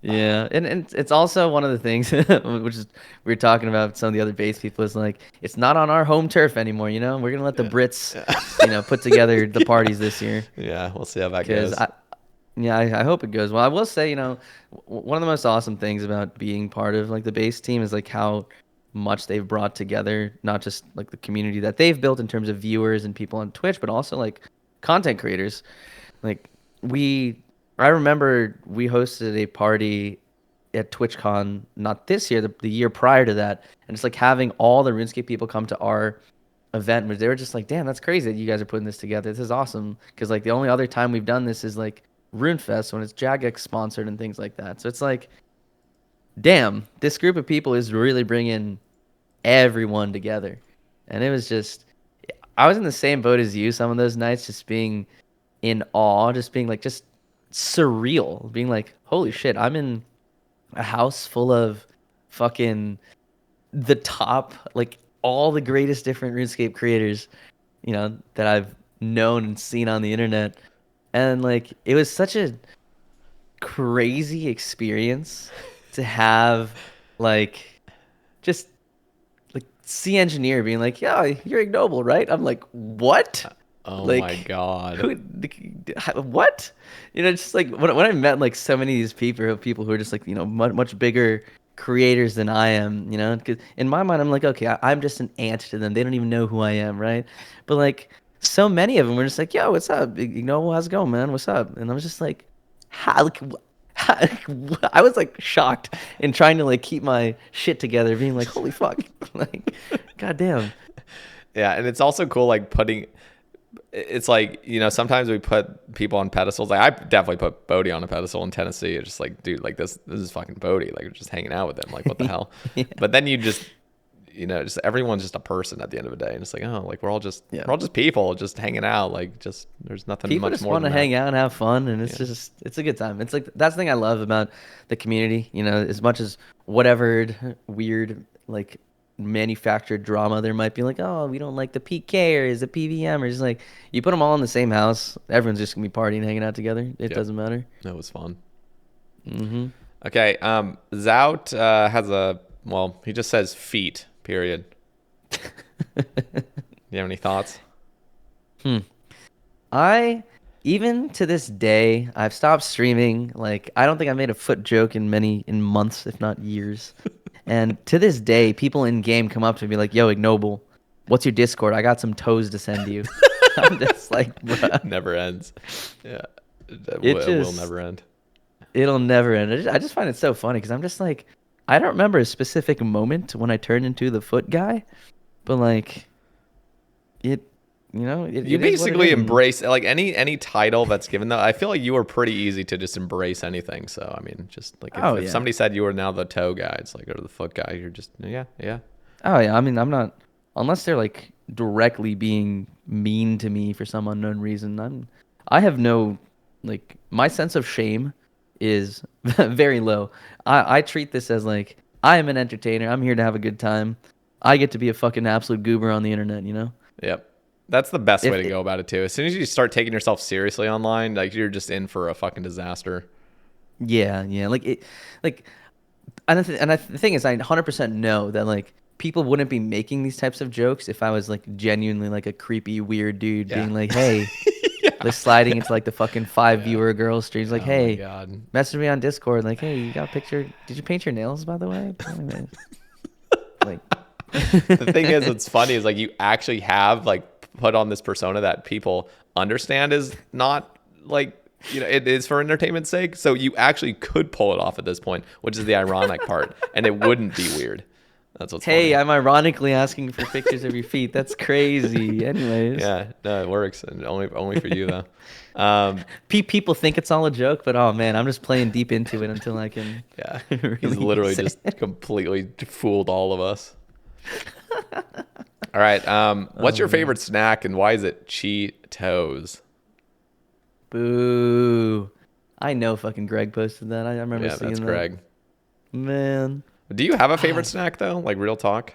Yeah, and it's also one of the things which is we were talking about some of the other base people is like it's not on our home turf anymore. We're gonna let the Yeah. Brits, Yeah. put together the Yeah. parties this year Yeah, we'll see how that because goes. I hope it goes well. I will say, one of the most awesome things about being part of like the base team is like how much they've brought together, not just like the community that they've built in terms of viewers and people on Twitch, but also like content creators. Like we, I remember we hosted a party at TwitchCon, not this year, the year prior to that, and it's like having all the RuneScape people come to our event, where they were just like, "Damn, that's crazy that you guys are putting this together. This is awesome." Because like the only other time we've done this is like RuneFest when it's Jagex sponsored and things like that. So it's like, damn, this group of people is really bringing everyone together, and it was just, I was in the same boat as you. Some of those nights, just being in awe, just being like, just surreal, being like, holy Yeah. shit, I'm in a house full of fucking the top, like all the greatest different RuneScape creators, that I've known and seen on the internet. And like it was such a crazy experience to have like just like see engineer being like, "Yeah, you're ignoble, right?" I'm like, "What?" Oh my Like God. who what? Just like when I met like so many of these people who are just like, much bigger creators than I am, because in my mind I'm like, okay, I'm just an ant to them. They don't even know who I am, right? But like so many of them were just like, yo, what's up? How's it going, man? What's up? And I was just like, how, like, I was like shocked and trying to like keep my shit together, being like, holy fuck, like, goddamn. Yeah, and it's also cool like putting it's like, sometimes we put people on pedestals. Like I definitely put Bodie on a pedestal in Tennessee. It's just like, dude, like this is fucking Bodie. Like we're just hanging out with him. Like what the hell? Yeah. But then you just just everyone's just a person at the end of the day. And it's like, oh, like Yeah. we're all just people just hanging out. Like just there's nothing People much just more want than to that. hang out and have fun, and Yeah. it's a good time. It's like that's the thing I love about the community, as much as whatever weird like manufactured drama there might be, like, oh, we don't like the PK or is the PVM, or just like you put them all in the same house, everyone's just gonna be partying, hanging out together. It Yep. doesn't matter. That was fun. Mm-hmm. Okay. Zout has he just says feet, period. You have any thoughts? Hmm. I even to this day, I've stopped streaming. Like I don't think I made a foot joke in months, if not years. And to this day, people in game come up to me and be like, "Yo, Ignoble, what's your Discord? I got some toes to send you." I'm just like, bruh, Never ends. Yeah. it It will just never end. it'll never end. I just find it so funny because I'm just like, I don't remember a specific moment when I turned into the foot guy, but like it, You it is what it basically is. And embrace like any title that's given though. I feel like you were pretty easy to just embrace anything. So I mean, just like oh if yeah, somebody said you were now the toe guy, it's like or the foot guy, you're just yeah. oh yeah. I mean, I'm not unless they're like directly being mean to me for some unknown reason. I have no like my sense of shame is very low. I treat this as like I am an entertainer. I'm here to have a good time. I get to be a fucking absolute goober on the internet. Yep. That's the best way If to go about it too. As soon as you start taking yourself seriously online, like you're just in for a fucking disaster. yeah, yeah, like it, like the thing is, I 100% know that like people wouldn't be making these types of jokes if I was like genuinely like a creepy weird dude Yeah. being like, hey, Yeah. like sliding into like the fucking five Yeah. viewer girl streams, like, Oh my hey, god. message me on Discord, like, hey, you got a picture? Did you paint your nails, by the way? Anyways, like, The thing is, what's funny is like you actually have like put on this persona that people understand is not like it is for entertainment's sake. So you actually could pull it off at this point, which is the ironic part, and it wouldn't be weird. That's what's hey, funny. I'm ironically asking for pictures of your feet. That's crazy. Anyways, Yeah, no, it works, and only for you though. Um, people think it's all a joke, but oh man, I'm just playing deep into it until I can yeah, he's literally release just it. completely fooled all of us. All right, what's Oh your man. favorite snack, and why is it Cheetos? Boo. I know fucking Greg posted that. I remember Yeah, that's seeing that. Greg. Man. Do you have a favorite Ah, snack though? Like real talk?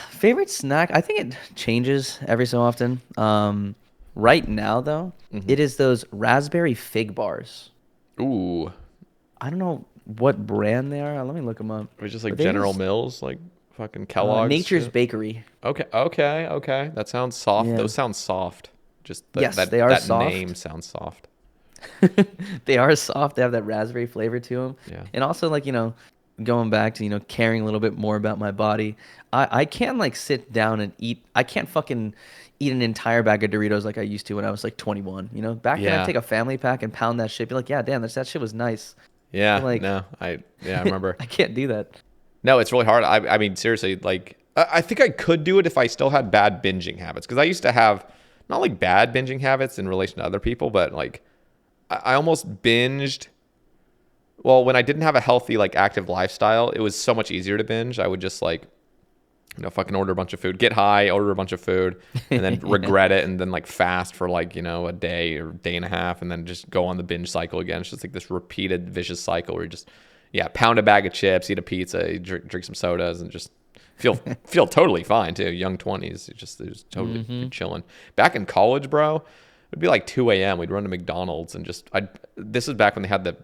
favorite snack? I think it changes every so often. Right now though, Hmm. it is those raspberry fig bars. Ooh, I don't know what brand they are. Let me look them up. it's just But like they General just Mills, like fucking Kellogg's Nature's shit. Bakery. Okay. That sounds soft. Yeah. Those sound soft. Just Yes, they are that name soft. sounds soft. They are soft. They have that raspberry flavor to them. Yeah. And also, like, going back to, caring a little bit more about my body, I can't, like, sit down and eat. I can't fucking eat an entire bag of Doritos like I used to when I was, like, 21. Back then I'd Yeah. take a family pack and pound that shit. Be like, yeah, damn, that shit was nice. But, Yeah. like, No, I remember. I can't do that. No, it's really hard. I mean, seriously, like, I think I could do it if I still had bad binging habits. Because I used to have not like bad binging habits in relation to other people, but like I almost binged. Well, when I didn't have a healthy, like, active lifestyle, it was so much easier to binge. I would just, like, fucking order a bunch of food, get high, order a bunch of food, and then Yeah. regret it, and then, like, fast for, like, a day or day and a half, and then just go on the binge cycle again. It's just like this repeated vicious cycle where you just, yeah, pound a bag of chips, eat a pizza, drink some sodas, and just feel totally fine too. Young 20s, it was totally chilling. Back in college, bro, it'd be like 2 a.m. We'd run to McDonald's and just this is back when they had the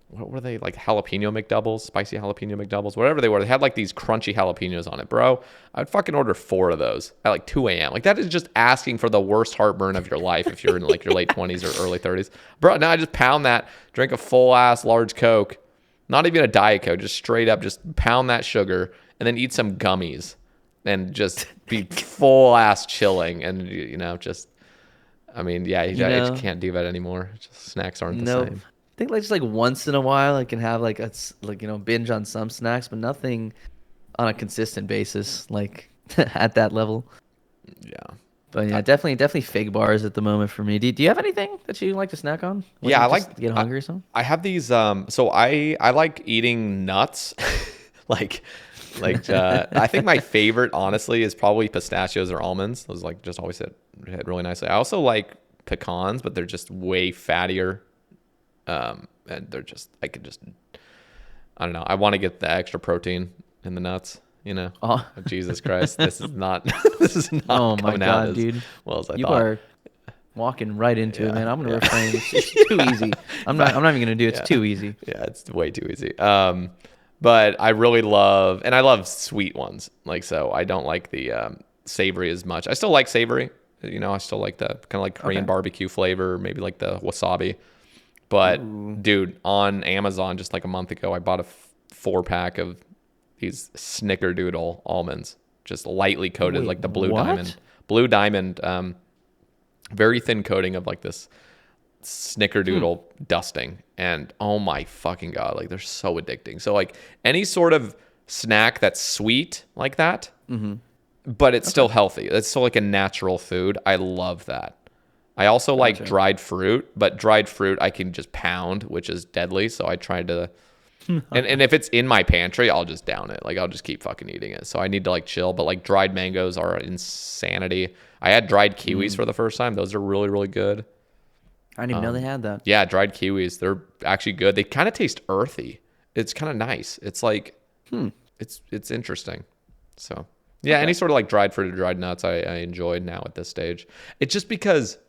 what were they, like, jalapeno McDoubles, spicy jalapeno McDoubles, whatever they were. They had like these crunchy jalapenos on it, bro. I would fucking order 4 of those at like 2 a.m. Like, that is just asking for the worst heartburn of your life if you're in like your late 20s or early 30s, bro. Now I just pound that, drink a full ass large Coke, not even a Diet Coke, just straight up, just pound that sugar, and then eat some gummies, and just be full ass chilling, and just. I mean, yeah, You I just know, can't do that anymore. Just snacks aren't the nope. same. I think, like, just like once in a while I can have like like, binge on some snacks, but nothing on a consistent basis, like at that level. Yeah. But yeah, definitely fig bars at the moment for me. Do you have anything that you like to snack on when Yeah, you I just like. get hungry or something? I have these. So I like eating nuts, like I think my favorite, honestly, is probably pistachios or almonds. Those, like, just always hit really nicely. I also like pecans, but they're just way fattier. And they're just, I don't know. I want to get the extra protein in the nuts. Oh, Oh, Jesus Christ, this is not this is oh not my coming out God, as dude. well as I You thought. are walking right into it, Yeah, man. I'm gonna yeah. refrain. It's too easy. I'm not even gonna do it. It's Yeah. too easy. Yeah, it's way too easy. But I really love, and I love sweet ones. Like, so I don't like the savory as much. I still like savory. I still like the kind of like Korean Okay. barbecue flavor, maybe like the wasabi. But Ooh. dude, on Amazon just like a month ago, I bought a 4-pack of these Snickerdoodle almonds, just lightly coated, Wait, like the what? blue diamond, very thin coating of like this Hmm. Snickerdoodle dusting, and oh my fucking God, like, they're so addicting. So, like, any sort of snack that's sweet like that, Mm-hmm. but it's Okay. still healthy. It's still like a natural food. I love that. I also like Gotcha. dried fruit, but dried fruit I can just pound, which is deadly. So I try to, and if it's in my pantry, I'll just down it. Like, I'll just keep fucking eating it. So I need to, like, chill. But like, dried mangoes are insanity. I had dried kiwis Mm. for the first time. Those are really, really good. I didn't even know they had that. Yeah, dried kiwis. They're actually good. They kind of taste earthy. It's kind of nice. It's like, Hmm. it's interesting. So yeah, any Okay. sort of like dried fruit or dried nuts, I enjoy now at this stage. It's just because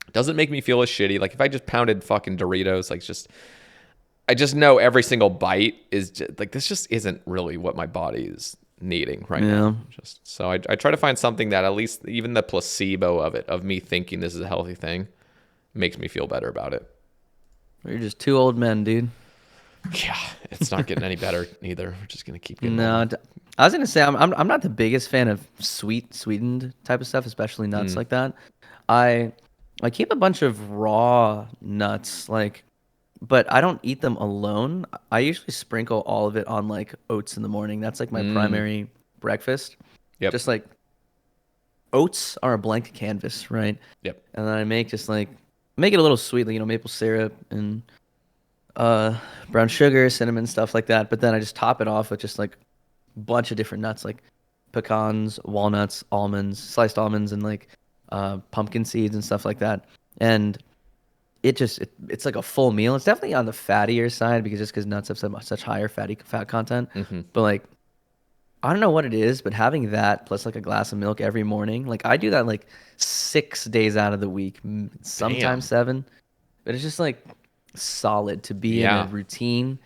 it doesn't make me feel as shitty. Like, if I just pounded fucking Doritos, like, I just know every single bite is just, like, this just isn't really what my body is needing right Yeah. now. Just so I try to find something that at least even the placebo of me thinking this is a healthy thing makes me feel better about it. You're just two old men, dude. Yeah, it's not getting any better either. We're just gonna keep getting No, older. I was gonna say I'm not the biggest fan of sweetened type of stuff, especially nuts Mm. like that. I I keep a bunch of raw nuts, like, but I don't eat them alone. I usually sprinkle all of it on, like, oats in the morning. That's like my Mm. primary breakfast. Yep. Just like oats are a blank canvas, right? Yep. And then I make it a little sweet, like, maple syrup and uh brown sugar, cinnamon, stuff like that. But then I just top it off with just like a bunch of different nuts, like pecans, walnuts, almonds, sliced almonds, and like pumpkin seeds and stuff like that. And it's like a full meal. It's definitely on the fattier side because nuts have such higher fat content. Hmm. But like, I don't know what it is, but having that plus like a glass of milk every morning, like I do that like 6 days out of the week, sometimes Damn. 7. but it's just like solid to be in a Yeah. routine.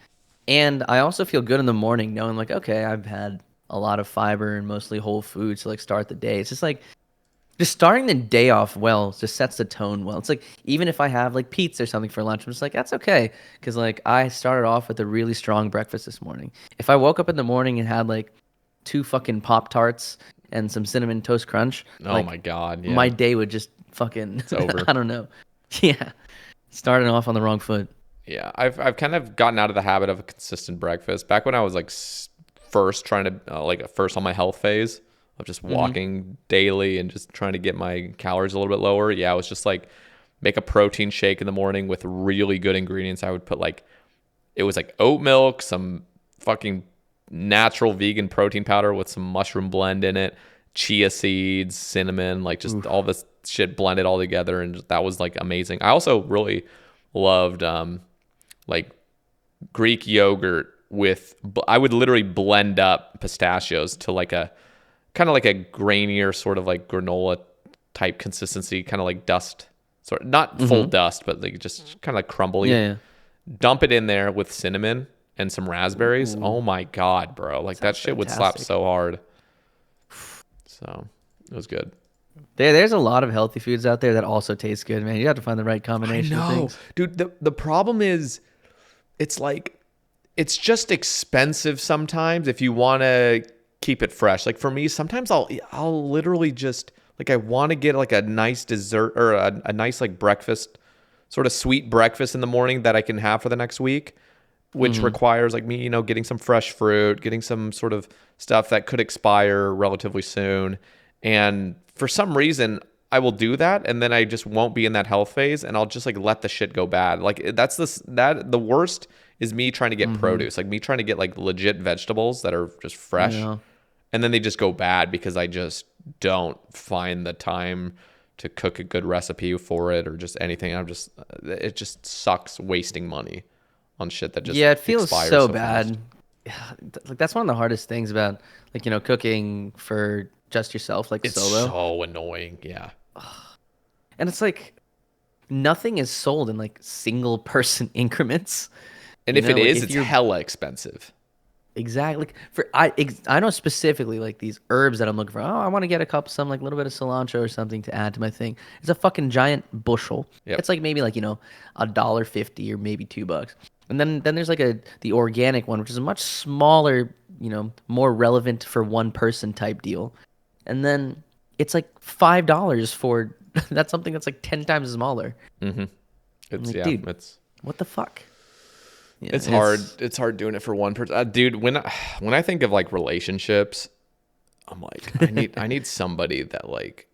And I also feel good in the morning knowing like, okay, I've had a lot of fiber and mostly whole foods to like start the day. It's just like just starting the day off well just sets the tone well. It's like even if I have like pizza or something for lunch, I'm just like that's okay because like I started off with a really strong breakfast this morning. If I woke up in the morning and had like two fucking Pop Tarts and some cinnamon toast crunch, Oh my like God. my Yeah. day would just fucking It's over. I don't know. Yeah, starting off on the wrong foot. Yeah, I've kind of gotten out of the habit of a consistent breakfast. Back when I was like first trying to like first on my health phase of just Mm-hmm. walking daily and just trying to get my calories a little bit lower. Yeah, it was just like make a protein shake in the morning with really good ingredients. I would put like it was like oat milk, some fucking natural vegan protein powder with some mushroom blend in it, chia seeds, cinnamon, like just all this shit blended all together, and that was like amazing. I also really loved like Greek yogurt with I would literally blend up pistachios to like a kind of like a grainier sort of like granola type consistency, kind of like dust, sort of not full Mm-hmm. dust, but like just kind of like crumbly. Yeah, Dump it in there with cinnamon and some yeah. raspberries. Oh Ooh, my God, bro. Like that sounds shit would slap fantastic. so hard. So it was good. There's a lot of healthy foods out there that also taste good, man. You have to find the right I combination of know. things. Dude, the problem is it's like it's just expensive sometimes if you want to keep it fresh. Like for me, sometimes I'll literally just like I want to get like a nice dessert or a nice like breakfast, sort of sweet breakfast in the morning that I can have for the next week, which Mm-hmm. requires like me, getting some fresh fruit, getting some sort of stuff that could expire relatively soon. And for some reason, I will do that and then I just won't be in that health phase and I'll just like let the shit go bad. Like that's the worst is me trying to get Mm-hmm. produce, like me trying to get like legit vegetables that are just fresh Yeah. and then they just go bad because I just don't find the time to cook a good recipe for it or just anything. It just sucks wasting money on shit that just Yeah, it feels expires so so fast. bad. Like that's one of the hardest things about like, cooking for just yourself, like It's solo. so annoying. Yeah. And it's like nothing is sold in like single person increments. And if it Like is, if it's you're hella expensive. exactly like, I know specifically like these herbs that I'm looking for. Oh, I want to get a cup some like little bit of cilantro or something to add to my thing. It's a fucking giant bushel. Yep. It's like maybe like, $1.50 or maybe $2. And then there's like the organic one, which is a much smaller, more relevant for one person type deal. And then it's like $5 for that's something that's like 10 times smaller. Mm-hmm. I'm It's like, yeah. dude, It's what the fuck? Yeah, it's hard. It's hard doing it for one person. Dude, when I think of like relationships, I'm like I need somebody that like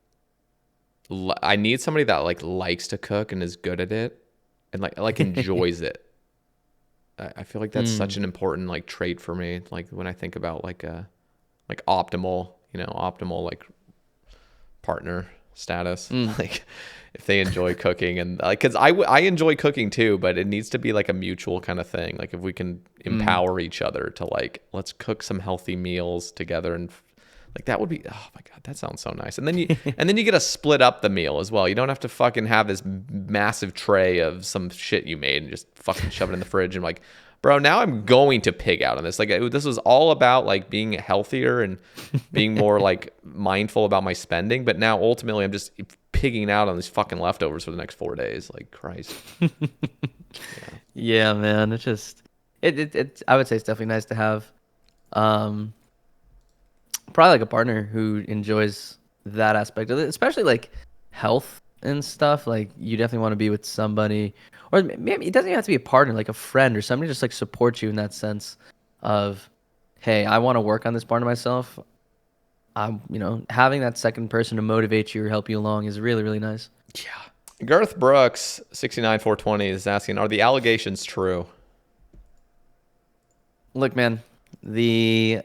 I need somebody that like likes to cook and is good at it and like enjoys it. I feel like that's such Mm, an important like trait for me. Like when I think about like optimal like partner status. mm, Like if they enjoy cooking and like, cause I enjoy cooking too, but it needs to be like a mutual kind of thing. Like if we can mm. empower each other to like, let's cook some healthy meals together and like that would be, oh my God, that sounds so nice. And then you get to split up the meal as well. You don't have to fucking have this massive tray of some shit you made and just fucking shove it in the fridge and like, bro, now I'm going to pig out on this. Like this was all about like being healthier and being more like mindful about my spending. But now ultimately I'm just pigging out on these fucking leftovers for the next 4 days. Like Christ. Yeah, man. It's just it I would say it's definitely nice to have um probably like a partner who enjoys that aspect of it, especially like health and stuff. Like you definitely want to be with somebody, or maybe it doesn't even have to be a partner, like a friend or somebody just like supports you in that sense of, hey, I want to work on this part of myself. I'm, having that second person to motivate you or help you along is really, really nice. Yeah. Garth Brooks, 69420, is asking, are the allegations true? Look, man, the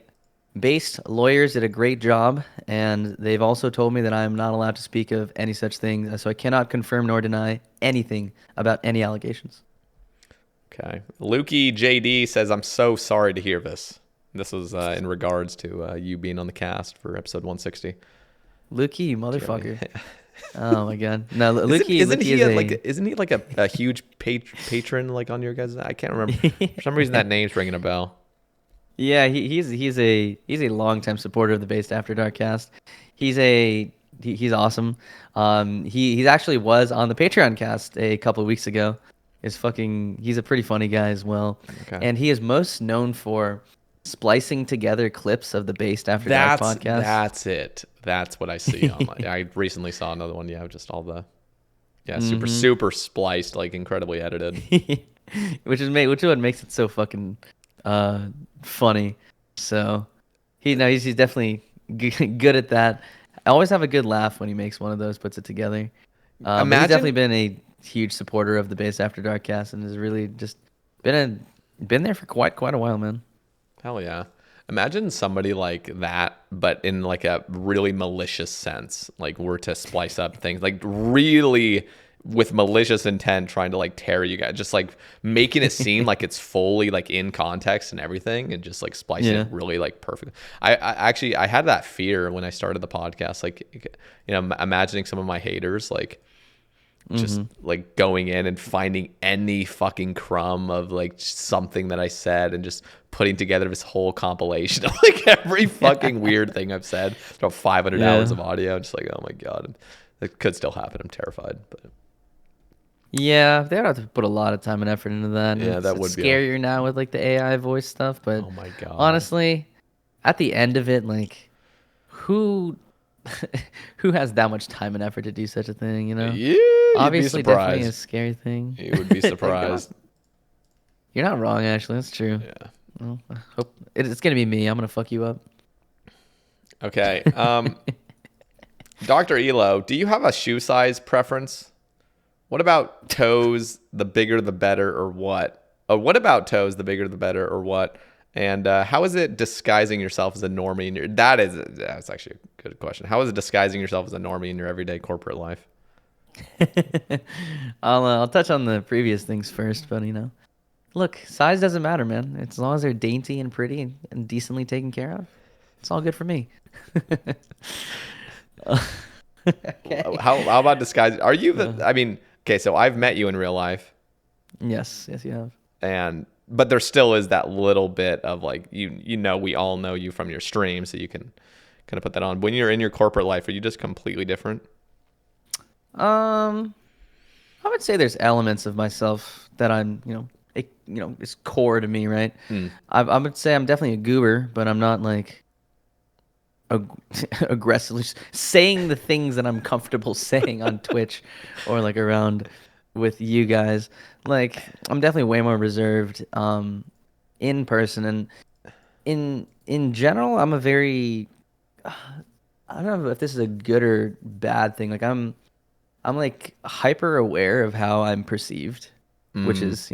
based lawyers did a great job, and they've also told me that I am not allowed to speak of any such thing, so I cannot confirm nor deny anything about any allegations. Okay. Lukey JD says, I'm so sorry to hear this. This was in regards to you being on the cast for episode 160. Lukey, you Do you have any, motherfucker. Oh my god. No, Isn't Lukey isn't Lukey he is isn't he like a huge patron like on your guys? I can't remember. For some reason a that name's ringing a bell. Yeah, he's a longtime supporter of the Based After Dark cast. He's awesome. He's actually was on the Patreon cast a couple of weeks ago. He's a pretty funny guy as well. Okay. And he is most known for splicing together clips of the Based After Dark podcast. That's it. That's what I see on my. I recently saw another one. Yeah, just all the super spliced, like incredibly edited. Which is what makes it so fucking funny. So he's definitely good at that. I always have a good laugh when he makes one of those, puts it together. But he's definitely Imagine been a huge supporter of the Based After Dark cast and has really just been there for quite a while, man. Hell yeah. Imagine somebody like that, but in like a really malicious sense, like were to splice up things, like really with malicious intent, trying to like tear you guys, just like making it seem like it's fully like in context and everything, and just like splicing it really like perfect. I actually I had that fear when I started the podcast, like imagining some of my haters like just like going in and finding any fucking crumb of like something that I said and just putting together this whole compilation of like every fucking weird thing I've said. About 500 hours of audio. I'm just like, oh my God. It could still happen. I'm terrified. But Yeah, they would have to put a lot of time and effort into that. yeah, that would it's be scarier now with like the AI voice stuff, but oh my God. honestly, at the end of it, like who who has that much time and effort to do such a thing, you know? Yeah, you'd Obviously, be definitely a surprised. scary thing. You would be surprised. You're not wrong, actually. That's true. Yeah. Well, I hope it's gonna be me. I'm gonna fuck you up. Okay. Dr. Elo, do you have a shoe size preference? What about toes? The bigger the better, or what? Oh, what about toes? The bigger the better, or what? And how is it disguising yourself as a normie in your? That's actually a good question. How is it disguising yourself as a normie in your everyday corporate life? I'll touch on the previous things first, but look, size doesn't matter, man. As long as they're dainty and pretty and decently taken care of, it's all good for me. Okay. How about disguising? Are you the? I mean, okay, so I've met you in real life, Yes, you have. but there still is that little bit of like we all know you from your stream, so you can kind of put that on. When you're in your corporate life, are you just completely different? I would say there's elements of myself that I'm, it's core to me, right? I would say I'm definitely a goober, but I'm not like aggressively saying the things that I'm comfortable saying on Twitch or like around with you guys. Like I'm definitely way more reserved in person, and in general I'm a very I don't know if this is a good or bad thing. Like I'm like hyper aware of how I'm perceived, which is,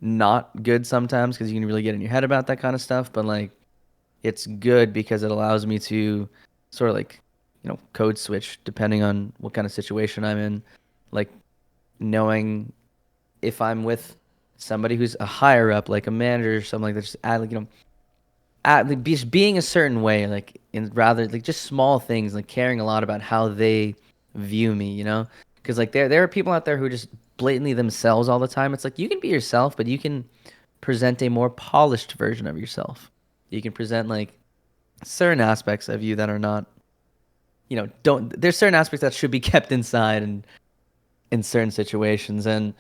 not good sometimes because you can really get in your head about that kind of stuff, but like it's good because it allows me to sort of like, code switch depending on what kind of situation I'm in. Like knowing if I'm with somebody who's a higher up, like a manager or something like that, just add like, just being a certain way, like in rather like just small things, like caring a lot about how they view me, because like there are people out there who are just blatantly themselves all the time. It's like you can be yourself, but you can present a more polished version of yourself. You can present like certain aspects of you that are not, there's certain aspects that should be kept inside and in certain situations. And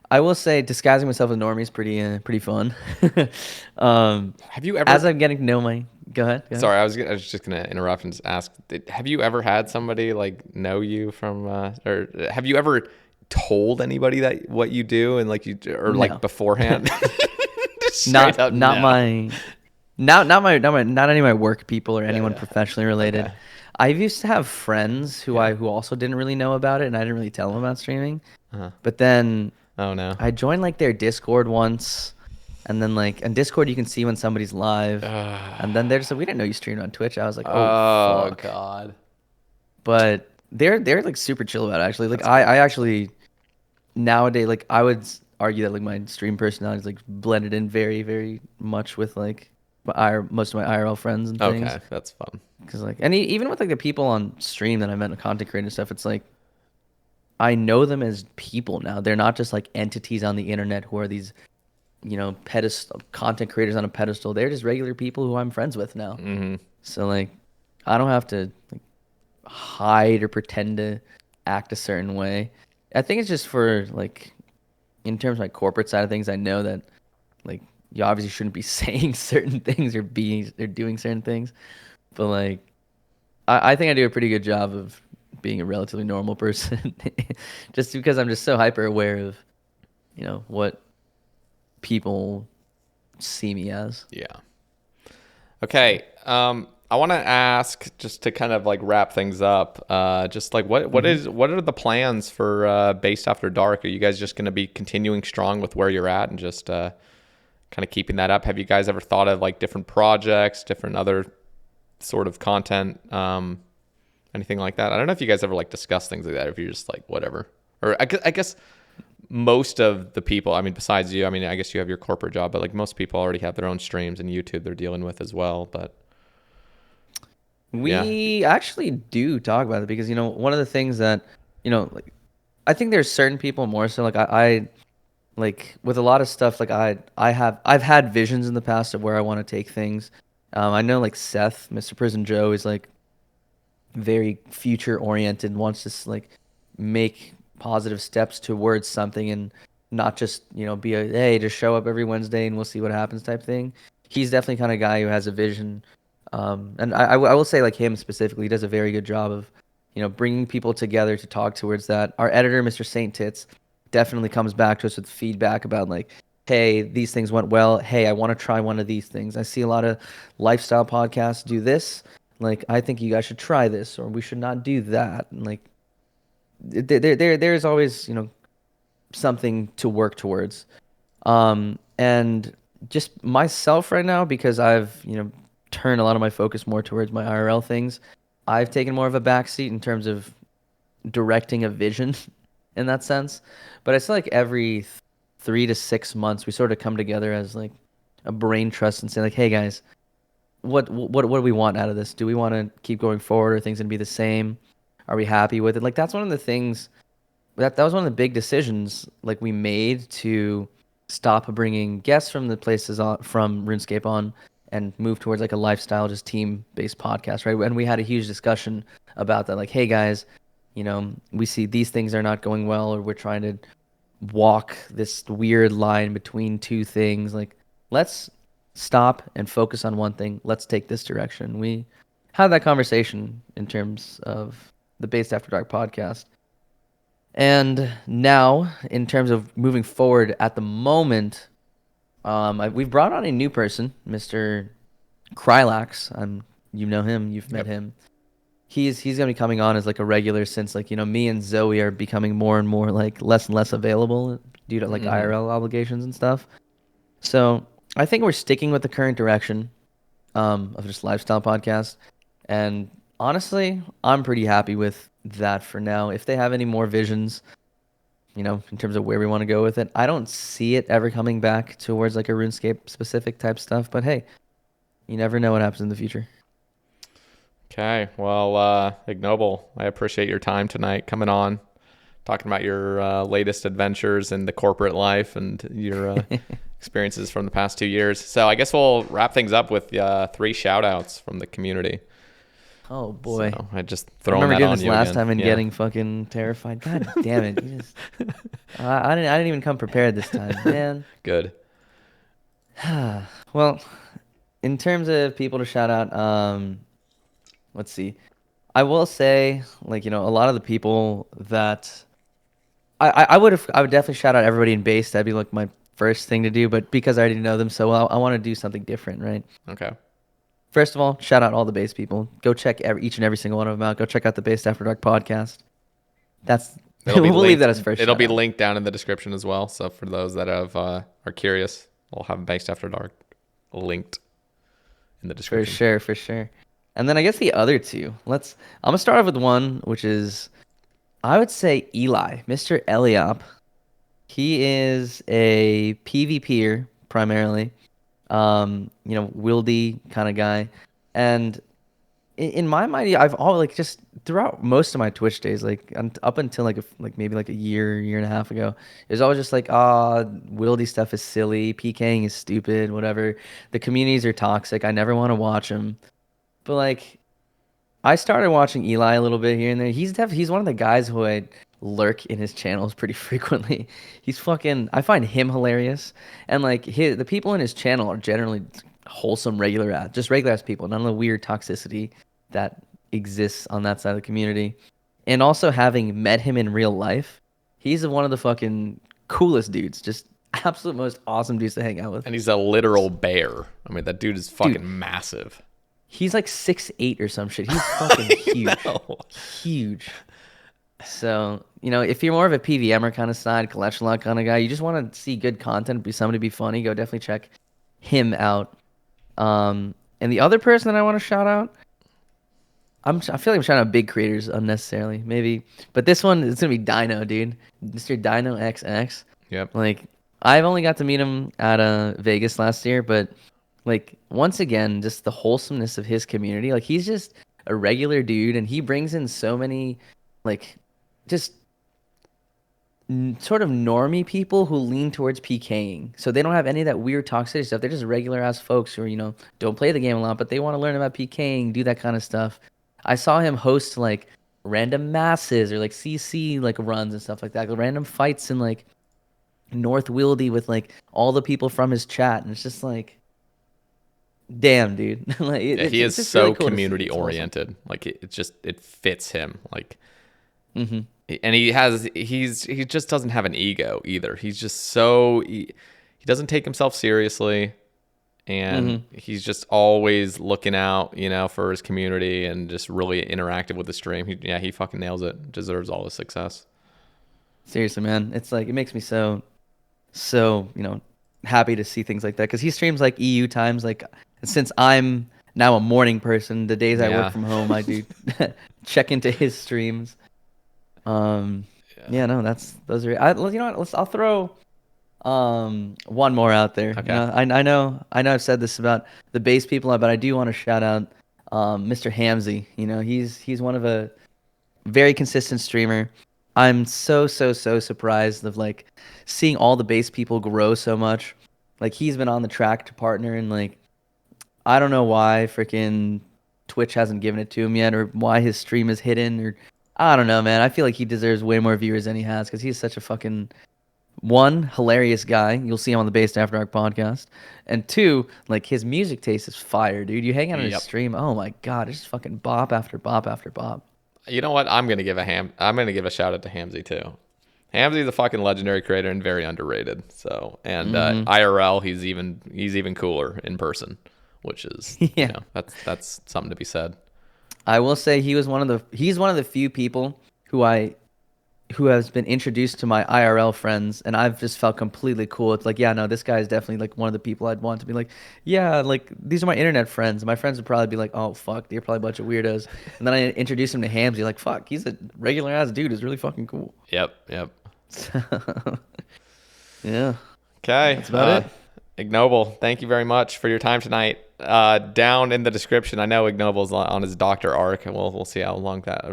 I will say disguising myself as normie is pretty fun. Have you ever? As I'm getting to know go ahead. Sorry, I was just gonna interrupt and just ask. Have you ever had somebody like know you from, or have you ever told anybody that what you do and like like beforehand? Not any of my work people or anyone professionally related. Okay. I used to have friends who also didn't really know about it, and I didn't really tell them about streaming. But then oh no, I joined like their Discord once, and then like on Discord you can see when somebody's live, and then they're just like, we didn't know you streamed on Twitch. I was like, oh fuck. God. But they're like super chill about it, actually. Like I actually nowadays, like I would argue that like my stream personality is like blended in very very much with like most of my IRL friends and things. Okay, that's fun. Because like, and even with like the people on stream that I met in content creator stuff, it's like I know them as people now. They're not just like entities on the internet who are these, pedestal content creators on a pedestal. They're just regular people who I'm friends with now. Mm-hmm. So like, I don't have to like hide or pretend to act a certain way. I think it's just for like, in terms of my corporate side of things, I know that like you obviously shouldn't be saying certain things or doing certain things. But like, I think I do a pretty good job of being a relatively normal person, just because I'm just so hyper aware of, what people see me as. Yeah. So, Okay. I want to ask just to kind of like wrap things up. Just like hmm what are the plans for Based After Dark? Are you guys just going to be continuing strong with where you're at and just kind of keeping that up? Have you guys ever thought of like different projects, different other sort of content, anything like that? I don't know if you guys ever like discuss things like that. Or if you're just like whatever, or I guess most of the people, I mean, besides you, I mean, I guess you have your corporate job, but like most people already have their own streams and YouTube they're dealing with as well. But yeah. we actually do talk about it because, one of the things that, like, I think there's certain people more so like I like with a lot of stuff like I've had visions in the past of where I want to take things. I know like Seth, Mr. Prison Joe is like very future oriented, wants to like make positive steps towards something and not just, be a hey, just show up every Wednesday and we'll see what happens type thing. He's definitely kind of guy who has a vision. And I will say like him specifically, he does a very good job of, bringing people together to talk towards that. Our editor, Mr. Saint Tits, definitely comes back to us with feedback about like, hey, these things went well. Hey, I want to try one of these things. I see a lot of lifestyle podcasts do this. Like, I think you guys should try this, or we should not do that. And like, there's always, something to work towards. And just myself right now, because I've, turned a lot of my focus more towards my IRL things. I've taken more of a backseat in terms of directing a vision in that sense. But it's like every 3 to 6 months, we sort of come together as like a brain trust and say like, hey guys, what do we want out of this? Do we want to keep going forward? Are things gonna be the same? Are we happy with it? Like that's one of the things that was one of the big decisions like we made to stop bringing guests from the places from RuneScape on and move towards like a lifestyle just team based podcast, right? And we had a huge discussion about that like, hey guys, we see these things are not going well or we're trying to walk this weird line between two things. Like, let's stop and focus on one thing. Let's take this direction. We had that conversation in terms of the Based After Dark podcast. And now, in terms of moving forward at the moment, we've brought on a new person, Mr. Krylax. You know him, you've met Yep. him. He's gonna be coming on as like a regular since like me and Zoe are becoming more and more like less and less available due to like Mm-hmm. IRL obligations and stuff. So I think we're sticking with the current direction of just lifestyle podcast, and honestly, I'm pretty happy with that for now. If they have any more visions, in terms of where we want to go with it, I don't see it ever coming back towards like a RuneScape specific type stuff. But hey, you never know what happens in the future. Okay. Well, Ignoble, I appreciate your time tonight coming on, talking about your latest adventures in the corporate life and your experiences from the past 2 years. So I guess we'll wrap things up with 3 shout outs from the community. Oh boy. So I just I throwing remember that doing on this you last again. time and Yeah. getting fucking terrified. God damn it! You just, I didn't even come prepared this time, man. Good. Well, in terms of people to shout out, let's see. I will say, like, a lot of the people that I would definitely shout out everybody in base. That'd be like my first thing to do. But because I already know them so well, I want to do something different, right? Okay. First of all, shout out all the base people. Go check each and every single one of them out. Go check out the Based After Dark podcast. That's It'll be we'll leave linked. that as first It'll shout be out. linked down in the description as well. So for those that are curious, we'll have Based After Dark linked in the For description. sure, for sure. And then I guess the other two. I'm gonna start off with one, which is I would say Eli, Mr. Eliop. He is a PvPer primarily. Wieldy kind of guy. And in my mind, I've all like just throughout most of my Twitch days, like up until like maybe like a year and a half ago, it was always just like, Wildy stuff is silly, PKing is stupid, whatever. The communities are toxic. I never want to watch them. But like, I started watching Eli a little bit here and there. He's one of the guys who I lurk in his channels pretty frequently. He's fucking. I find him hilarious, and like the people in his channel are generally wholesome, just regular ass people. None of the weird toxicity that exists on that side of the community. And also having met him in real life, he's one of the fucking coolest dudes. Just absolute most awesome dudes to hang out with. And he's a literal bear. I mean, that dude is fucking Dude, massive. he's like 6'8" or some shit. He's fucking huge. No. Huge. So, if you're more of a PVMer kind of side, collection lot kind of guy, you just want to see good content, somebody be funny, go definitely check him out. And the other person that I want to shout out, I feel like I'm shouting out big creators unnecessarily, maybe. But this one is going to be Dino, dude. Mr. Dino XX. Yep. Like, I've only got to meet him at Vegas last year, but like once again, just the wholesomeness of his community. Like he's just a regular dude, and he brings in so many, like, just sort of normie people who lean towards PKing. So they don't have any of that weird toxicity stuff. They're just regular ass folks who are, don't play the game a lot, but they want to learn about PKing, do that kind of stuff. I saw him host like random masses or like CC like runs and stuff like that, like, random fights in like North Wildy with like all the people from his chat, and it's just like, damn, dude. Like He is just so really cool community awesome. oriented. Like it fits him. Like, Mm-hmm. and he just doesn't have an ego either. He's just he doesn't take himself seriously, and he's just always looking out, for his community and just really interactive with the stream. He fucking nails it. Deserves all the success. Seriously, man. It's like, it makes me so, happy to see things like that, because he streams like EU times. Like, since I'm now a morning person, the days I work from home, I do check into his streams. Yeah, no, those are. I'll throw one more out there. Okay. I know I've said this about the base people, but I do want to shout out Mr. Hamzy. He's one of a very consistent streamer. I'm so surprised of like seeing all the base people grow so much. Like, he's been on the track to partner, and like, I don't know why freaking Twitch hasn't given it to him yet, or why his stream is hidden, or I don't know, man. I feel like he deserves way more viewers than he has, because he's such a fucking, one, hilarious guy. You'll see him on the Based After Dark podcast. And two, like, his music taste is fire, dude. You hang out on his stream, oh my god, it's just fucking bop after bop after bop. You know what? I'm gonna give a shout out to Hamzy too. Hamzy's a fucking legendary creator and very underrated. So, and IRL, he's even cooler in person, which is that's something to be said. I will say he's one of the few people who has been introduced to my IRL friends, and I've just felt completely cool. It's like, yeah, no, this guy is definitely like one of the people I'd want to be like, yeah, like, these are my internet friends. My friends would probably be like, oh fuck, you're probably a bunch of weirdos. And then I introduce him to Hamzy, like, fuck, he's a regular ass dude who's really fucking cool. Yep. Yeah. Okay. That's about it. Ignoble, thank you very much for your time tonight. Down in the description, I know Ignoble's on his doctor arc, and we'll see how long that.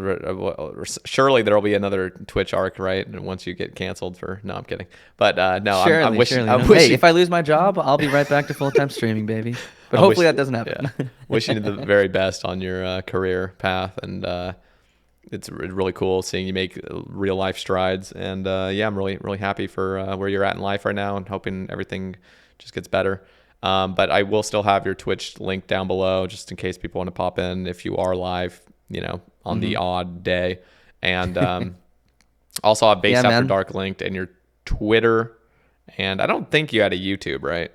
Surely there will be another Twitch arc, right? Once you get canceled for. No, I'm kidding. But no, I'm wishing. Hey, if I lose my job, I'll be right back to full-time streaming, baby. But hopefully that doesn't happen. Yeah. Wishing you the very best on your career path, and it's really cool seeing you make real life strides. And I'm really happy for where you're at in life right now, and hoping everything just gets better. But I will still have your Twitch link down below, just in case people want to pop in if you are live, on the odd day. And also have Base After Dark linked, and your Twitter. And I don't think you had a YouTube, right?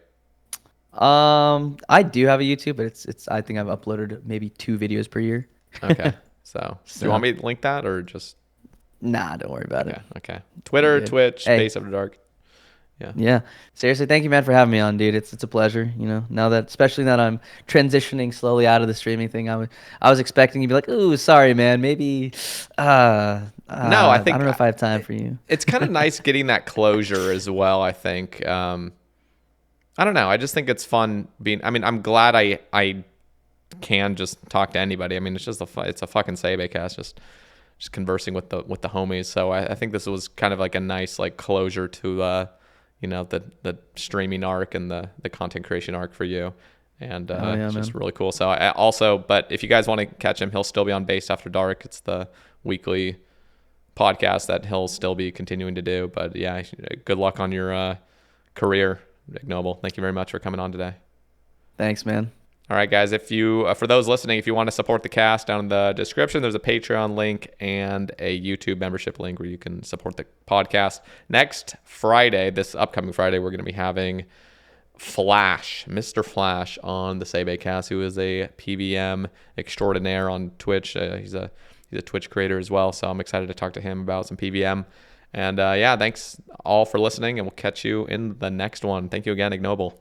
I do have a YouTube, but it's I think I've uploaded maybe 2 videos per year. Okay. So do you want me to link that, or just? Nah, don't worry about it. Okay. Twitter, Twitch, Base After Dark. Yeah. Seriously, thank you, man, for having me on, dude. It's a pleasure. Especially now that I'm transitioning slowly out of the streaming thing. I was expecting you to be like, "Ooh, sorry, man. Maybe." No, I don't know if I have time for you. It's kind of nice getting that closure as well. I think. I don't know. I just think it's fun being. I mean, I'm glad I can just talk to anybody. I mean, it's just it's a fucking Sae Bae cast, just conversing with the homies. So I think this was kind of like a nice like closure to the streaming arc and the content creation arc for you. And it's just really cool. So I also, but if you guys want to catch him, he'll still be on Based After Dark. It's the weekly podcast that he'll still be continuing to do. But yeah, good luck on your career, Ignoble. Thank you very much for coming on today. Thanks, man. All right, guys, if you, for those listening, if you want to support the cast, down in the description, there's a Patreon link and a YouTube membership link where you can support the podcast. Next Friday, this upcoming Friday, we're going to be having Flash, Mr. Flash, on the Sae Bae cast, who is a PVM extraordinaire on Twitch. He's a Twitch creator as well, so I'm excited to talk to him about some PVM. And yeah, thanks all for listening, and we'll catch you in the next one. Thank you again, Ignoble.